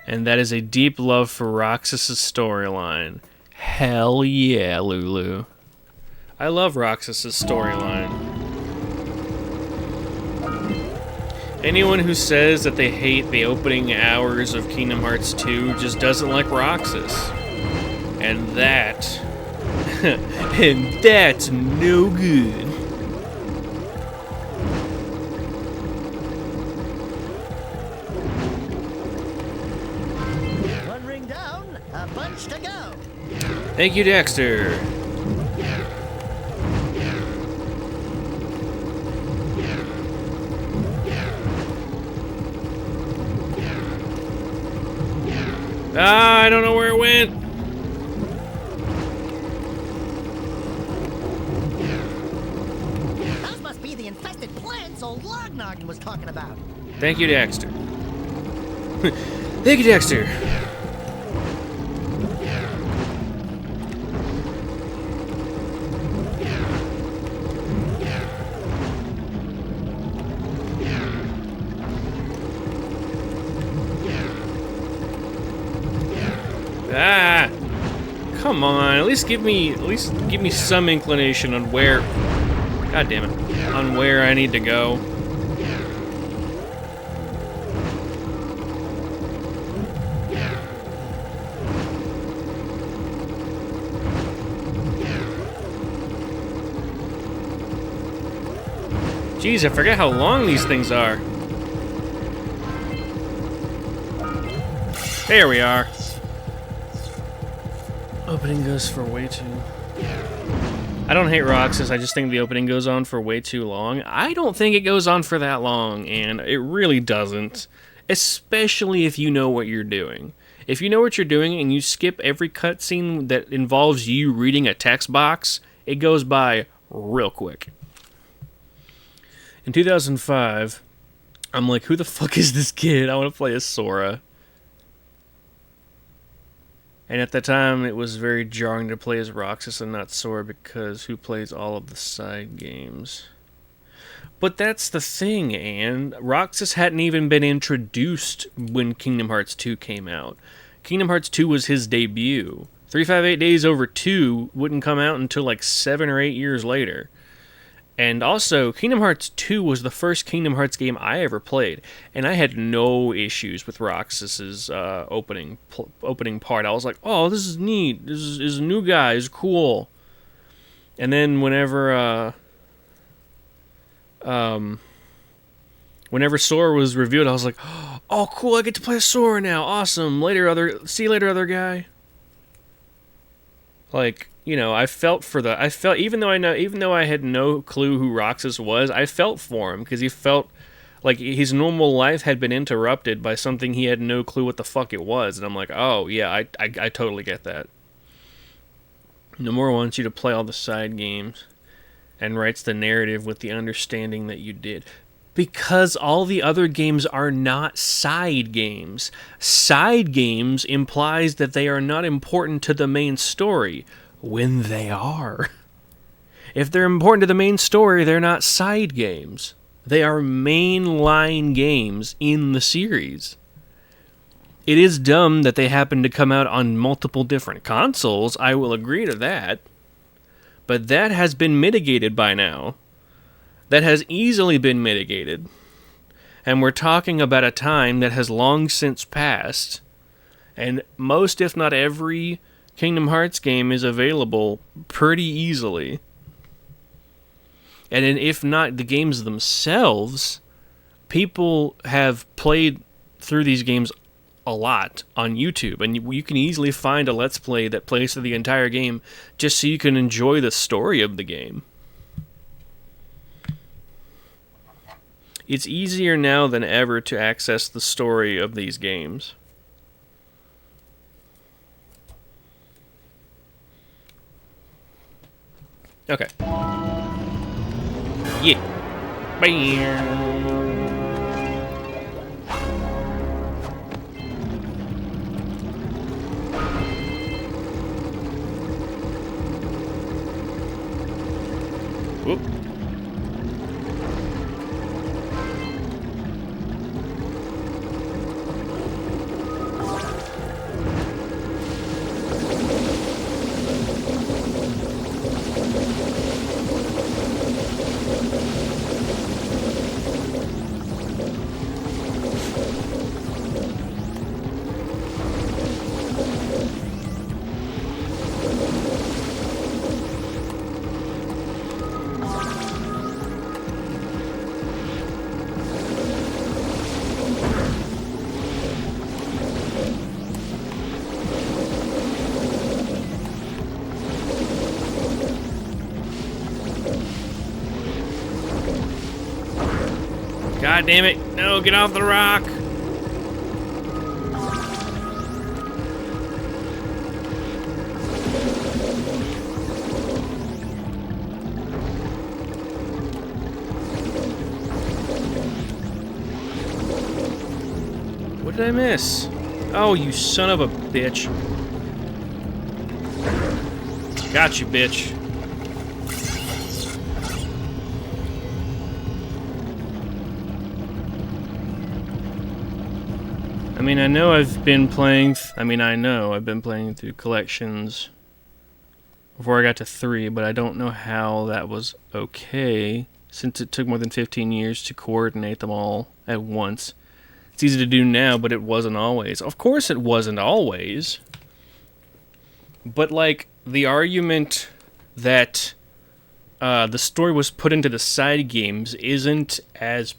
and that is a deep love for Roxas's storyline. Hell yeah, Lulu. I love Roxas's storyline. Anyone who says that they hate the opening hours of Kingdom Hearts 2 just doesn't like Roxas. And that... and that's no good. One ring down, a bunch to go. Thank you, Daxter. Ah, I don't know where it went. Those must be the infested plants old Lognoggin was talking about. Thank you, Daxter. Thank you, Daxter. Ah! Come on, at least give me some inclination on where. God damn it. On where I need to go. Jeez, I forget how long these things are. There we are. Opening goes for way too... I don't hate Roxas, I just think the opening goes on for way too long. I don't think it goes on for that long, and it really doesn't. Especially if you know what you're doing. If you know what you're doing and you skip every cutscene that involves you reading a text box, it goes by real quick. In 2005, I'm like, who the fuck is this kid? I want to play as Sora. And at the time, it was very jarring to play as Roxas and not Sora because who plays all of the side games? But that's the thing, Anne. Roxas hadn't even been introduced when Kingdom Hearts 2 came out. Kingdom Hearts 2 was his debut. 358 Days Over 2 wouldn't come out until like 7 or 8 years later. And also, Kingdom Hearts 2 was the first Kingdom Hearts game I ever played, and I had no issues with Roxas's opening part. I was like, oh, this is neat. This is a new guy. He's cool. And then whenever Sora was revealed, I was like, oh, cool, I get to play Sora now. Awesome. See you later, other guy. Like, you know, I felt even though I had no clue who Roxas was, I felt for him because he felt like his normal life had been interrupted by something he had no clue what the fuck it was, and I'm like, oh yeah, I totally get that. Nomura wants you to play all the side games and writes the narrative with the understanding that you did. Because all the other games are not side games. Side games implies that they are not important to the main story, when they are. If they're important to the main story, they're not side games. They are mainline games in the series. It is dumb that they happen to come out on multiple different consoles, I will agree to that. But that has been mitigated by now. That has easily been mitigated. And we're talking about a time that has long since passed. And most, if not every, Kingdom Hearts game is available pretty easily. And if not the games themselves, people have played through these games a lot on YouTube. And you can easily find a Let's Play that plays through the entire game just so you can enjoy the story of the game. It's easier now than ever to access the story of these games. Okay. Yeah. Bam. Whoop. God damn it. No, get off the rock. What did I miss? Oh, you son of a bitch. Got you, bitch. I mean, I know I've been playing... I've been playing through collections before I got to 3, but I don't know how that was okay, since it took more than 15 years to coordinate them all at once. It's easy to do now, but it wasn't always. Of course it wasn't always. But, like, the argument that the story was put into the side games isn't as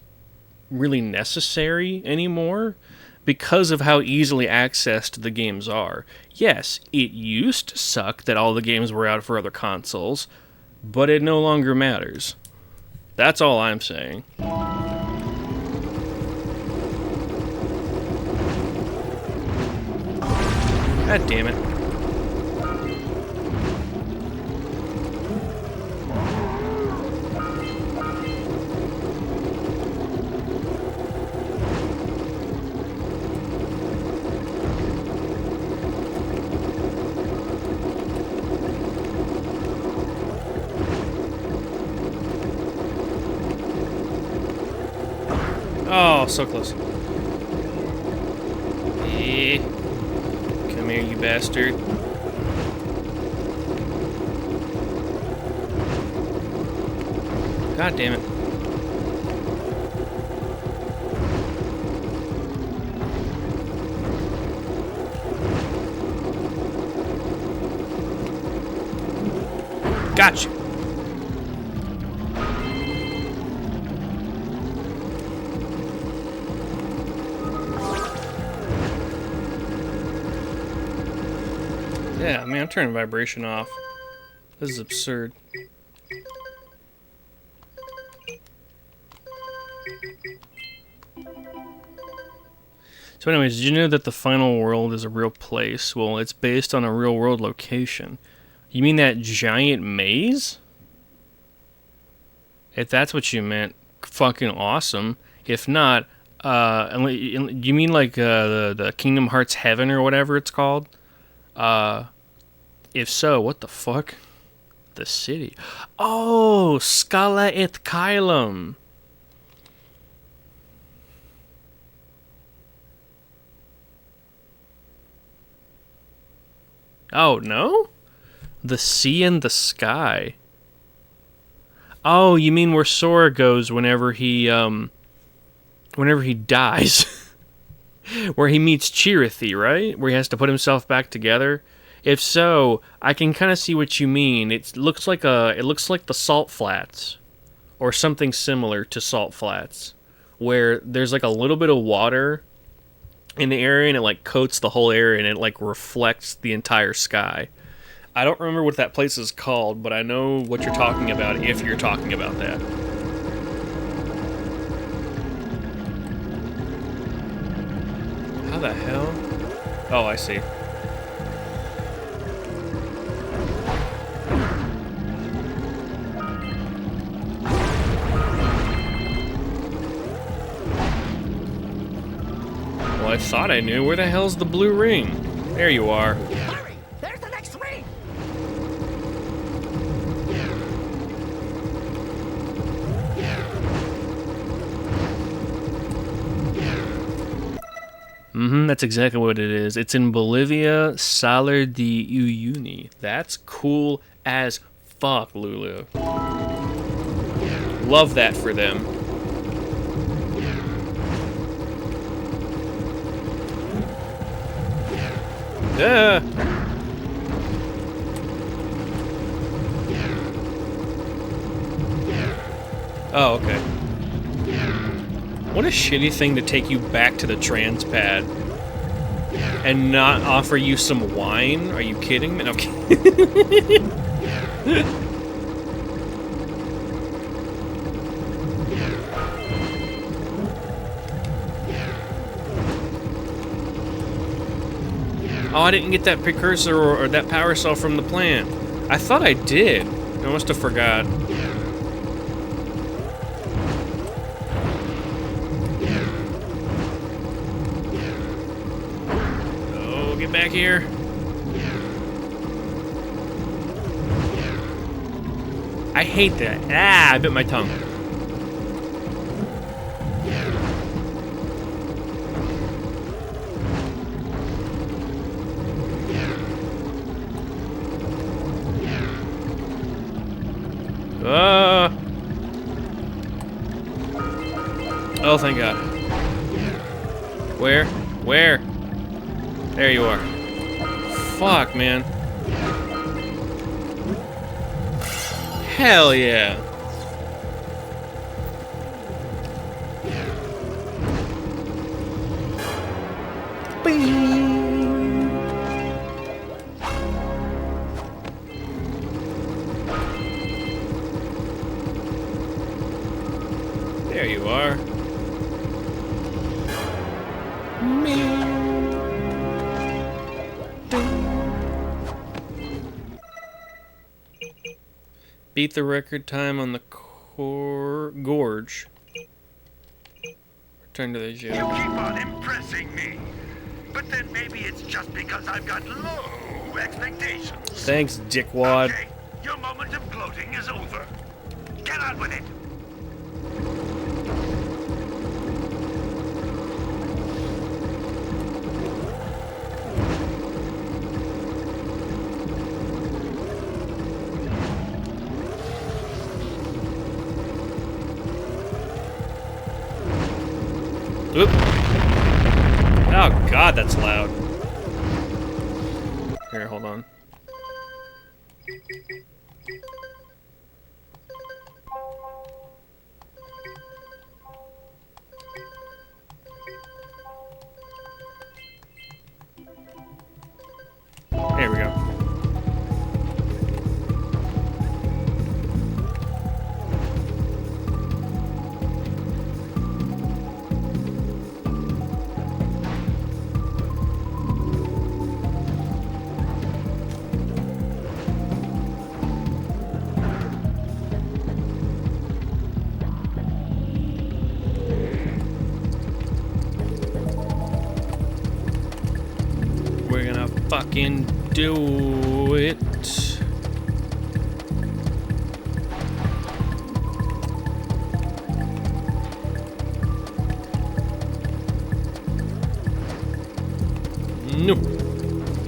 really necessary anymore because of how easily accessed the games are. Yes, it used to suck that all the games were out for other consoles, but it no longer matters. That's all I'm saying. God damn it. Oh, so close. Yeah. Come here, you bastard. God damn it. Gotcha. Yeah, man, I'm turning vibration off. This is absurd. So anyways, did you know that the final world is a real place? Well, it's based on a real world location. You mean that giant maze? If that's what you meant, fucking awesome. If not, you mean like the Kingdom Hearts Heaven or whatever it's called? If so, what the fuck? The city. Oh, Scala et Caelum. Oh, no? The sea and the sky. Oh, you mean where Sora goes whenever he dies. Where he meets Chirithy, right? Where he has to put himself back together. If so, I can kind of see what you mean. It looks like the Salt Flats, or something similar to Salt Flats, where there's like a little bit of water in the area and it like coats the whole area and it like reflects the entire sky. I don't remember what that place is called, but I know what you're talking about if you're talking about that. How the hell? Oh, I see. Well, I thought I knew. Where the hell's the blue ring? There you are. Hurry! There's the next ring! That's exactly what it is. It's in Bolivia, Salar de Uyuni. That's cool as fuck, Lulu. Love that for them. Oh, okay. What a shitty thing to take you back to the trans pad and not offer you some wine. Are you kidding me? Okay. Oh, I didn't get that precursor or that power cell from the plant. I thought I did. I must have forgot. Oh, get back here. I hate that. Ah, I bit my tongue. Oh, thank God. Where? Where? There you are. Fuck, man. Hell yeah. There you are. Beat the record time on the gorge. Return to the You jail. keep on impressing me. But then maybe it's just because I've got low expectations. Thanks, dickwad. Okay, your moment of gloating is over. Get on with it. Oop. Oh God, that's loud. Here, hold on. There we go. We're gonna fucking do it. No.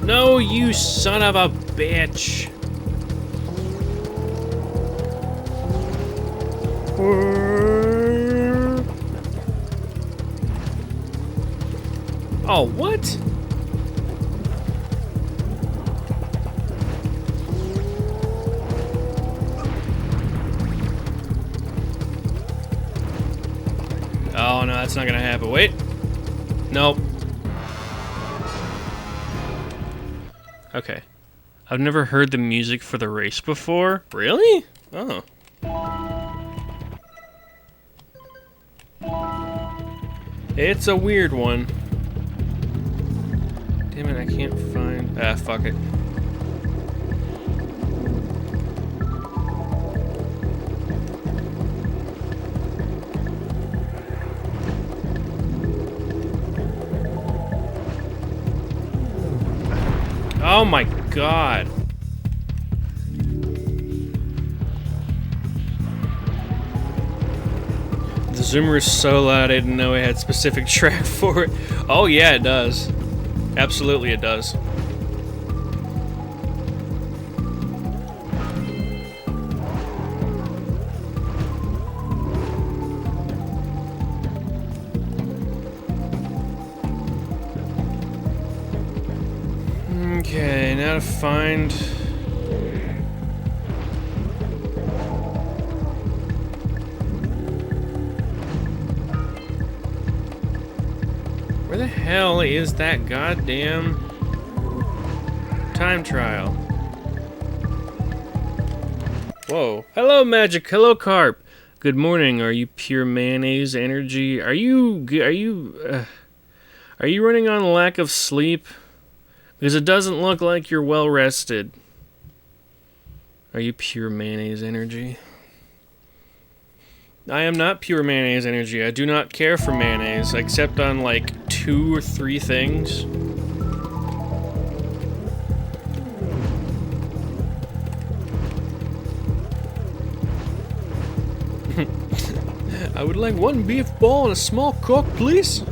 No, you son of a bitch. Oh, what? Oh no, that's not gonna happen. Wait. Nope. Okay. I've never heard the music for the race before. Really? Oh. It's a weird one. Damn it, I can't find... Ah, fuck it. Oh my God. The zoomer is so loud I didn't know it had specific track for it. Oh yeah, it does. Absolutely it does. Okay, now to find... Where the hell is that goddamn time trial? Whoa. Hello, Magic. Hello, Carp. Good morning. Are you pure mayonnaise energy? Are you running on lack of sleep? Because it doesn't look like you're well rested. Are you pure mayonnaise energy? I am not pure mayonnaise energy. I do not care for mayonnaise, except on like 2 or 3 things. I would like 1 beef ball and a small Coke, please.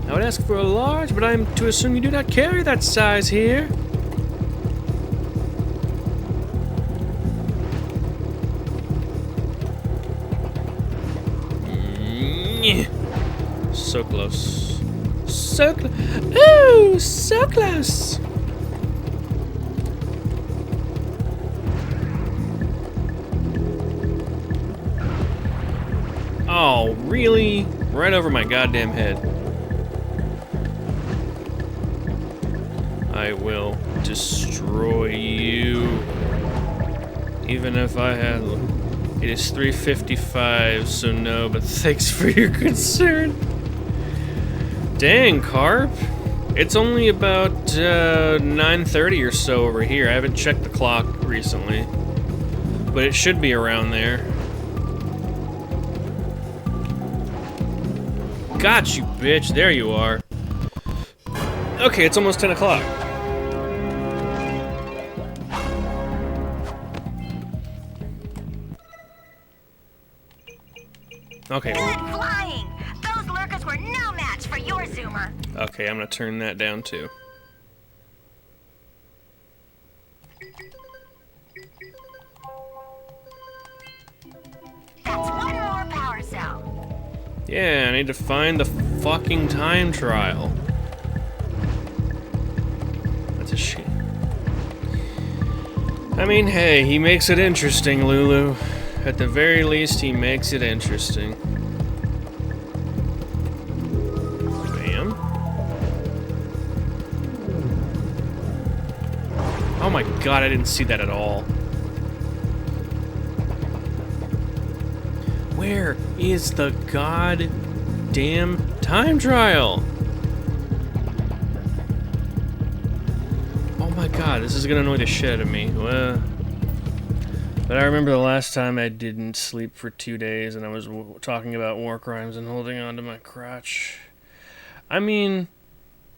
I would ask for a large, but I am to assume you do not carry that size here. So close. So close. Ooh, so close. Oh, really? Right over my goddamn head. I will destroy you. Even if I had... It is 3:55, so no, but thanks for your concern. Dang, Carp. It's only about 9:30 or so over here. I haven't checked the clock recently, but it should be around there. Got you, bitch. There you are. Okay, it's almost 10 o'clock. Okay. Good flying! Those lurkers were no match for your zoomer. Okay, I'm gonna turn that down too. That's one more power cell. Yeah, I need to find the fucking time trial. That's a shame. I mean, hey, he makes it interesting, Lulu. At the very least, he makes it interesting. Bam. Oh my god, I didn't see that at all. Where is the goddamn time trial? Oh my god, this is gonna annoy the shit out of me. Well, but I remember the last time I didn't sleep for 2 days and I was talking about war crimes and holding on to my crotch. I mean,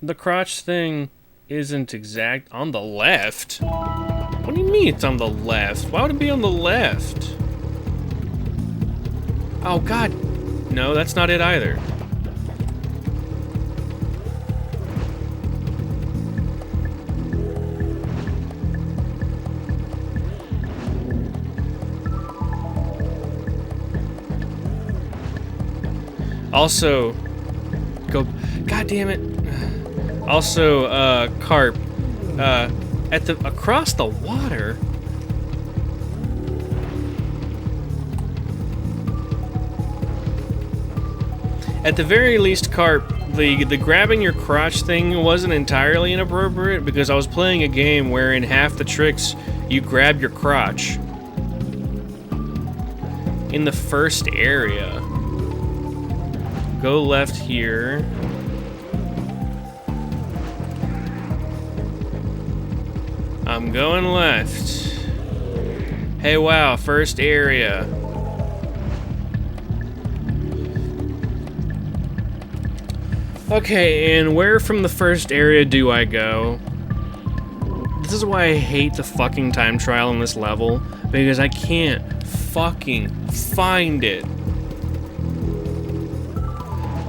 the crotch thing isn't exact on the left. What do you mean it's on the left? Why would it be on the left? Oh god, no, that's not it either. Also, god damn it. Also, Carp, across the water. At the very least, Carp, the grabbing your crotch thing wasn't entirely inappropriate because I was playing a game where in half the tricks you grab your crotch. In the first area. Go left here. I'm going left. Hey, wow, first area. Okay, and where from the first area do I go? This is why I hate the fucking time trial in this level, because I can't fucking find it.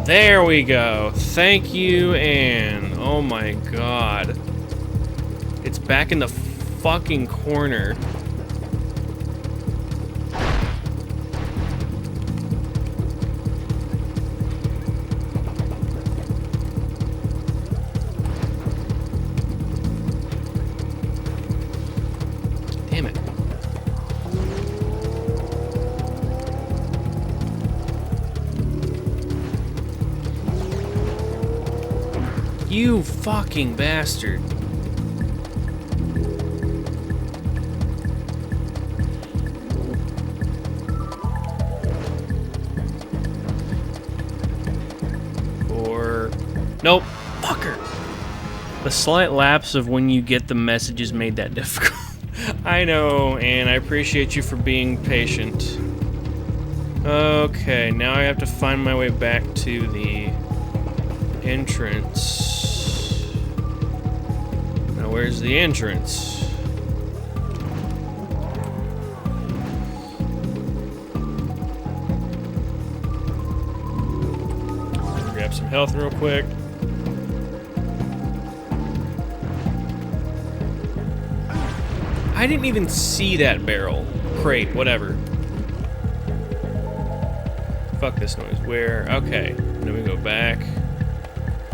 There we go. Thank you, Anne. Oh my god. It's back in the fucking corner. Damn it. You fucking bastard. Nope. Fucker. The slight lapse of when you get the messages made that difficult. I know, and I appreciate you for being patient. Okay, now I have to find my way back to the entrance. Now where's the entrance? Grab some health real quick. I didn't even see that barrel. Crate, whatever. Fuck this noise. Where? Okay. And then we go back.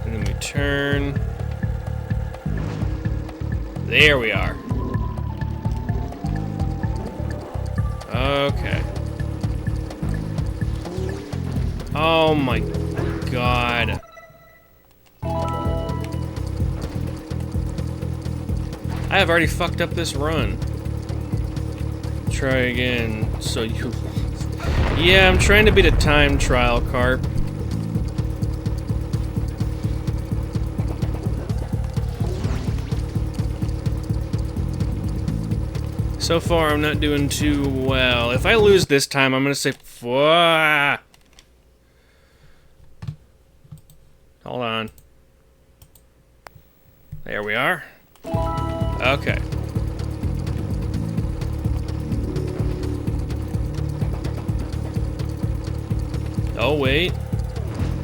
And then we turn. There we are. Okay. Oh my god. I have already fucked up this run. Try again. So you... Yeah, I'm trying to beat a time trial, Carp. So far, I'm not doing too well. If I lose this time, I'm gonna say... Wah! Hold on. There we are. Okay. Oh, wait.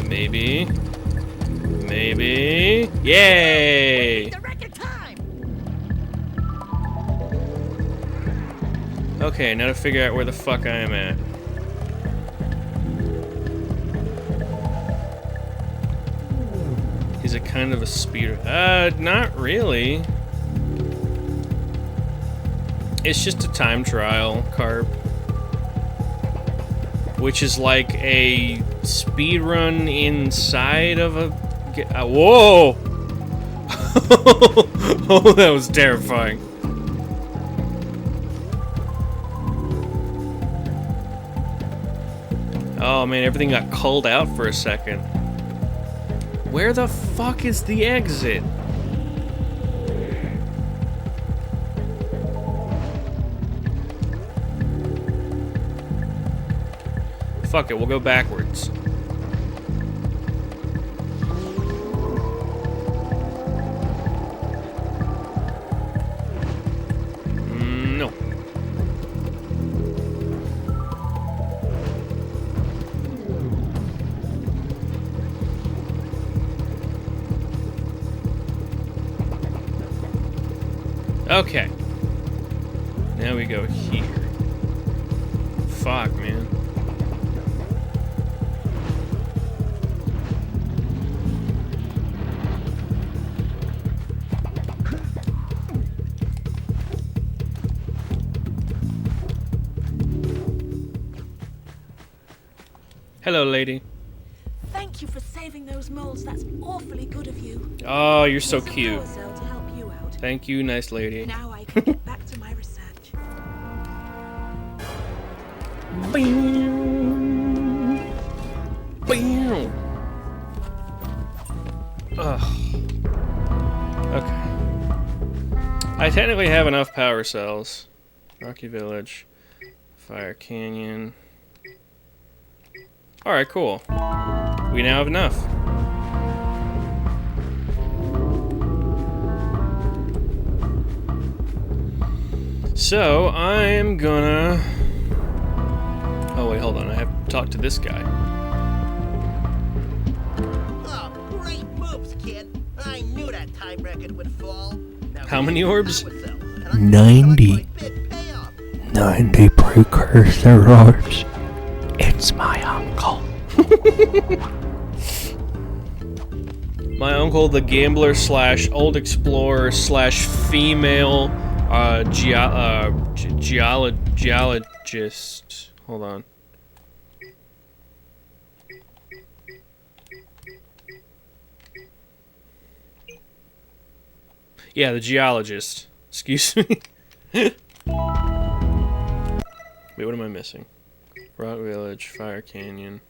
Maybe. Maybe. Yay! Okay, now to figure out where the fuck I am at. Is it kind of a speeder? Not really. It's just a time trial, Carp. Which is like a speed run inside of a... whoa! Oh, that was terrifying. Oh man, everything got culled out for a second. Where the fuck is the exit? Fuck it, we'll go backwards. No. Okay. Now we go here. Fuck, man. Hello, lady. Thank you for saving those moles. That's awfully good of you. Oh, you're so Here's a cute. power cell to help you out. Thank you, nice lady. Now I can get back to my research. Ugh. Okay. I technically have enough power cells. Rocky Village. Fire Canyon. Alright, cool. We now have enough. So, I'm gonna... Oh, wait, hold on. I have to talk to this guy. Oh, great moves, kid. I knew that time record would fall. Now How many orbs? 90. 90 precursor orbs. It's my uncle. My uncle, the gambler / old explorer / female geologist. Hold on. Yeah, the geologist. Excuse me. Wait, what am I missing? Rock Village, Fire Canyon.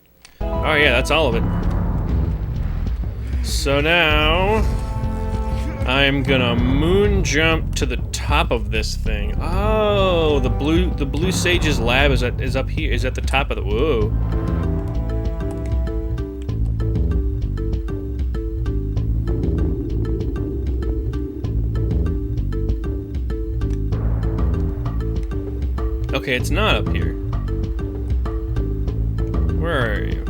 Oh yeah, that's all of it. So now I'm gonna moon jump to the top of this thing. Oh, the blue sage's lab is up here. Is at the top of the whoa. Okay, it's not up here. Where are you?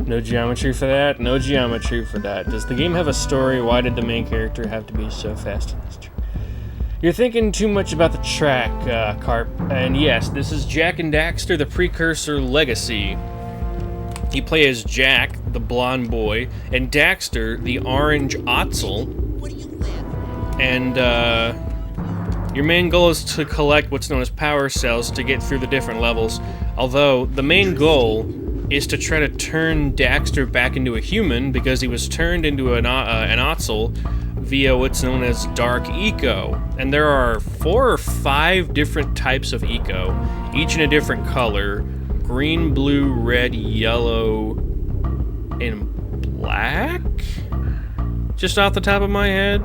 No geometry for that? No geometry for that. Does the game have a story? Why did the main character have to be so fast in this trip? You're thinking too much about the track, Carp. And yes, this is Jak and Daxter, the Precursor Legacy. You play as Jak, the blonde boy, and Daxter, the orange Otzel. And your main goal is to collect what's known as power cells to get through the different levels. Although the main goal is to try to turn Daxter back into a human because he was turned into an Otzel via what's known as dark eco. And there are 4 or 5 different types of eco, each in a different color: green, blue, red, yellow, and black? Just off the top of my head.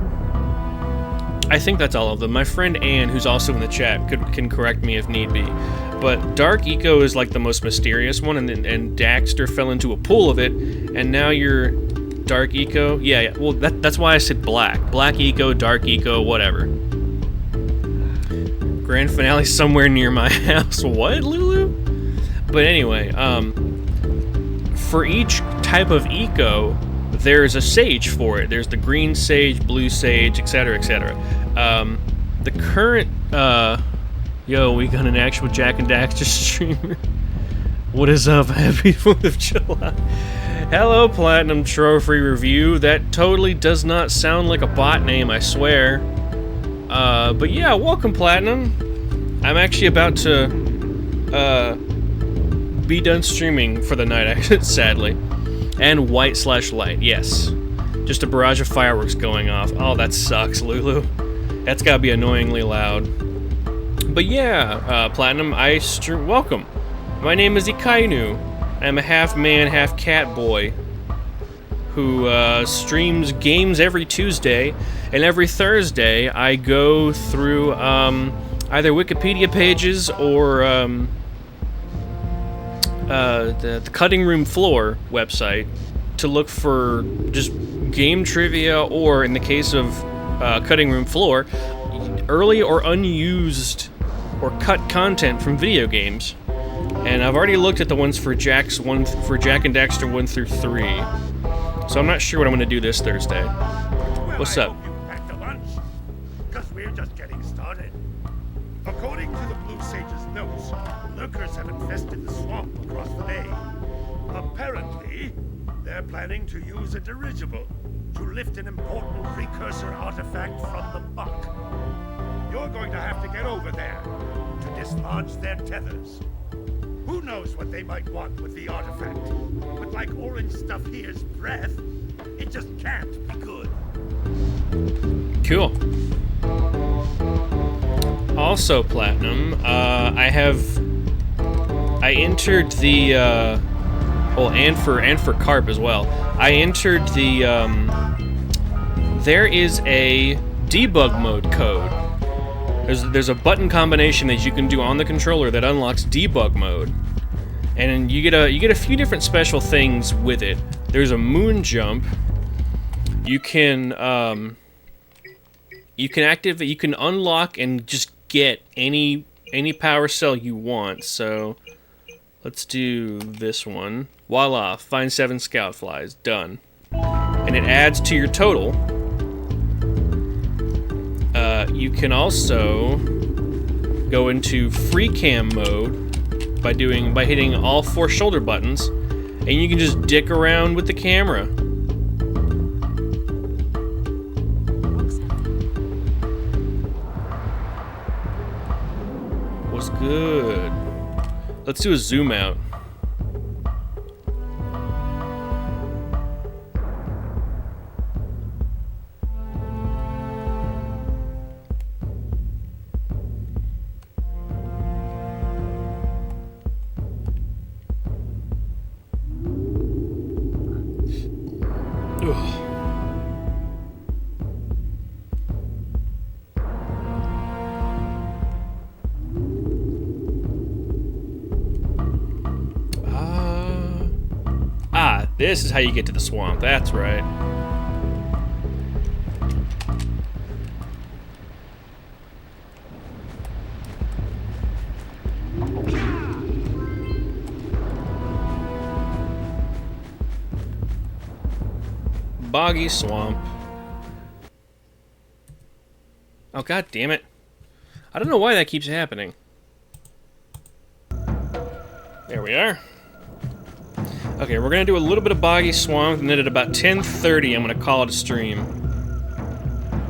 I think that's all of them. My friend Anne, who's also in the chat, can correct me if need be. But dark eco is like the most mysterious one, and Daxter fell into a pool of it, and now you're dark eco. Yeah. Well, that's why I said black. Black eco, dark eco, whatever. Grand finale somewhere near my house. What, Lulu? But anyway, for each type of eco, there's a sage for it. There's the green sage, blue sage, etc., etc. The current, yo, we got an actual Jak and Daxter streamer. What is up? Happy 4th of July. Hello, Platinum Trophy Review. That totally does not sound like a bot name, I swear. But yeah, welcome, Platinum. I'm actually about to, be done streaming for the night, sadly. And white/light, yes. Just a barrage of fireworks going off. Oh, that sucks, Lulu. That's gotta be annoyingly loud. But yeah, Platinum, welcome. My name is Ikainu. I'm a half-man, half-cat boy who streams games every Tuesday, and every Thursday I go through either Wikipedia pages or the Cutting Room Floor website to look for just game trivia, or in the case of Cutting Room Floor, early or unused or cut content from video games. And I've already looked at the ones for Jak and Daxter 1 through 3. So I'm not sure what I'm going to do this Thursday. What's up? Packed a lunch, because we're just getting started. According to the Blue Sage's notes, lurkers have infested the swamp across the bay. Apparently, they're planning to use a dirigible to lift an important precursor artifact from the muck. You're going to have to get over there to dislodge their tethers. Who knows what they might want with the artifact? But like orange stuff here's breath, it just can't be good. Cool. Also, Platinum, I entered the, and for Carp as well. I entered the, there is a debug mode code. There's a button combination that you can do on the controller that unlocks debug mode, and you get a few different special things with it. There's a moon jump. You can activate, you can unlock and just get any power cell you want. So let's do this one. Voila! Find 7 scout flies. Done. And it adds to your total. You can also go into free cam mode by hitting all 4 shoulder buttons, and you can just dick around with the camera. What's good? Let's do a zoom out. This is how you get to the swamp, that's right. Boggy swamp. Oh, god damn it. I don't know why that keeps happening. There we are. Okay, we're gonna do a little bit of Boggy Swamp, and then at about 10:30, I'm gonna call it a stream.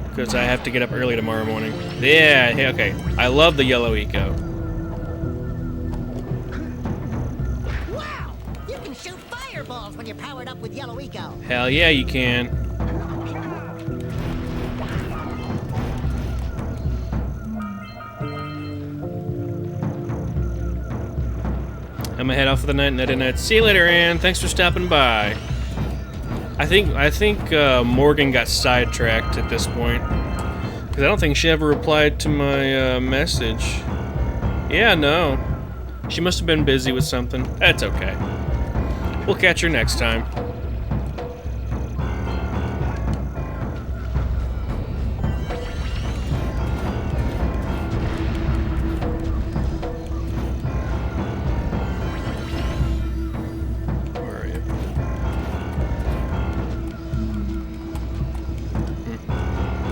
Because I have to get up early tomorrow morning. Yeah, okay. I love the yellow eco. Wow! You can shoot fireballs when you're powered up with yellow eco. Hell yeah, you can. I'm gonna head off for the night, night, night. See you later, Ann. Thanks for stopping by. I think Morgan got sidetracked at this point, because I don't think she ever replied to my message. Yeah, no. She must have been busy with something. That's okay. We'll catch her next time.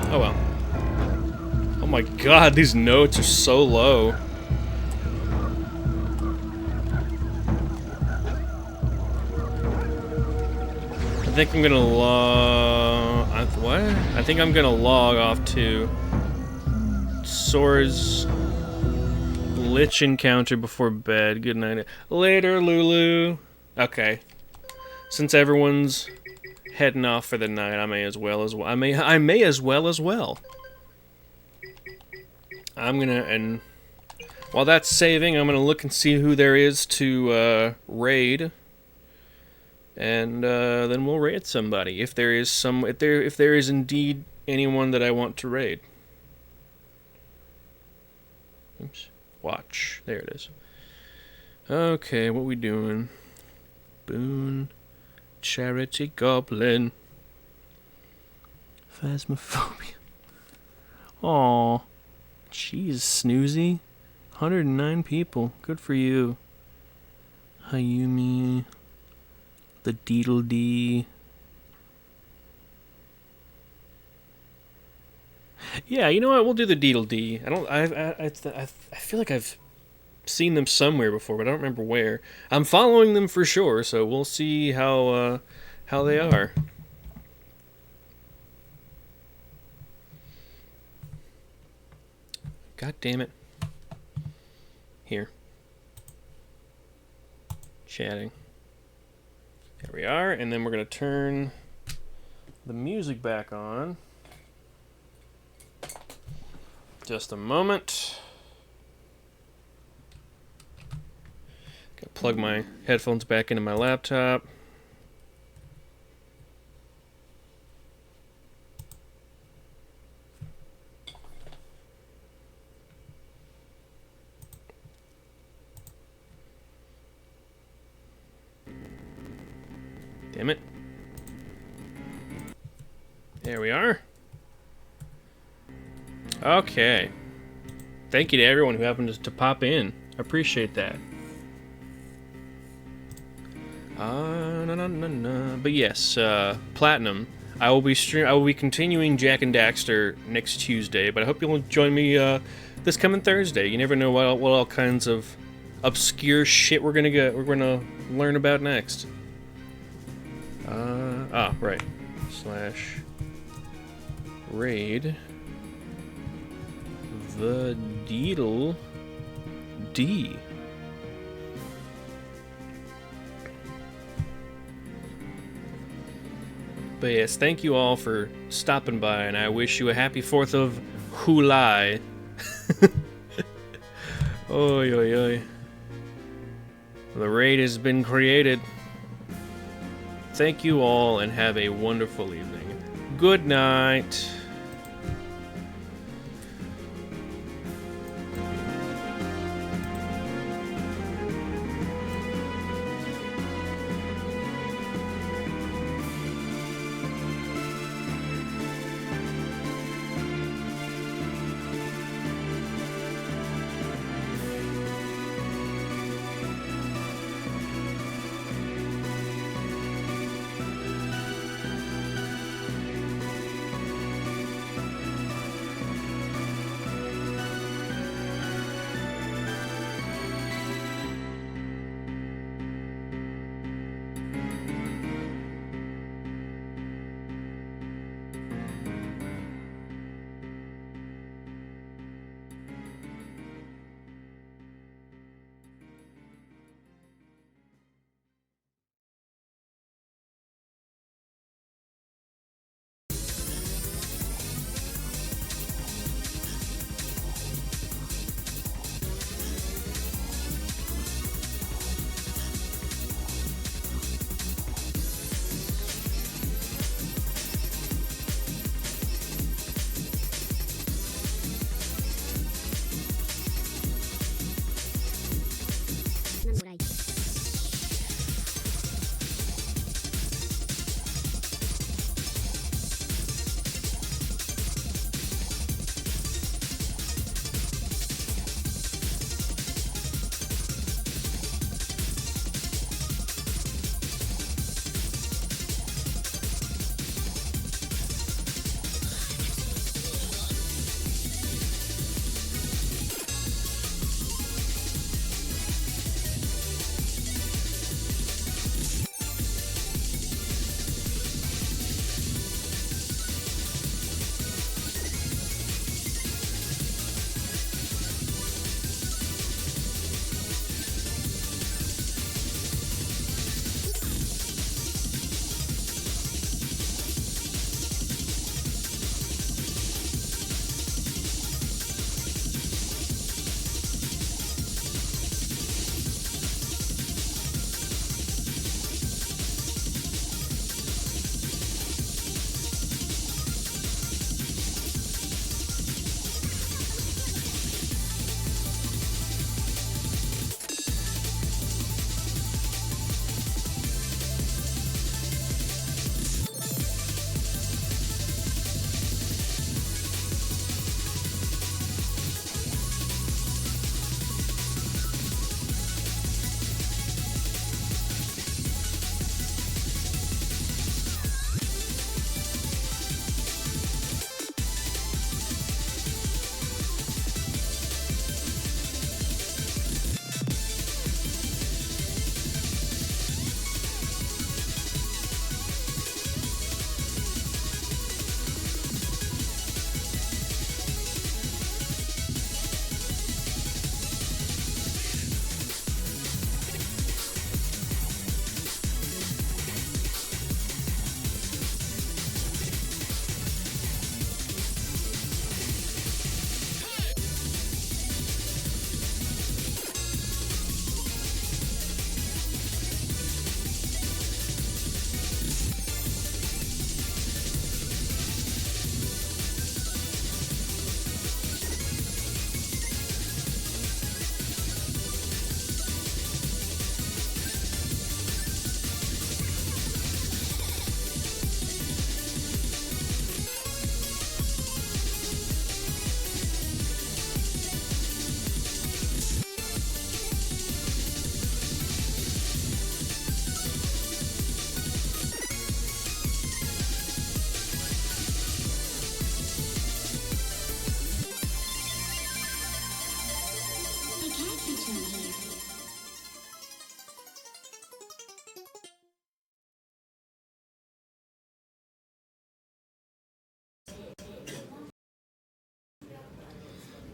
Oh well. Oh my god, these notes are so low. I think I'm gonna log... What? I think I'm gonna log off to Sora's Lich encounter before bed. Good night. Later, Lulu. Okay. Since everyone's heading off for the night, I may as well as well. I may as well as well. I'm gonna, and while that's saving, I'm gonna look and see who there is to raid, and then we'll raid somebody if there is if there is indeed anyone that I want to raid. Oops. Watch. There it is. Okay, what we doing? Boone. Charity Goblin. Phasmophobia. Aw. Jeez, Snoozy. 109 people. Good for you. Hayumi. The Deedle D. Yeah, you know what? We'll do the Deedle D. I feel like I've seen them somewhere before, but I don't remember where. I'm following them for sure, so we'll see how they are. God damn it. Here. Chatting. There we are, and then we're going to turn the music back on. Just a moment. Gotta plug my headphones back into my laptop. Damn it. There we are. Okay. Thank you to everyone who happened to pop in. I appreciate that. But yes, Platinum. I will be continuing Jak and Daxter next Tuesday, but I hope you'll join me this coming Thursday. You never know what all kinds of obscure shit we're gonna learn about next. Right. /raid the Deedle D. But yes, thank you all for stopping by, and I wish you a happy 4th of July. Oy, oy, oy. The raid has been created. Thank you all, and have a wonderful evening. Good night.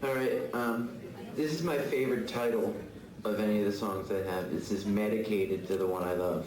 Alright, this is my favorite title of any of the songs I have. This is Medicated to the one I love.